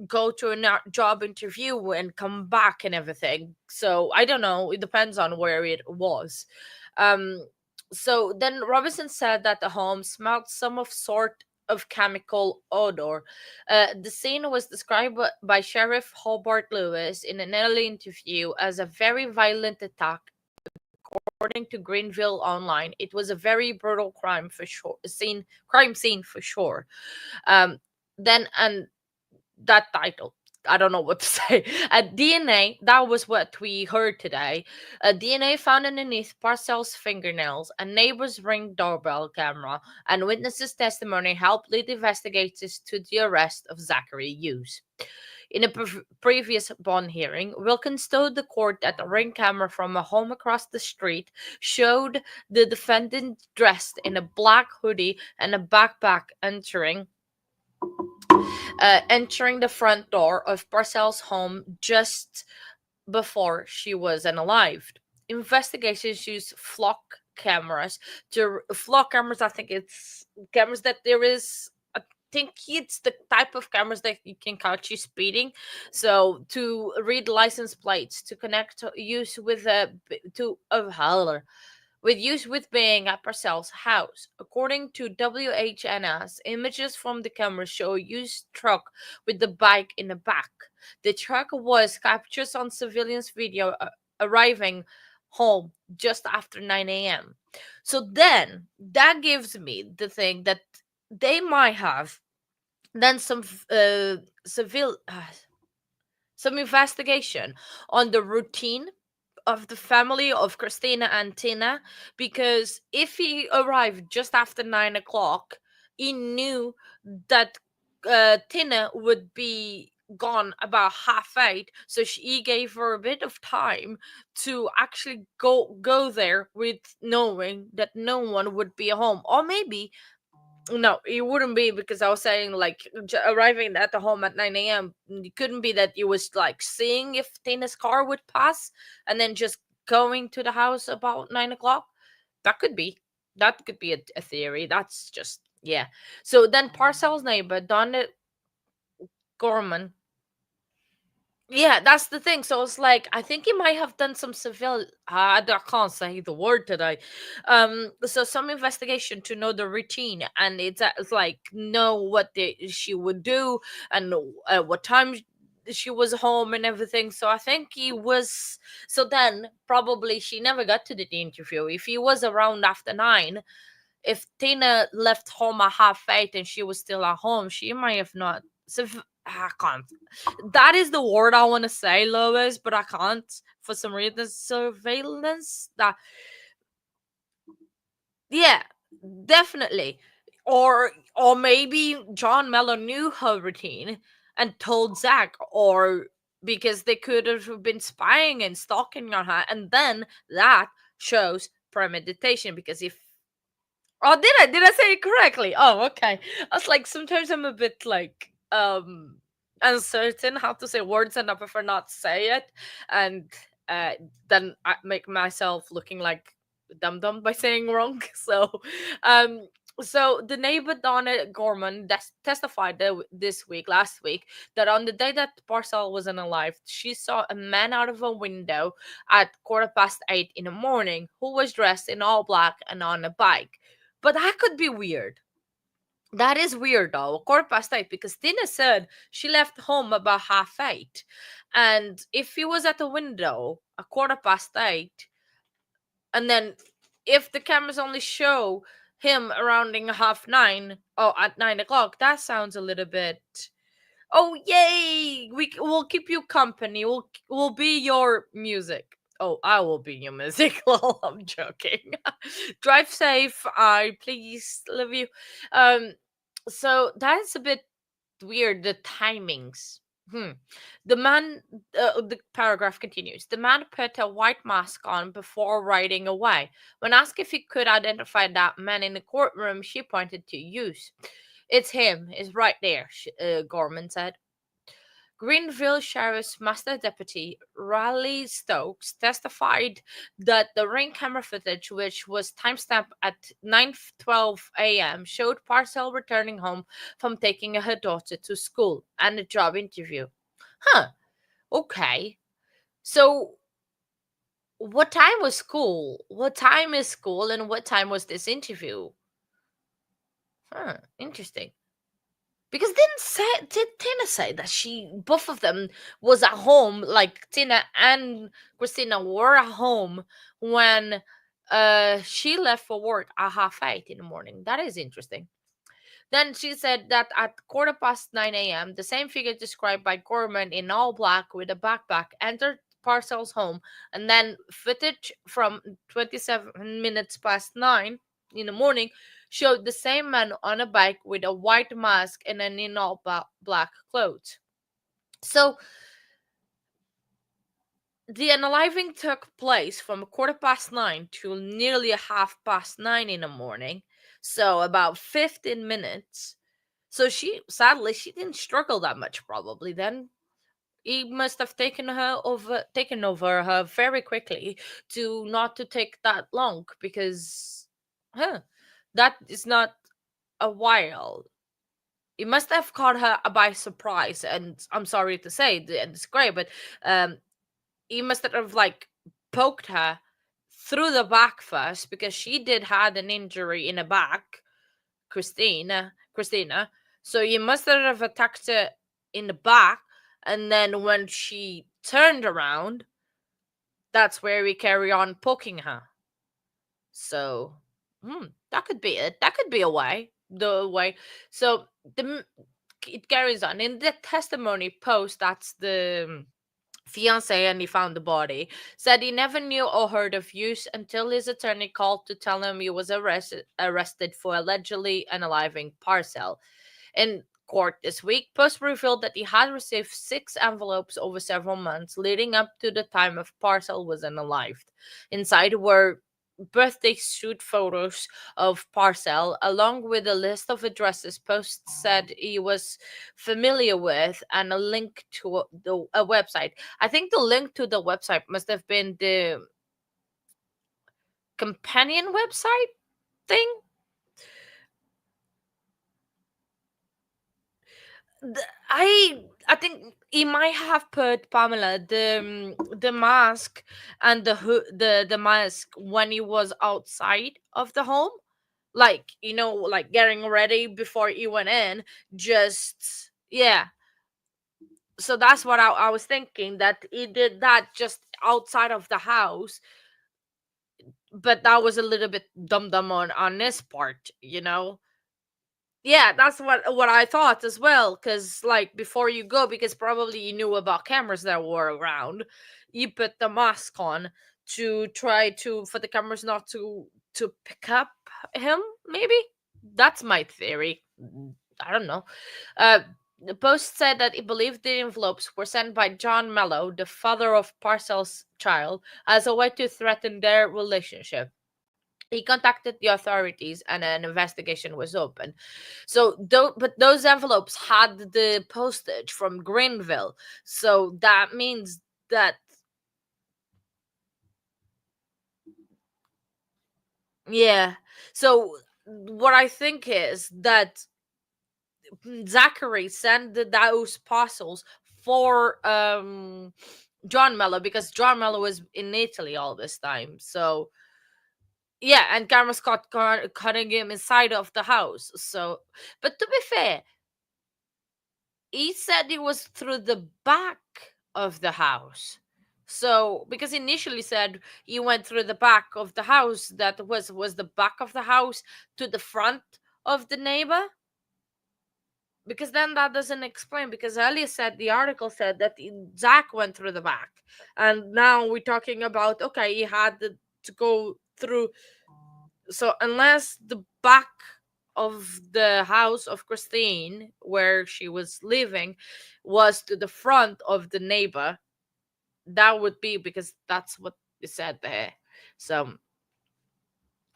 go to a job interview and come back and everything. So I don't know. It depends on where it was. So then Robinson said that the home smelled some of sort of chemical odor. The scene was described by Sheriff Hobart Lewis in an early interview as a very violent attack. According to Greenville Online, it was a very brutal crime for sure. Crime scene for sure. Then and that title, I don't know what to say. DNA, that was what we heard today. DNA found underneath Parcell's fingernails, a neighbor's Ring doorbell camera, and witnesses' testimony helped lead investigators to the arrest of Zachary Hughes. In a previous bond hearing, Wilkins told the court that a Ring camera from a home across the street showed the defendant dressed in a black hoodie and a backpack entering the front door of Parcell's home just before she was unalived. Investigations used flock cameras. I think it's cameras that there is. I think it's the type of cameras that you can catch you speeding. So to read license plates, to connect use with with being at Parcell's house. According to WHNS, images from the camera show a used truck with the bike in the back. The truck was captured on surveillance video arriving home just after 9 a.m. So then that gives me the thing that they might have done some some investigation on the routine of the family of Christina and Tina, because if he arrived just after 9 o'clock, he knew that Tina would be gone about half 8, so he gave her a bit of time to actually go there with knowing that no one would be home. Or maybe no, it wouldn't be, because I was saying like arriving at the home at 9 a.m. It couldn't be that he was like seeing if Tina's car would pass and then just going to the house about 9 o'clock. That could be. That could be a theory. That's just, yeah. So then Parcell's neighbor, Donna Gorman. Yeah, that's the thing. So it's like I think he might have done some civil. I can't say the word today. So some investigation to know the routine, and it's like know what she would do and what time she was home and everything. So I think he was. So then probably she never got to the interview. If he was around after 9, if Tina left home at half 8 and she was still at home, she might have not. So I can't. That is the word I want to say, Lois, but I can't for some reason. Surveillance. That. Yeah, definitely. Or maybe John Mellor knew her routine and told Zach, or because they could have been spying and stalking on her, and then that shows premeditation. Because if did I say it correctly? Oh, okay. I was like, sometimes I'm a bit like uncertain how to say words, and I prefer not to say it, and then I make myself looking like dum dum by saying wrong. So um so the neighbor Donna Gorman testified last week, that on the day that Parcell wasn't alive, she saw a man out of a window at 8:15 in the morning who was dressed in all black and on a bike. But that could be weird. That is weird though, 8:15, because Tina said she left home about half 8. And if he was at the window at 8:15, and then if the cameras only show him around half 9 or at 9 o'clock, that sounds a little bit. Oh yay! We'll keep you company. We'll be your music. Oh, I will be your music. Lol, I'm joking. Drive safe. I please love you. So that's a bit weird. The timings. The paragraph continues. The man put a white mask on before riding away. When asked if he could identify that man in the courtroom, she pointed to Hughes. It's him. It's right there, Gorman said. Greenville Sheriff's Master Deputy Raleigh Stokes testified that the ring camera footage, which was timestamped at 9:12 a.m., showed Parcell returning home from taking her daughter to school and a job interview. Huh. Okay. So, what time was school? What time is school, and what time was this interview? Huh. Interesting. Because did Tina say that both of them was at home, like Tina and Christina were at home when she left for work at 8:30 in the morning. That is interesting. Then she said that at 9:15 a.m., the same figure described by Gorman in all black with a backpack entered Parcell's home, and then footage from 27 minutes past 9 in the morning showed the same man on a bike with a white mask and in all black clothes. So the unaliving took place from 9:15 to nearly 9:30 in the morning, so about 15 minutes. So she didn't struggle that much probably then. He must have taken over her very quickly to not to take that long, because that is not a while. It must have caught her by surprise, and I'm sorry to say, and it's great, but he must have like poked her through the back first, because she did had an injury in the back, Christina. So you must have attacked her in the back, and then when she turned around, that's where we carry on poking her. So, that could be it. That could be a way. The way. So it carries on in the testimony post. That's the fiance, and he found the body, said he never knew or heard of Hughes until his attorney called to tell him he was arrested for allegedly unaliving Parcell. In court this week, Post revealed that he had received 6 envelopes over several months leading up to the time of Parcell was unalived. Inside were birthday shoot photos of Parcell, along with a list of addresses Post said he was familiar with, and a link to a website. I think the link to the website must have been the companion website thing. I think he might have put, Pamela, the mask and the mask when he was outside of the home, like, like getting ready before he went in. Just, yeah. So that's what I was thinking, that he did that just outside of the house, but that was a little bit dumb on his part. Yeah, that's what I thought as well. Because, like, before you go, because probably you knew about cameras that were around, you put the mask on to try to for the cameras not to pick up him. Maybe that's my theory. I don't know. The Post said that he believed the envelopes were sent by John Mello, the father of Parcell's child, as a way to threaten their relationship. He contacted the authorities, and an investigation was open. So, but those envelopes had the postage from Greenville, so that means that, yeah. So what I think is that Zachary sent those parcels for John Mello, because John Mello was in Italy all this time. So yeah, and cameras cutting him inside of the house. So, but to be fair, he said it was through the back of the house. So, because initially said he went through the back of the house, that was the back of the house to the front of the neighbor. Because then that doesn't explain. Because earlier said the article said that Zach went through the back, and now we're talking about, okay, he had to go through. So unless the back of the house of Christine, where she was living, was to the front of the neighbor, that would be, because that's what it said there. So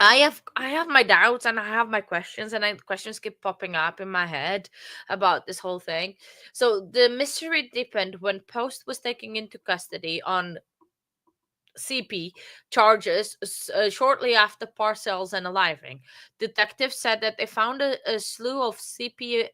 I have my doubts and I have my questions, and questions keep popping up in my head about this whole thing. So the mystery deepened when Post was taken into custody on CP charges shortly after Parcells and arriving. Detectives said that they found a slew of CP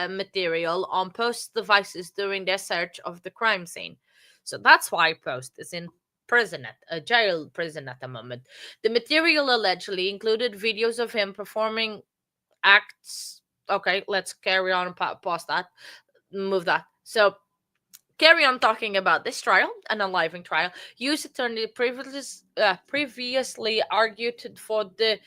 material on Post's devices during their search of the crime scene. So that's why Post is in prison at a jail prison at the moment. The material allegedly included videos of him performing acts. Okay, let's carry on and pause that. Move that. So carry on talking about this trial, an unliving trial. U.S. attorney previously argued for the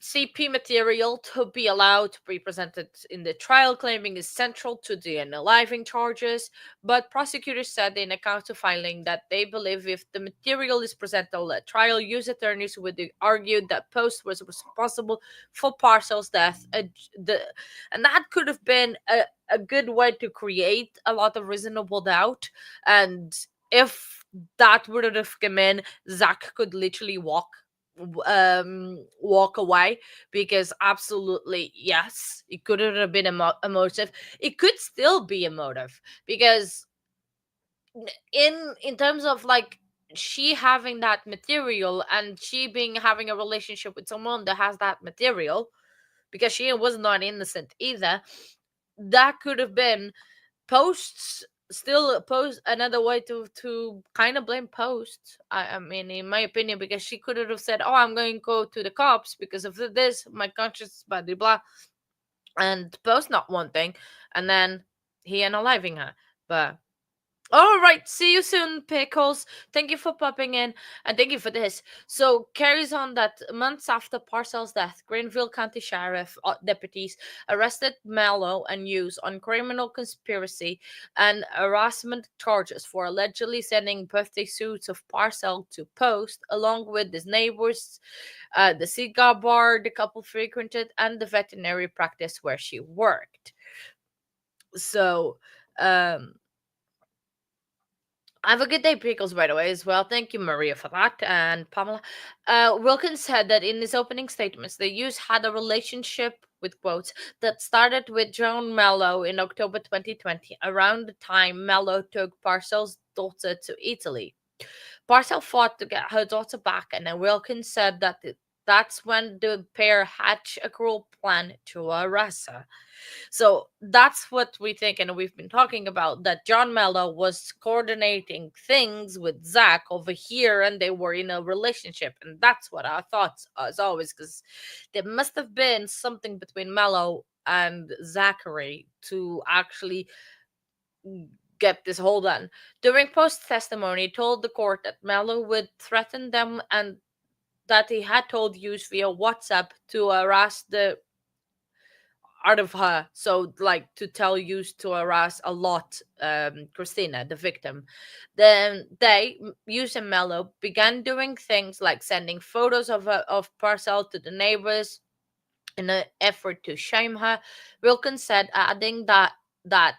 CP material to be allowed to be presented in the trial, claiming is central to the unaliving charges. But prosecutors said in a counter filing that they believe if the material is presented at trial, U.S. attorneys would argue that Post was responsible for Parcell's death. And that could have been a good way to create a lot of reasonable doubt. And if that would have come in, Zach could literally walk away, because absolutely yes, it could have been a motive. It could still be a motive, because in terms of like she having that material and she being having a relationship with someone that has that material, because she was not innocent either, that could have been Posts. Still Post another way to kind of blame Post. I mean, in my opinion, because she could have said, "Oh, I'm going to go to the cops because of this. My conscience, blah blah blah," and Post not one thing, and then he unaliving her. But all right, see you soon, Pickles. Thank you for popping in, and thank you for this. So, carries on that months after Parcell's death, Greenville County Sheriff deputies arrested Mallow and Hughes on criminal conspiracy and harassment charges for allegedly sending birthday suits of Parcell to Post, along with his neighbors, the cigar bar the couple frequented, and the veterinary practice where she worked. So, have a good day, Pickles, by the way, as well. Thank you, Maria, for that. And Pamela. Wilkins said that in his opening statements, the youth had a relationship, with quotes, that started with Joan Mello in October 2020, around the time Mello took Parcell's daughter to Italy. Parcell fought to get her daughter back, and then Wilkins said that that's when the pair hatched a cruel plan to arrest her. So that's what we think, and we've been talking about that John Mello was coordinating things with Zach over here, and they were in a relationship, and that's what our thoughts as always, because there must have been something between Mello and Zachary to actually get this whole done. During post testimony, he told the court that Mello would threaten them and that he had told Hughes via WhatsApp to harass the out of her, so like to tell Hughes to harass a lot Christina, the victim. Then they, Hughes and Mello, began doing things like sending photos of Parcell to the neighbors in an effort to shame her. Wilkins said, adding that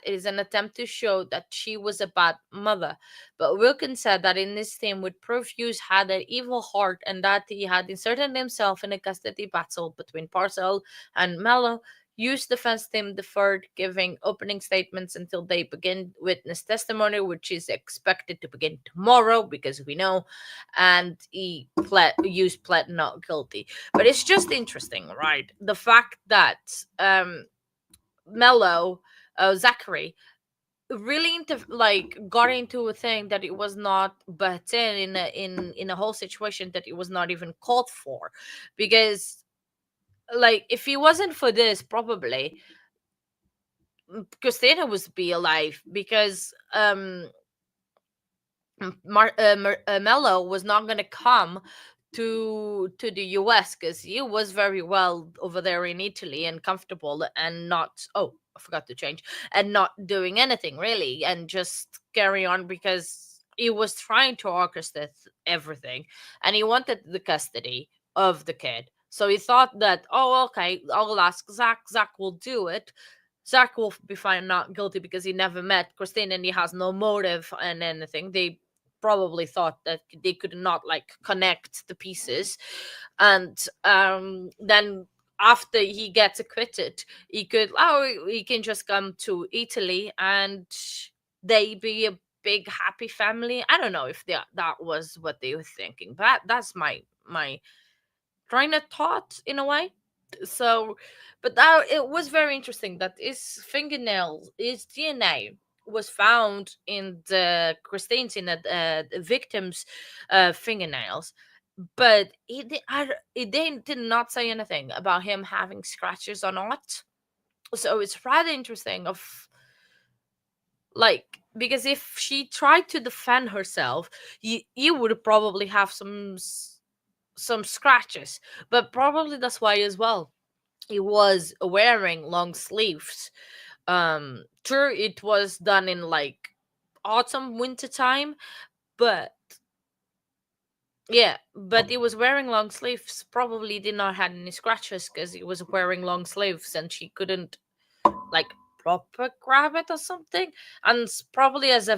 is an attempt to show that she was a bad mother. But Wilkins said that in this theme would prove Hughes had an evil heart and that he had inserted himself in a custody battle between Parcell and Mello. Hughes' defense team deferred giving opening statements until they begin witness testimony, which is expected to begin tomorrow because we know, and Hughes pled not guilty. But it's just interesting, right? The fact that Mello, Zachary, really got into a thing that it was not but in a whole situation that it was not even called for, because like if it wasn't for this, probably Christina would be alive, because Mello was not going to come to the US because he was very well over there in Italy and comfortable and not, oh, I forgot to change, and not doing anything really and just carry on, because he was trying to orchestrate everything and he wanted the custody of the kid. So he thought that, oh, okay, I'll ask Zach. Zach will do it. Zach will be found not guilty because he never met Christine and he has no motive and anything. They probably thought that they could not like connect the pieces, and then after he gets acquitted, he can just come to Italy and they be a big happy family. I don't know if that was what they were thinking, but that's my train of thought in a way. So, but that it was very interesting that his DNA was found in the Christine's, in the victim's fingernails, but it did not say anything about him having scratches or not. So it's rather interesting of like, because if she tried to defend herself, you would probably have some scratches, but probably that's why as well he was wearing long sleeves. Sure, it was done in like autumn winter time, but yeah, but he was wearing long sleeves, probably did not have any scratches because he was wearing long sleeves and she couldn't like proper grab it or something. And probably as a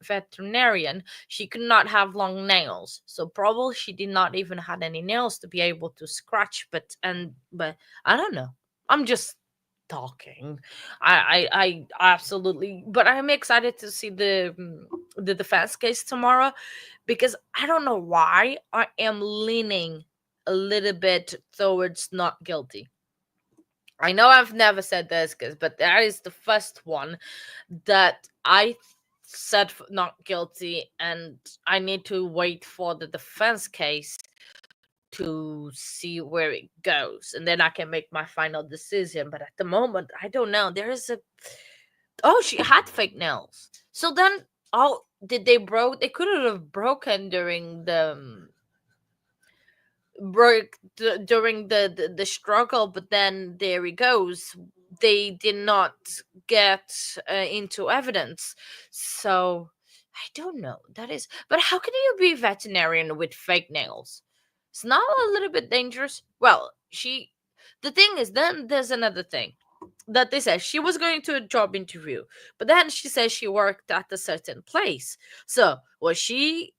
veterinarian, she could not have long nails, so probably she did not even had any nails to be able to scratch. But I don't know, I'm just talking. I absolutely, but I'm excited to see the defense case tomorrow, because I don't know why I am leaning a little bit towards not guilty. I know I've never said this, but that is the first one that I said not guilty, and I need to wait for the defense case to see where it goes, and then I can make my final decision. But at the moment, I don't know. There is a she had fake nails. So then, did they broke? They couldn't have broken during the struggle, but then there he goes, they did not get into evidence. So I don't know, that is, but how can you be veterinarian with fake nails? It's not a little bit dangerous? Well, the thing is, then there's another thing that they said she was going to a job interview, but then she says she worked at a certain place. So was she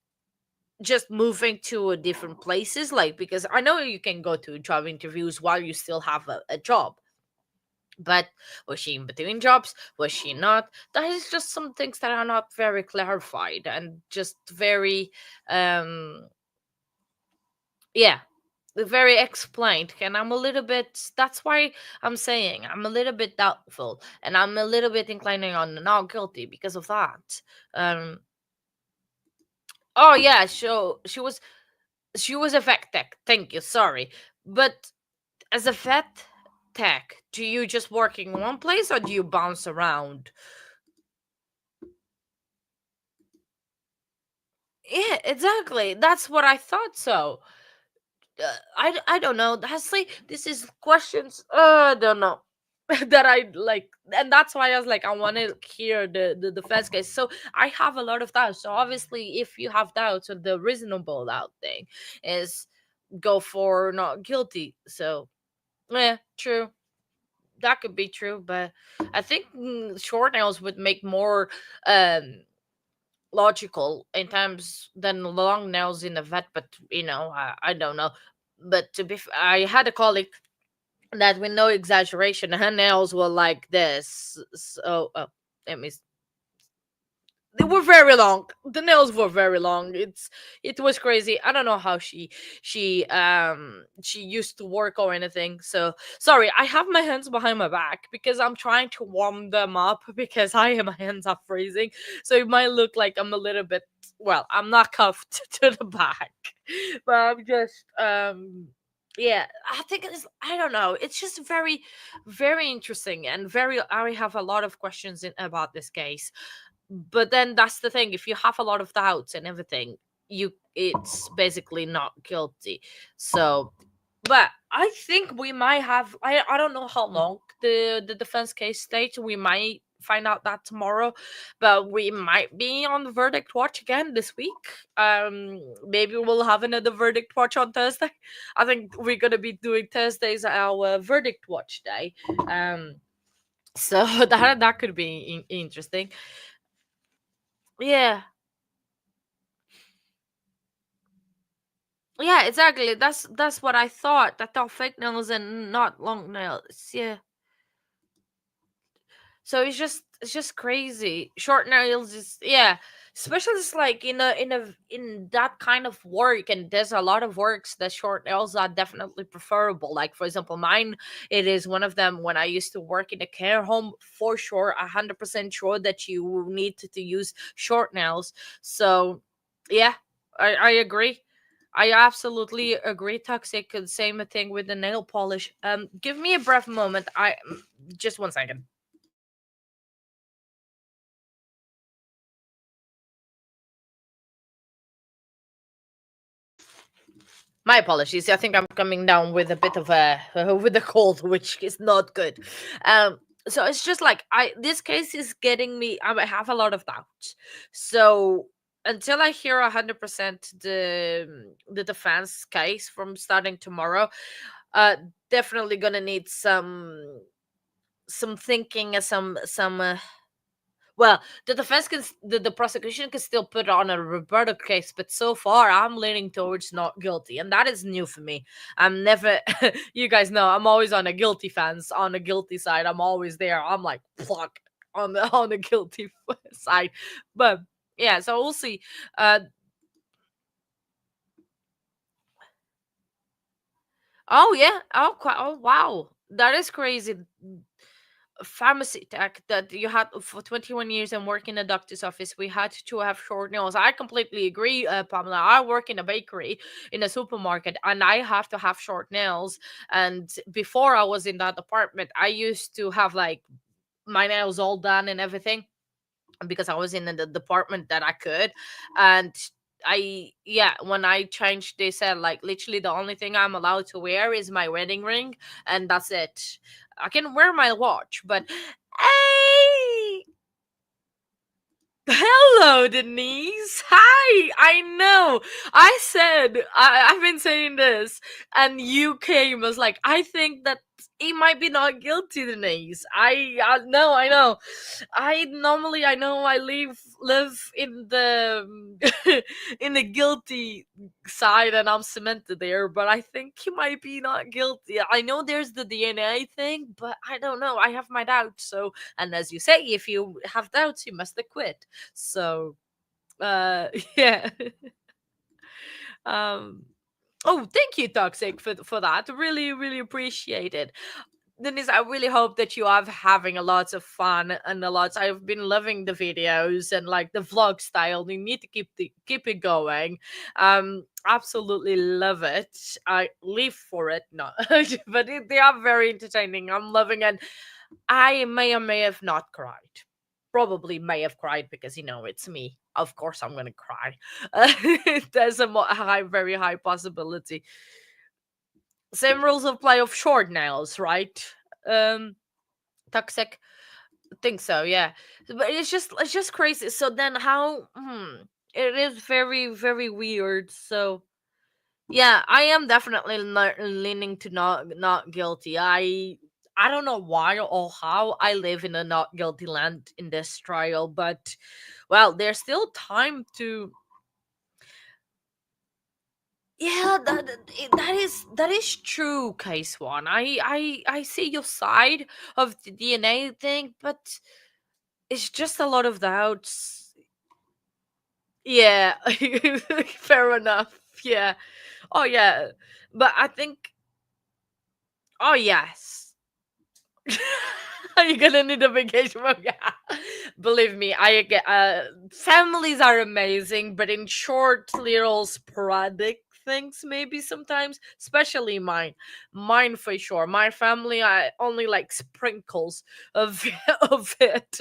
just moving to a different places, like, because I know you can go to job interviews while you still have a job, but was she in between jobs, was she not? That is just some things that are not very clarified and just very yeah, very explained. And I'm a little bit, that's why I'm saying I'm a little bit doubtful, and I'm a little bit inclining on not guilty because of that. Oh yeah, so she was a vet tech. Thank you. Sorry, but as a vet tech, do you just work in one place or do you bounce around? Yeah, exactly. That's what I thought. So I don't know. Honestly, this is questions. I don't know. That I like, and that's why I was like, I want to hear the defense case. So I have a lot of doubts. So obviously, if you have doubts, or the reasonable doubt thing is go for not guilty. So yeah, true. That could be true, but I think short nails would make more um logical in terms than long nails in a vet. But I don't know. But I had a colleague that, with no exaggeration, her nails were like this. So let me they were very long. The nails were very long. It was crazy. I don't know how she used to work or anything. So sorry, I have my hands behind my back because I'm trying to warm them up because my hands are freezing. So it might look like I'm a little bit, well, I'm not cuffed to the back. But I'm just yeah, I think I don't know. It's just very, very interesting, and I have a lot of questions about this case. But then that's the thing, if you have a lot of doubts and everything, it's basically not guilty. So, but I think we might have, I don't know how long the defense case stays. We might find out that tomorrow, but we might be on the verdict watch again this week. Maybe we'll have another verdict watch on Thursday. I think we're gonna be doing Thursdays our verdict watch day. So that could be interesting. Yeah. Yeah, exactly. That's what I thought. I thought fake nails and not long nails. Yeah. So it's just crazy. Short nails is, yeah, especially it's like in that kind of work, and there's a lot of works that short nails are definitely preferable. Like for example, mine, it is one of them. When I used to work in a care home, for sure, 100% sure that you will need to use short nails. So yeah, I agree. I absolutely agree, Toxic. And same thing with the nail polish. Give me a brief moment. I just 1 second. My apologies. I think I'm coming down with a bit of a with a cold, which is not good. So it's just like I this case is getting me. I have a lot of doubts. So until I hear 100% the defense case from starting tomorrow, uh, definitely gonna need some thinking and some. Well, the defense can, the prosecution can still put on a Roberto case, but so far I'm leaning towards not guilty, and that is new for me. I'm never, you guys know, I'm always on a guilty fence, on a guilty side. I'm always there. I'm like, fuck, on the guilty side, but yeah. So we'll see. Uh, oh yeah. Oh, oh wow, that is crazy. Pharmacy tech that you had for 21 years and work in a doctor's office, we had to have short nails. I completely agree, Pamela. I work in a bakery, in a supermarket, and I have to have short nails. And before I was in that department, I used to have like my nails all done and everything, because I was in the department that I could. And yeah, when I changed, they said like literally the only thing I'm allowed to wear is my wedding ring, and that's it. I can wear my watch, but hey, hello, Denise. Hi. I know. I've been saying this, and you came as like, I think that he might be not guilty, Denise. I know. I know. I normally, I know I live in the in the guilty side, and I'm cemented there. But I think he might be not guilty. I know there's the DNA thing, but I don't know. I have my doubts. So, and as you say, if you have doubts, you must acquit. So, yeah. um. Oh, thank you, Toxic, for that. Really, really appreciate it. Denise, I really hope that you are having a lot of fun and a lot. I've been loving the videos and like the vlog style. You need to keep it going. Absolutely love it. I live for it, no, but they are very entertaining. I'm loving it. I may or may have not cried. Probably may have cried because it's me. Of course, I'm gonna cry. There's a high, very high possibility. Same rules of play of short nails, right? Um, Toxic. Think so, yeah. But it's just crazy. So then how? It is very, very weird. So yeah, I am definitely leaning to not guilty. I don't know why or how I live in a not guilty land in this trial, but well, there's still time to. Yeah, that is true, Case One. I see your side of the DNA thing, but it's just a lot of doubts. Yeah, fair enough. Yeah. Oh yeah, but I think. Oh yes. You're gonna need a vacation. Yeah. Believe me, I get. Families are amazing, but in short, little sporadic things, maybe sometimes, especially mine for sure. My family, I only like sprinkles of of it.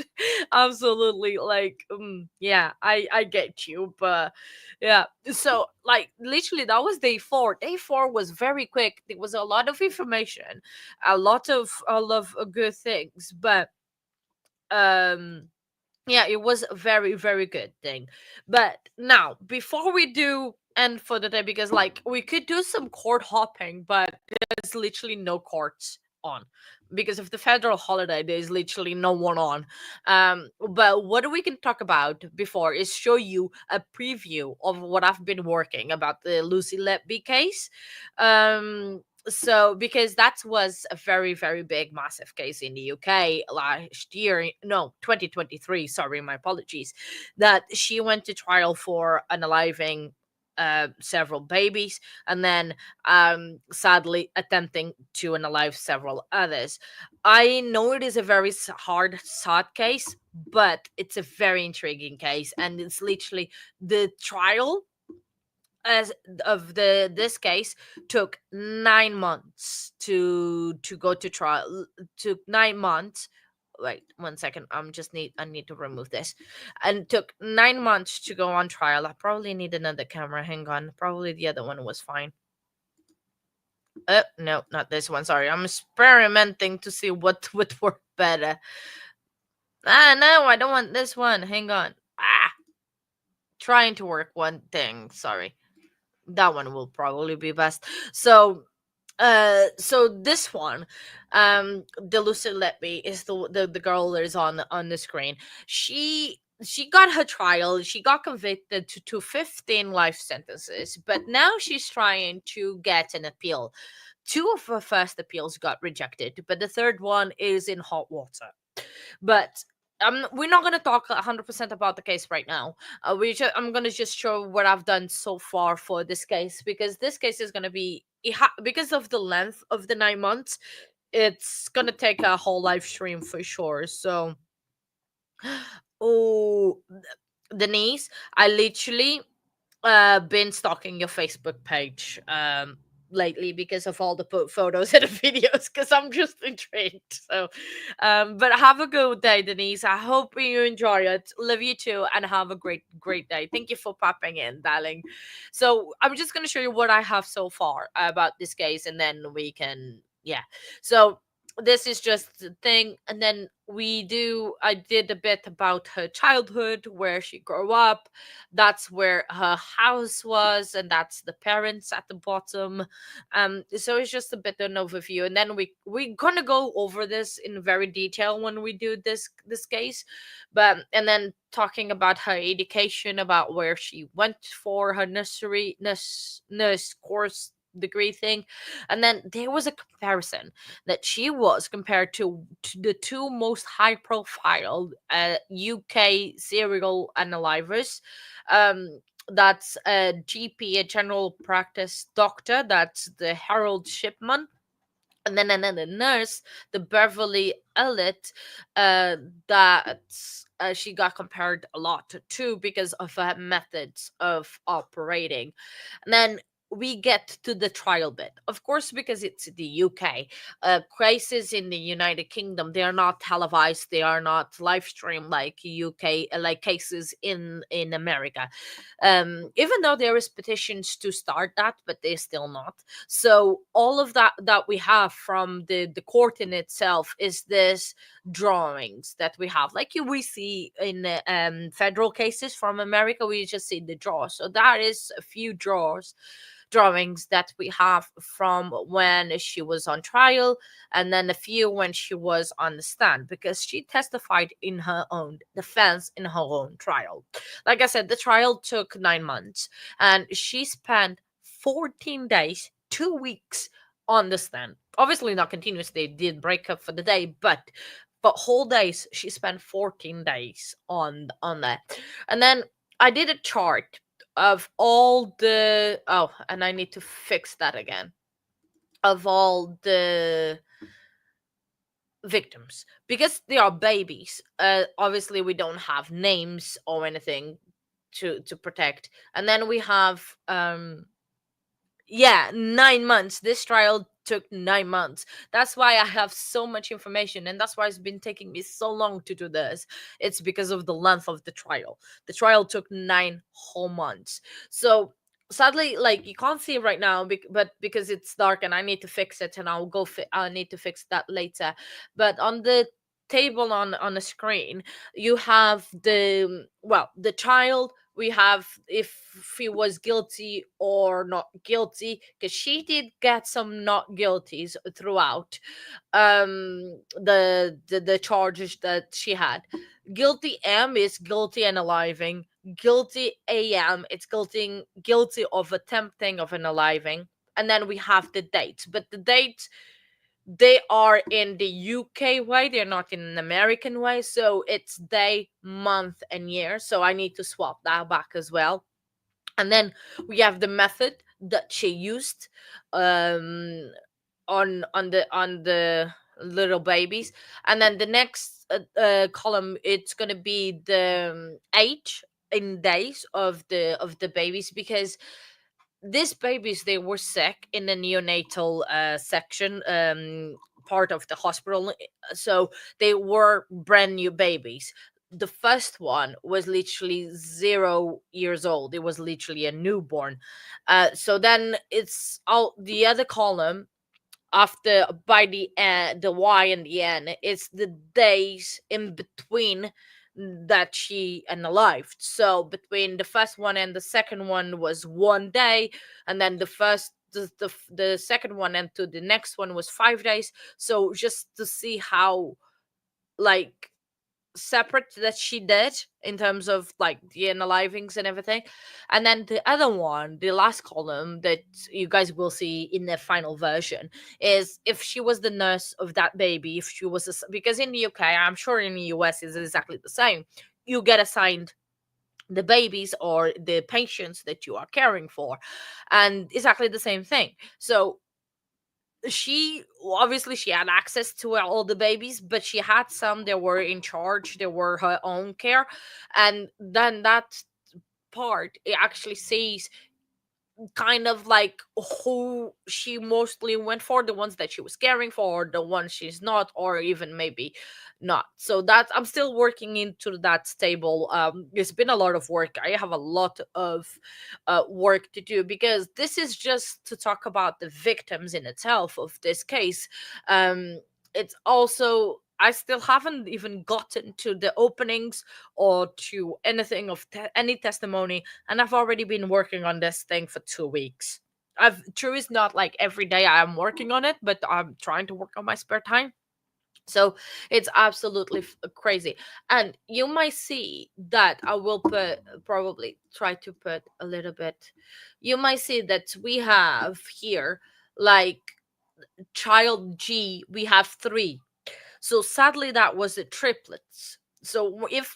Absolutely, like, yeah, I get you, but yeah. So, like, literally, that was day 4. Day 4 was very quick. There was a lot of information, a lot of good things, but yeah, it was a very, very good thing. But now, before we do end for the day, because like we could do some court hopping, but there's literally no courts on because of the federal holiday. There's literally no one on. But what we can talk about before is show you a preview of what I've been working about the Lucy Letby case. So because that was a very, very big, massive case in the UK last year, no, 2023, sorry, my apologies, that she went to trial for unaliving several babies, and then sadly attempting to unalive several others. I know it is a very hard sought case, but it's a very intriguing case, and it's literally the trial as of this case took 9 months to go to trial. Took 9 months. Wait 1 second, I need to remove this. And took 9 months to go on trial. I probably need another camera, hang on, probably the other one was fine. No, not this one, sorry, I'm experimenting to see what would work better. No, I don't want this one, hang on. Trying to work one thing, sorry. That one will probably be best. So this one, the Lucy Letby is the girl that is on the screen. She got her trial. She got convicted to 15 life sentences, but now she's trying to get an appeal. Two of her first appeals got rejected, but the third one is in hot water. But we're not going to talk 100% about the case right now. I'm going to just show what I've done so far for this case, because this case is going to be, because of the length of the 9 months, it's going to take a whole live stream for sure. So, oh, Denise, I literally been stalking your Facebook page lately because of all the photos and the videos, because I'm just intrigued. So but have a good day, Denise. I hope you enjoy it. Love you too, and have a great day. Thank you for popping in, darling. So I'm just going to show you what I have so far about this case, and then we can, yeah. So this is just the thing, and then I did a bit about her childhood, where she grew up. That's where her house was, and that's the parents at the bottom. So it's just a bit of an overview, and then we're gonna go over this in very detail when we do this case. But and then talking about her education, about where she went for her nurse course degree thing. And then there was a comparison that she was compared to the two most high profile UK serial unalivers. That's a GP, a general practice doctor, that's the Harold Shipman. And then another nurse, the Beverly Elliott, that she got compared a lot to because of her methods of operating. And then we get to the trial bit, of course, because it's the UK. Cases in the United Kingdom, they are not televised, they are not live streamed like UK, like cases in America. Even though there is petitions to start that, but they're still not. So all of that we have from the court in itself is this drawings that we have, like we see in federal cases from America. We just see the draw. So that is a few drawings that we have from when she was on trial, and then a few when she was on the stand, because she testified in her own defense in her own trial. Like I said, the trial took 9 months, and she spent 14 days, 2 weeks on the stand. Obviously not continuous, they did break up for the day, but whole days. She spent 14 days on that. And then I did a chart of all the, oh, and I need to fix that again, of all the victims, because they are babies. Obviously we don't have names or anything to protect. And then we have 9 months. This trial took 9 months. That's why I have so much information, and that's why it's been taking me so long to do this. It's because of the length of the trial. The trial took 9 whole months. So sadly, like, you can't see it right now, but because it's dark and I need to fix it, and I need to fix that later. But on the table on the screen, you have the child we have if he was guilty or not guilty, because she did get some not guilties throughout the charges that she had. Guilty M is guilty and aliving. Guilty AM, it's guilty of attempting of an aliving. And then we have the dates, but the dates, they are in the UK way, they're not in an American way, so it's day, month, and year. So I need to swap that back as well. And then we have the method that she used um on the little babies. And then the next column, it's going to be the age in days of the babies, because these babies, they were sick in the neonatal section, part of the hospital. So they were brand new babies. The first one was literally 0 years old. It was literally a newborn. So then it's all the other column after, by the Y and the N, it's the days in between that she unalived. So between the first one and the second one was 1 day, and then the second one and to the next one was 5 days. So just to see how, like, separate that she did in terms of like the unalivings and everything. And then the other one, the last column that you guys will see in the final version, is if she was the nurse of that baby, if she was because in the UK, I'm sure in the US is exactly the same, you get assigned the babies or the patients that you are caring for, and exactly the same thing. So she obviously she had access to all the babies, but she had some that were in charge, they were her own care. And then that part, it actually says kind of like who she mostly went for, the ones that she was caring for, or the ones she's not, or even maybe not. So that I'm still working into that table. It's been a lot of work. I have a lot of work to do, because this is just to talk about the victims in itself of this case. It's also, I still haven't even gotten to the openings or to anything of any testimony, and I've already been working on this thing for 2 weeks. True, is not like every day I am working on it, but I'm trying to work on my spare time. So it's absolutely crazy. And you might see that I will put, probably try to put a little bit, you might see that we have here, like, child G, we have 3. So sadly, that was the triplets. So if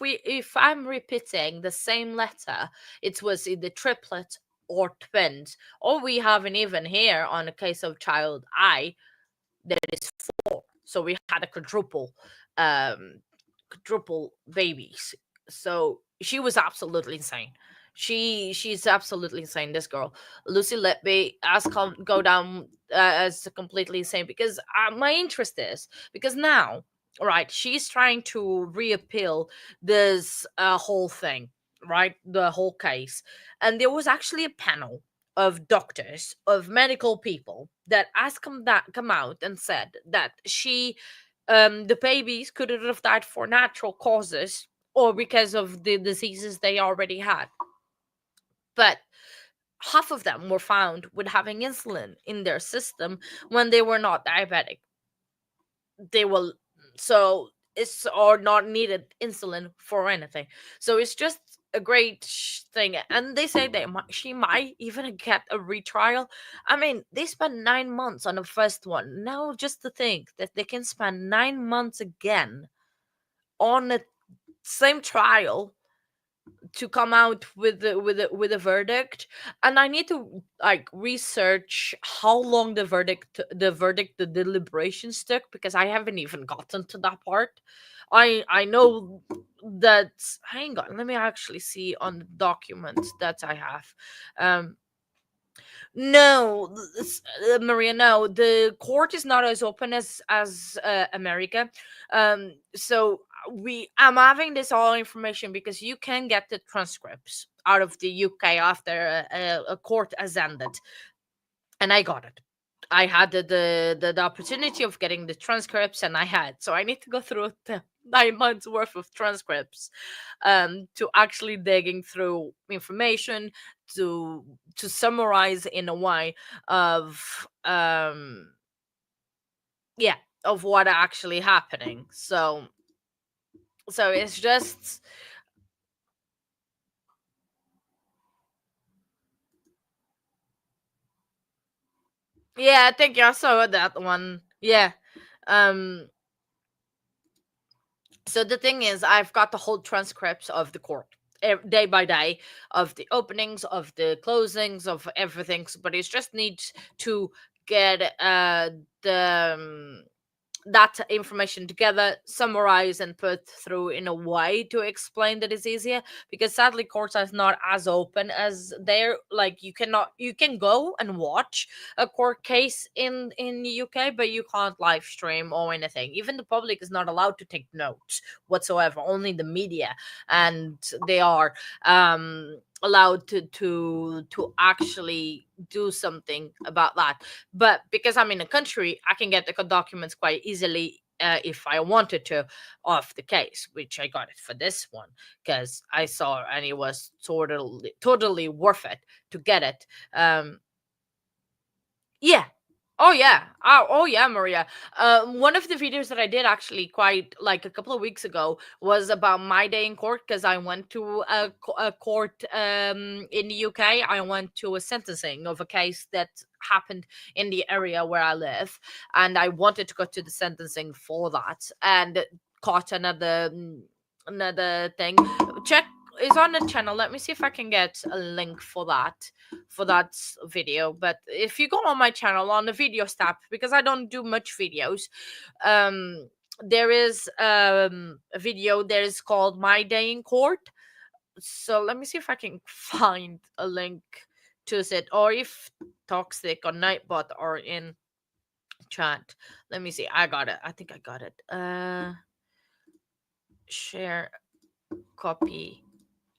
I'm repeating the same letter, it was either triplet or twins. Or we have an even here on a case of child I, that is 4. So we had a quadruple babies. So she was absolutely insane. She's absolutely insane, this girl. Lucy Letby has go down as completely insane, because my interest is, because now, right, she's trying to reappeal this whole thing, right, the whole case. And there was actually a panel of doctors, of medical people, that has come out and said that the babies could have died for natural causes or because of the diseases they already had. But half of them were found with having insulin in their system when they were not diabetic. They will, so it's, or not needed insulin for anything. So it's just a great thing. And they say that she might even get a retrial. I mean, they spent 9 months on the first one. Now just to think that they can spend 9 months again on the same trial to come out with a verdict. And I need to like research how long the deliberations took, because I haven't even gotten to that part. I know that, hang on, let me actually see on the documents that I have. No, Maria, no, the court is not as open as America. So I'm having this all information because you can get the transcripts out of the UK after a court has ended, and I got it. I had the opportunity of getting the transcripts, and so I need to go through the 9 months worth of transcripts to actually digging through information to summarize in a way of yeah, of what actually happening. So it's just, yeah, I think I saw that one. Yeah. um so the thing is, I've got the whole transcripts of the court, day by day, of the openings, of the closings, of everything, but it just needs to get the that information together, summarize, and put through in a way to explain that is easier. Because sadly, courts are not as open as they're like, you can go and watch a court case in the UK, but you can't live stream or anything. Even the public is not allowed to take notes whatsoever, only the media, and they are allowed to actually do something about that. But because I'm in a country, I can get the documents quite easily, if I wanted to, off the case, which I got it for this one because I saw, and it was totally worth it to get it. Yeah. Oh yeah. Oh yeah, Maria. One of the videos that I did actually quite like a couple of weeks ago was about my day in court, because I went to a court in the UK. I went to a sentencing of a case that happened in the area where I live, and I wanted to go to the sentencing for that, and caught another thing. Check is on the channel. Let me see if I can get a link for that video. But if you go on my channel on the videos tab, because I don't do much videos, there is a video that is called My Day in Court. So let me see if I can find a link to it, or if Toxic or Nightbot are in chat. Let me see. I got it. I think I got it. Share, copy.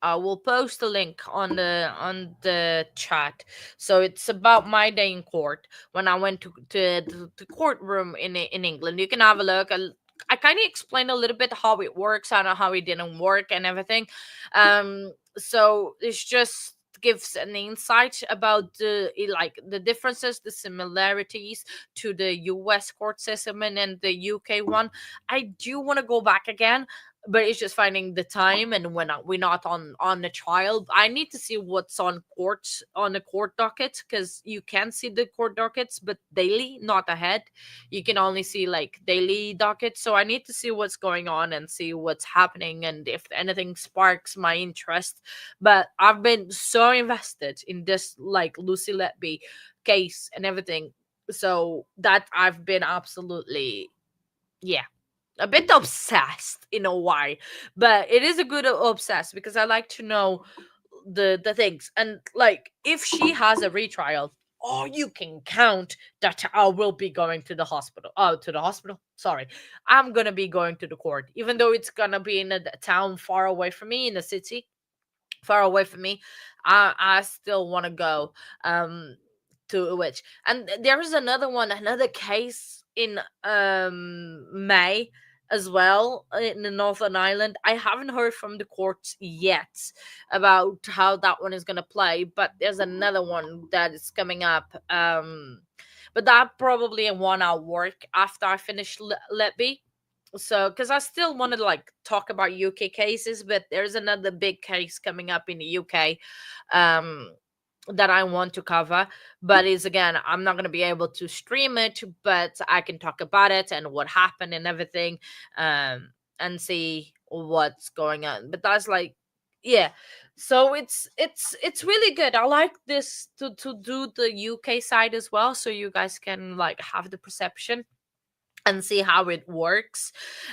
I will post a link on the chat. So it's about my day in court when I went to the courtroom in England. You can have a look. I kind of explain a little bit how it works and how it didn't work and everything. So it's just gives an insight about the differences, the similarities to the US court system and the UK one. I do want to go back again, but it's just finding the time, and when we're not on the trial. I need to see what's on the court docket, because you can see the court dockets, but daily, not ahead. You can only see like daily dockets. So I need to see what's going on and see what's happening, and if anything sparks my interest. But I've been so invested in this like Lucy Letby case and everything, so that I've been absolutely, yeah, a bit obsessed in a way. But it is a good obsessed, because I like to know the things. And like, if she has a retrial, oh, you can count that I will be going to the hospital. Oh, to the hospital, sorry, I'm gonna be going to the court, even though it's gonna be in a town far away from me, in a city far away from me. I still want to go to which. And there is another case in May as well, in the Northern Ireland. I haven't heard from the courts yet about how that one is going to play, but there's another one that is coming up. But that probably one I'll work after I finish Letby. So because I still want to like talk about UK cases, but there's another big case coming up in the UK that I want to cover. But is, again, I'm not going to be able to stream it, but I can talk about it and what happened and everything, and see what's going on. But that's like, yeah, so it's really good. I like this to do the UK side as well, so you guys can like have the perception and see how it works.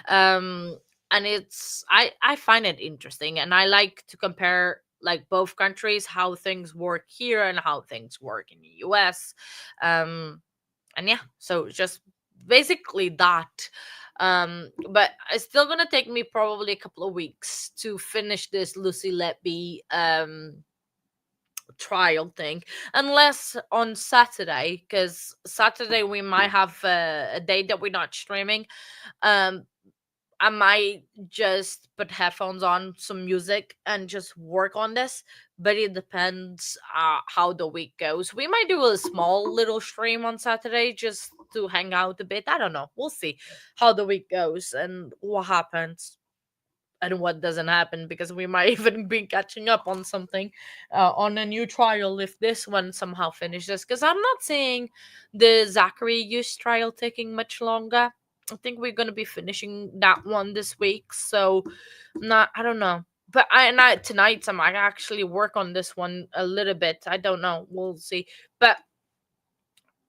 And I find it interesting, and I like to compare like both countries, how things work here and how things work in the US. And yeah, so just basically that. But it's still gonna take me probably a couple of weeks to finish this Lucy Letby trial thing, unless on Saturday, because Saturday we might have a day that we're not streaming. um I might just put headphones on, some music, and just work on this. But it depends how the week goes. We might do a small little stream on Saturday just to hang out a bit. I don't know. We'll see how the week goes and what happens and what doesn't happen, because we might even be catching up on something, on a new trial if this one somehow finishes. Because I'm not seeing the Zachary Hughes trial taking much longer. I think we're gonna be finishing that one this week. So, not I don't know. But tonight I might actually work on this one a little bit. I don't know. We'll see. But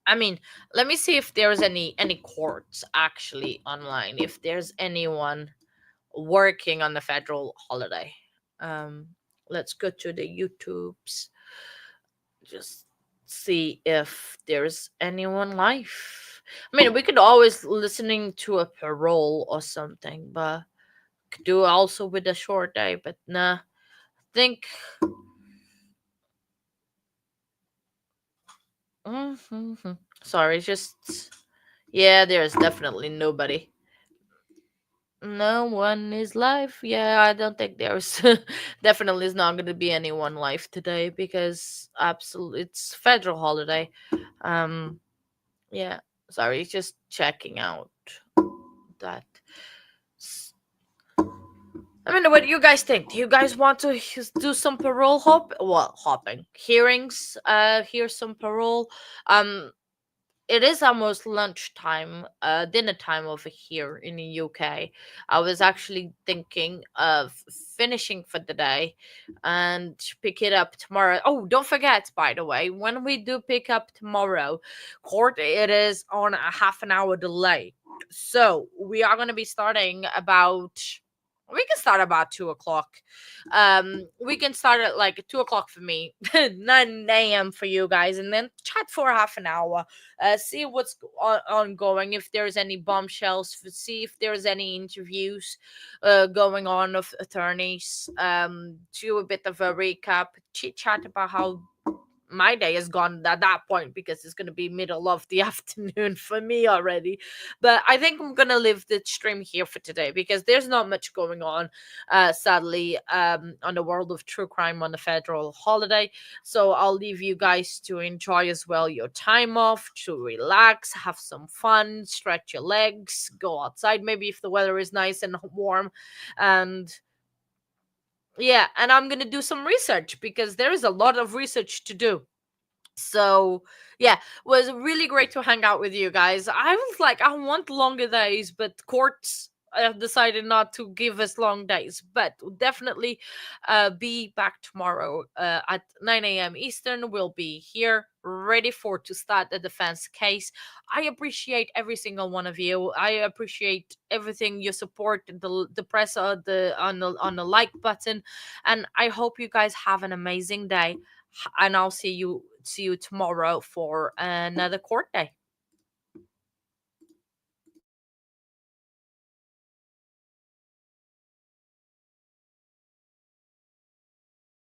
I mean, let me see if there's any courts actually online. If there's anyone working on the federal holiday. Um, let's go to the YouTubes. Just see if there's anyone live. I mean, we could always listening to a parole or something, but could do also with a short day. But nah, I think. Mhm. Sorry, just yeah. There's definitely nobody. No one is live. Yeah, I don't think there's definitely is not going to be anyone live today because absolutely it's federal holiday. Um, yeah. Sorry, just checking out that. S- I mean, what do you guys think? Do you guys want to do some parole hopping hearings? Hear some parole. Um, it is almost lunchtime, dinner time over here in the UK. I was actually thinking of finishing for the day and pick it up tomorrow. Oh, don't forget, by the way, when we do pick up tomorrow, court, it is on a half an hour delay. So we are going to be starting about. We can start about 2 o'clock. We can start at like 2 o'clock for me, 9 a.m. for you guys, and then chat for half an hour, see what's ongoing, if there's any bombshells, see if there's any interviews going on of attorneys, do a bit of a recap, chit chat about how my day is gone at that point, because it's going to be middle of the afternoon for me already. But I think I'm going to leave the stream here for today because there's not much going on, sadly, on the world of true crime on the federal holiday. So I'll leave you guys to enjoy as well your time off, to relax, have some fun, stretch your legs, go outside maybe if the weather is nice and warm. And yeah, and I'm going to do some research because there is a lot of research to do. So yeah, was really great to hang out with you guys. I was like, I want longer days, but courts have decided not to give us long days. But definitely be back tomorrow at 9 a.m. Eastern. We'll be here ready for to start the defense case. I appreciate every single one of you. I appreciate everything you support, the press on the like button, and I hope you guys have an amazing day. And I'll see you tomorrow for another court day.